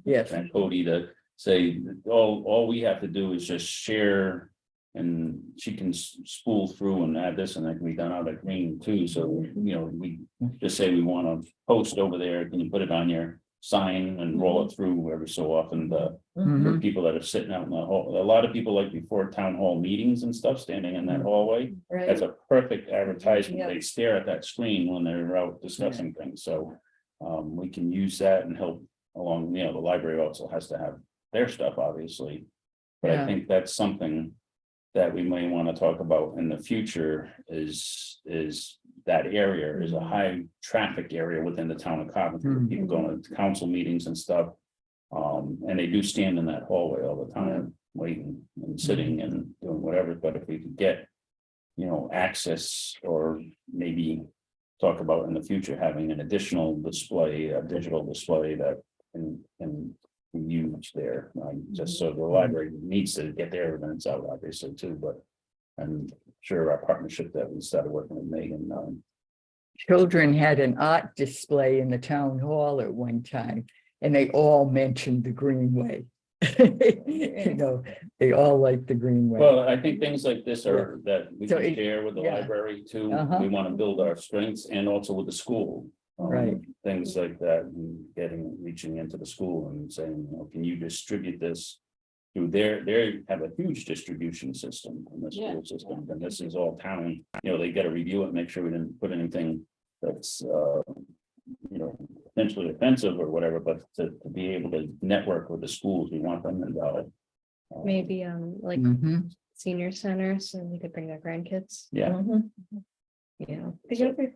Yes. And Cody to say, all we have to do is just share. And she can spool through and add this, and that can be done out of green too, so, we just say we want to post over there, can you put it on your sign and roll it through every so often, the Mhm. people that are sitting out in the hall, a lot of people like before town hall meetings and stuff, standing in that hallway. That's Right, a perfect advertisement, Yeah. they stare at that screen when they're out discussing things, so. We can use that and help along, the library also has to have their stuff, obviously. But I Yeah. think that's something that we may want to talk about in the future is that area is a high traffic area within the town of Coventry, Mhm. people going to council meetings and stuff. And they do stand in that hallway all the time, waiting and sitting and doing whatever, but if we could get, access, or maybe talk about in the future, having an additional display, a digital display that can be used there, just so the library needs to get their evidence out, obviously, too, but I'm sure our partnership that we started working with Megan, Children had an art display in the town hall at one time, and they all mentioned the Greenway. You know, they all like the greenway. Well, I think things like this are that we So can it- share with the yeah. library too. Uh-huh. We want to build our strengths and also with the school. Right. Things like that, and reaching into the school and saying, you know, can you distribute this? Through they have a huge distribution system in the Yeah. school system, and this is all town, you know, they gotta review it, make sure we didn't put anything that's, you know, potentially offensive or whatever, but to be able to network with the schools, we want them involved. Maybe like Mhm. senior center, so we could bring their grandkids. Yeah, Mhm. Yeah, the other,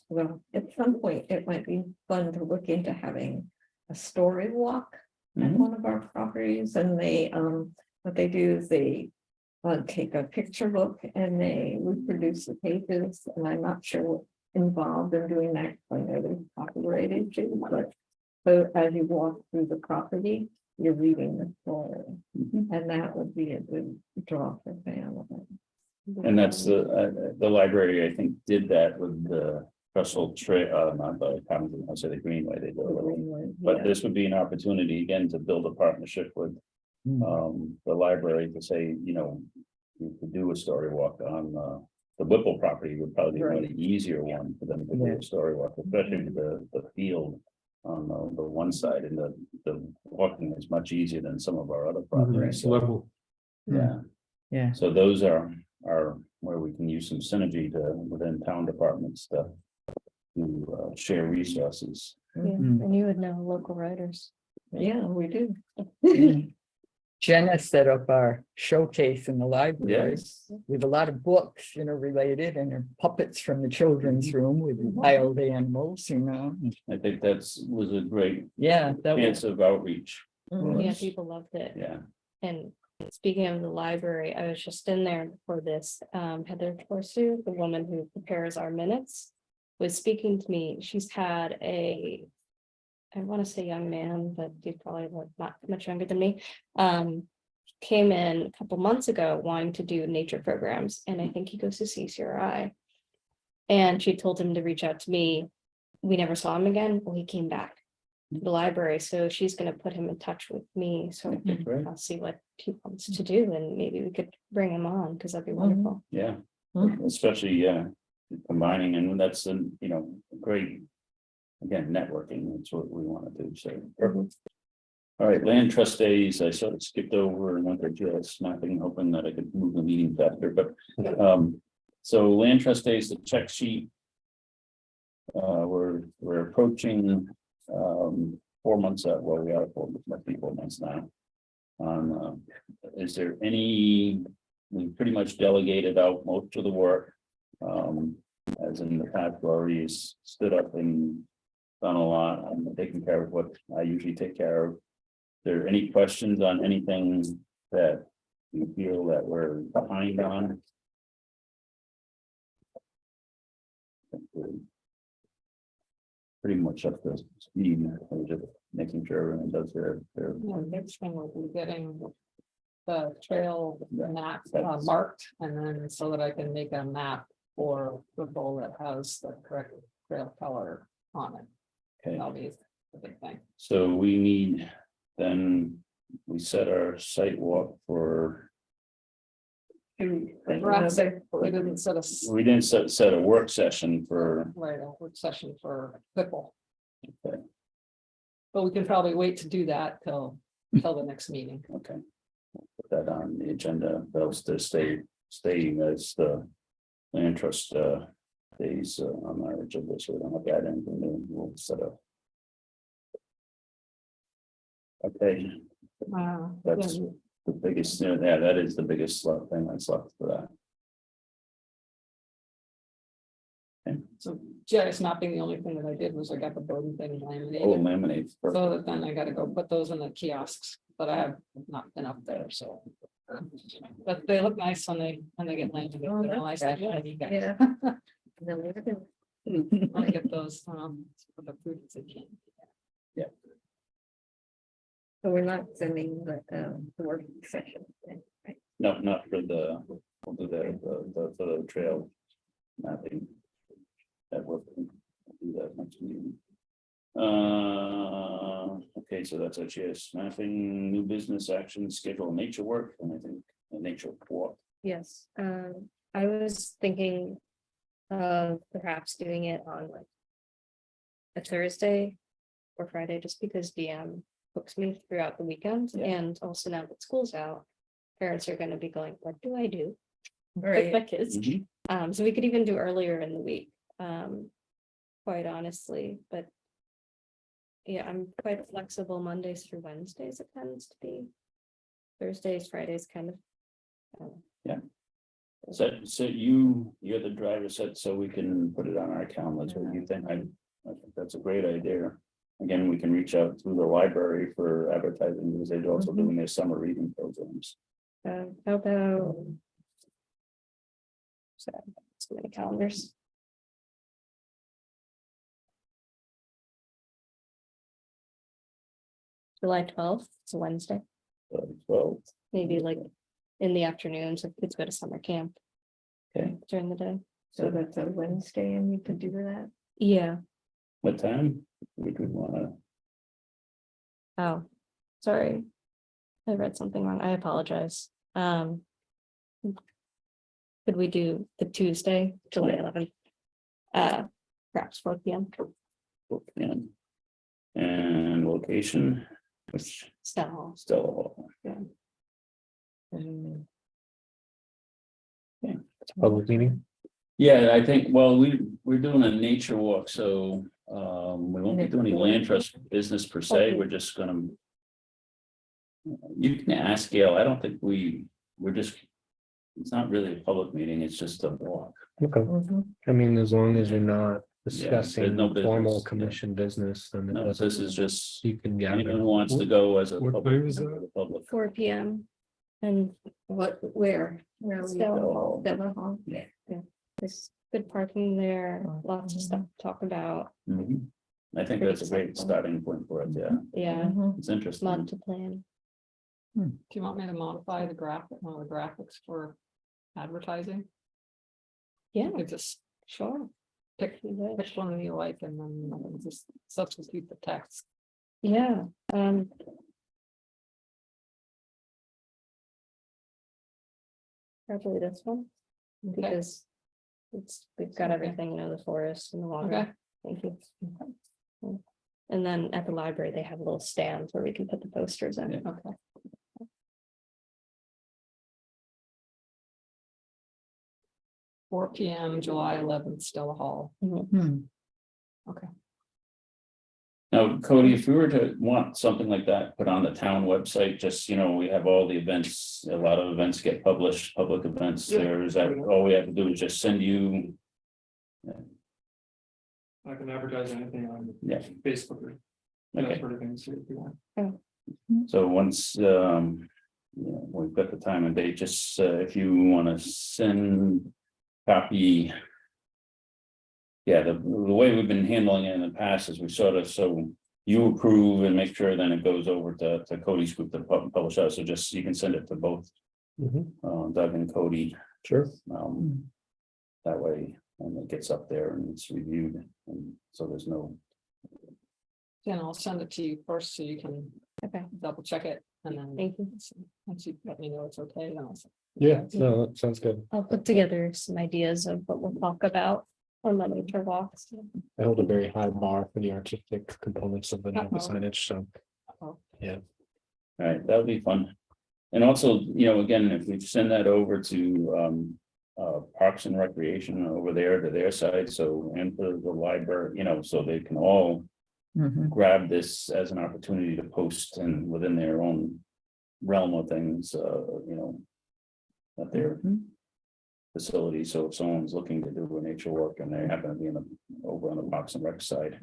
well, at some point, it might be fun to look into having a story walk at Mhm. one of our properties, and they, what they do is they take a picture book and they reproduce the pages, and I'm not sure what involved in doing that, I know there's copyright issues, but so as you walk through the property, you're reading the story, Mhm. and that would be a good draw for families. And that's the library, I think, did that with the Trestle trail, not the, I say the Greenway, they did a little. But this would be an opportunity again to build a partnership with the library to say, you know, you could do a story walk on the Whipple property would probably be one of the easier one for them to do Yeah. a story walk, especially with the field on the one side, and the walking is much easier than some of our other properties. It's So, level. yeah, Yeah. so those are where we can use some synergy to within town departments to share resources. Yeah, Mhm. and you would know local writers. Yeah, we do. Jenna set up our showcase in the library Yes, with a lot of books, you know, related, and puppets from the children's room with wild animals, you know. I think was a great Yeah, that was, chance of outreach. Yeah, people loved it. Yeah, And speaking of the library, I was just in there before this, Heather Torsu, the woman who prepares our minutes, was speaking to me. She's had I want to say young man, but he's probably like not much younger than me. Came in a couple months ago wanting to do nature programs, and I think he goes to CCRI. And she told him to reach out to me. We never saw him again. Well, he came back to the library, so she's going to put him in touch with me. So great. I'll see what he wants to do, and maybe we could bring him on because that'd be wonderful. Yeah, Mhm. especially, combining, and that's, you know, great. Again, networking, that's what we want to do, so. Perfect. All right, land trust days, I sort of skipped over and went to just snapping, hoping that I could move the meeting faster, but, so land trust days, the check sheet. We're approaching, 4 months out, well, we are 4 months, might be 4 months now. Is there any, we pretty much delegated out most of the work. As in the past, we already stood up and done a lot. I'm taking care of what I usually take care of. There any questions on anything that you feel that we're behind on? Pretty much up to speed, we're just making sure everyone does their. Next thing will be getting the trail map marked, and then so that I can make a map for the bowl that has the correct trail color on it. Okay, That'll be a big thing. so we need, then we set our site walk for, Grassett, we didn't set a we didn't set a work session for, right, a work session for Whipple. Okay. But we can probably wait to do that till the next meeting. okay. Put that on the agenda, those to stay as the land trust days on our agenda, so we don't have that anything new, we'll set up. Okay, that's the biggest, yeah, that is the biggest thing that's left for that. So GIS mapping, the only thing that I did was I got the building thing Oh, laminated. laminate. So Perfect. that then I gotta go put those in the kiosks, but I have not been up there, so. But they look nice when they get laminated. Oh, They're that's nice. good. Yeah. Then we're gonna- I get those, for the fruits again. So we're not sending the work session. then, right? No, not for we'll do the trail mapping. That will do that next meeting. Okay, so that's what yes, mapping, new business action, schedule nature work, and I think a nature walk. Yes, I was thinking of perhaps doing it on like a Thursday or Friday, just because DM books me throughout the weekend, Yeah. and also now that school's out, parents are gonna be going, what do I do with Right. my kids? Mhm. So we could even do earlier in the week, quite honestly, but yeah, I'm quite flexible Mondays through Wednesdays, it tends to be. Thursdays, Fridays, kind of. So you're the driver set, so we can put it on our calendars, what do you think? I think that's a great idea. Again, we can reach out through the library for advertising, because they're also doing their summer reading programs. How about? So many calendars. July 12th, it's a Wednesday, Well, maybe like in the afternoons if kids go to summer camp. Okay. During the day. So that's a Wednesday and you could do that. Yeah, what time would we wanna, oh, sorry. I read something wrong, I apologize. Could we do the Tuesday, July 11th? Perhaps 4 p.m. book in? And location, which So, still. Public meeting. Yeah, I think, well, we're doing a nature walk, so we won't be doing any land trust business per se, Okay. we're just gonna. You can ask Gail, I don't think we're just. It's not really a public meeting, it's just a walk. Okay, I mean, as long as you're not discussing no formal business, yeah. commission business, then it No, doesn't. this is just, You can anyone gather. who wants to go as a What public. time is that? the public. 4 p.m. And Where are we? Still, Denver Hall. there's good parking there, lots of stuff to talk about. Mhm. I think that's a great starting point for it, yeah, Yeah, it's interesting. lot to plan. Do you want me to modify the one of the graphics for advertising? Yeah, You could just sure. pick which one you like and then just substitute the text. Yeah, probably this one, Okay, because we've got Okay. everything, you know, the forest and the water. okay, Thank you. And then at the library, they have little stands where we can put the posters in. Yeah. okay. 4 p.m. July 11th, Stella Hall. Mhm. Now, Cody, if we were to want something like that put on the town website, just, we have all the events, a lot of events get published, public events, there is that, all we have to do is just send you. I can advertise anything on Yeah, Facebook or that okay, sort of thing, so if you want. so once, we've got the time and date, just, if you wanna send copy. Yeah, the way we've been handling it in the past is we sort of, so you approve and make sure then it goes over to Cody's group to publish out, so just, you can send it to both. Doug and Cody, Sure. that way, when it gets up there and it's reviewed, and so there's no. Then I'll send it to you first so you can Okay, double check it and then. thank you. Once you let me know it's okay, then I'll. Yeah, no, that sounds good. I'll put together some ideas of what we'll talk about on the nature walks. I hold a very high bar for the artistic components of the Uh-oh. signage, so. All right, that'll be fun. And also, again, if we send that over to Parks and Recreation over there to their side, so, and for the library, so they can all grab this as an opportunity to post and within their own realm of things, at their facility, so if someone's looking to do a nature walk and they happen to be over on the Parks and Rec side.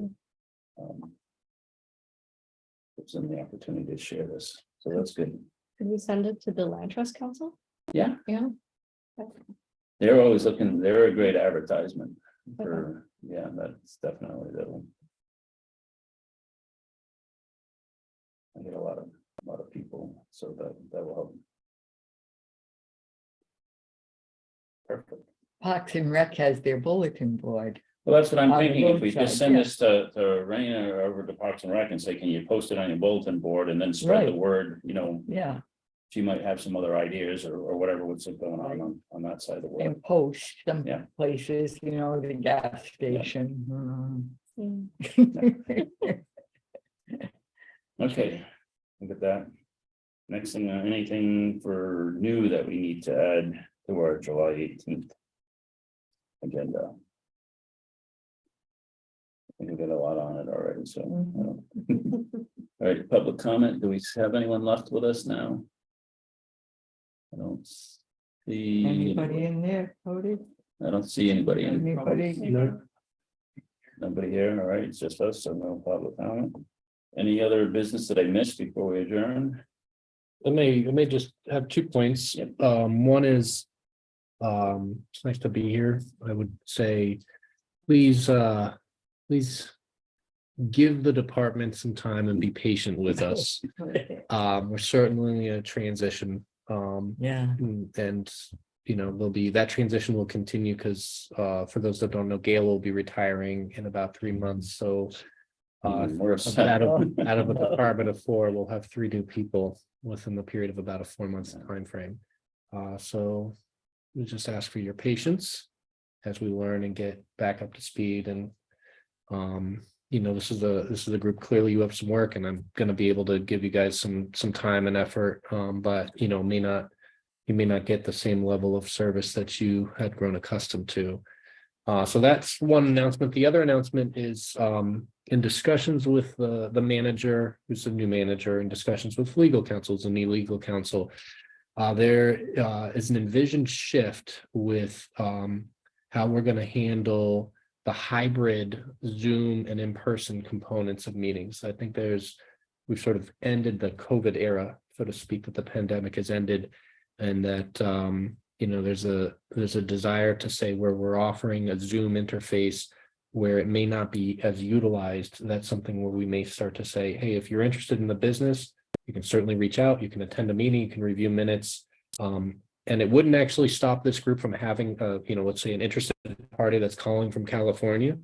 Gives them the opportunity to share this, so that's good. Could we send it to the Land Trust Council? Yeah. Yeah. They're always looking, they're a great advertisement for, yeah, that's definitely the. I get a lot of people, so that will help. Perfect. Parks and Rec has their bulletin board. Well, that's what I'm On the thinking. If we roadside, just send yeah. this to Raina or over to Parks and Rec and say, can you post it on your bulletin board and then spread the Right. word, you know, Yeah, she might have some other ideas or whatever what's going on that side of the world. and post some Yeah. places, you know, the gas station. Okay, look at that. Next thing, anything for new that we need to add to our July 18th agenda? I think we got a lot on it already, so. All right, public comment. Do we have anyone left with us now? I don't see. Anybody in there, Cody? I don't see anybody in. Anybody? Nobody here. All right, it's just us, so no public comment. Any other business that I missed before we adjourn? I may just have 2 points. Yep. One is, it's nice to be here. I would say, please give the department some time and be patient with us. We're certainly in a transition. Yeah, And, you know, that transition will continue because, for those that don't know, Gail will be retiring in about 3 months. So We're set. out of a department of 4, we'll have 3 new people within the period of about a 4-month time frame. So we just ask for your patience as we learn and get back up to speed. And you know, this is a group. Clearly, you have some work, and I'm going to be able to give you guys some time and effort. But you know, you may not get the same level of service that you had grown accustomed to. So that's one announcement. The other announcement is in discussions with the manager, who's the new manager, in discussions with legal counsels and legal counsel. There is an envisioned shift with how we're going to handle the hybrid Zoom and in-person components of meetings. I think we've sort of ended the COVID era, so to speak, that the pandemic has ended, and that you know, there's a desire to say where we're offering a Zoom interface where it may not be as utilized. That's something where we may start to say, hey, if you're interested in the business, you can certainly reach out, you can attend a meeting, you can review minutes. And it wouldn't actually stop this group from having you know, let's say an interested party that's calling from California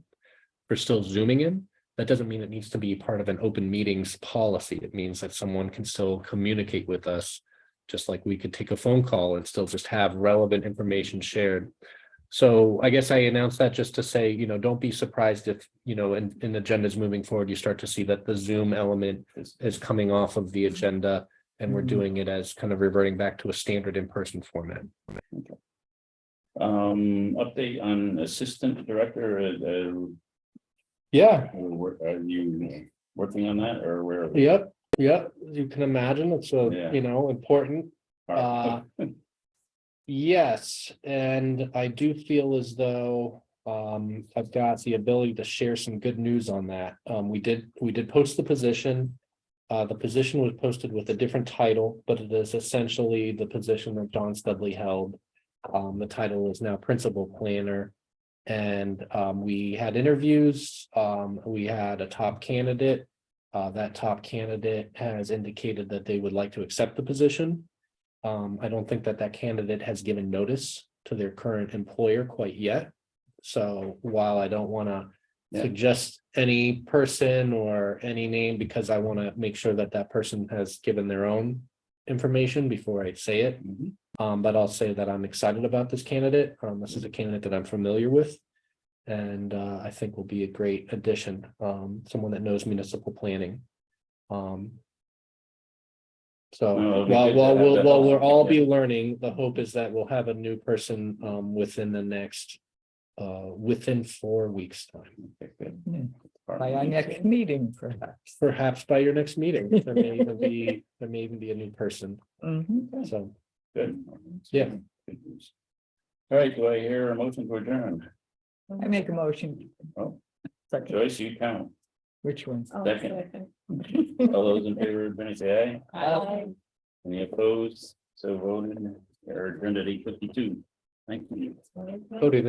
for still Zooming in. That doesn't mean it needs to be part of an open meetings policy. It means that someone can still communicate with us, just like we could take a phone call and still just have relevant information shared. So I guess I announced that just to say, you know, don't be surprised if, you know, in agendas moving forward, you start to see that the Zoom element is coming off of the agenda, and we're doing it as kind of reverting back to a standard in-person format. Update on assistant director. Yeah. Are you working on that, or where? Yep. You can imagine it's Yeah. you know, important. Yes, and I do feel as though I've got the ability to share some good news on that. We did post the position. The position was posted with a different title, but it is essentially the position that John Studley held. The title is now principal planner, and we had interviews. We had a top candidate. That top candidate has indicated that they would like to accept the position. I don't think that candidate has given notice to their current employer quite yet. So while I don't want to suggest any person or any name, because I want to make sure that person has given their own information before I say it. But I'll say that I'm excited about this candidate. This is a candidate that I'm familiar with, and I think will be a great addition. Someone that knows municipal planning. So while we'll all be learning, the hope is that we'll have a new person within the next within 4 weeks time. by our next meeting, Perhaps by your next meeting, there may even be a new person. Mhm. So Good. Yeah. Good news. All right, do I hear a motion to adjourn? I make a motion. Oh. Second. Joyce, you count. Which one? Second. All those in favor, Benny, say aye. Any opposed? So voted, or adjourned at 8:52. Thank you. Cody,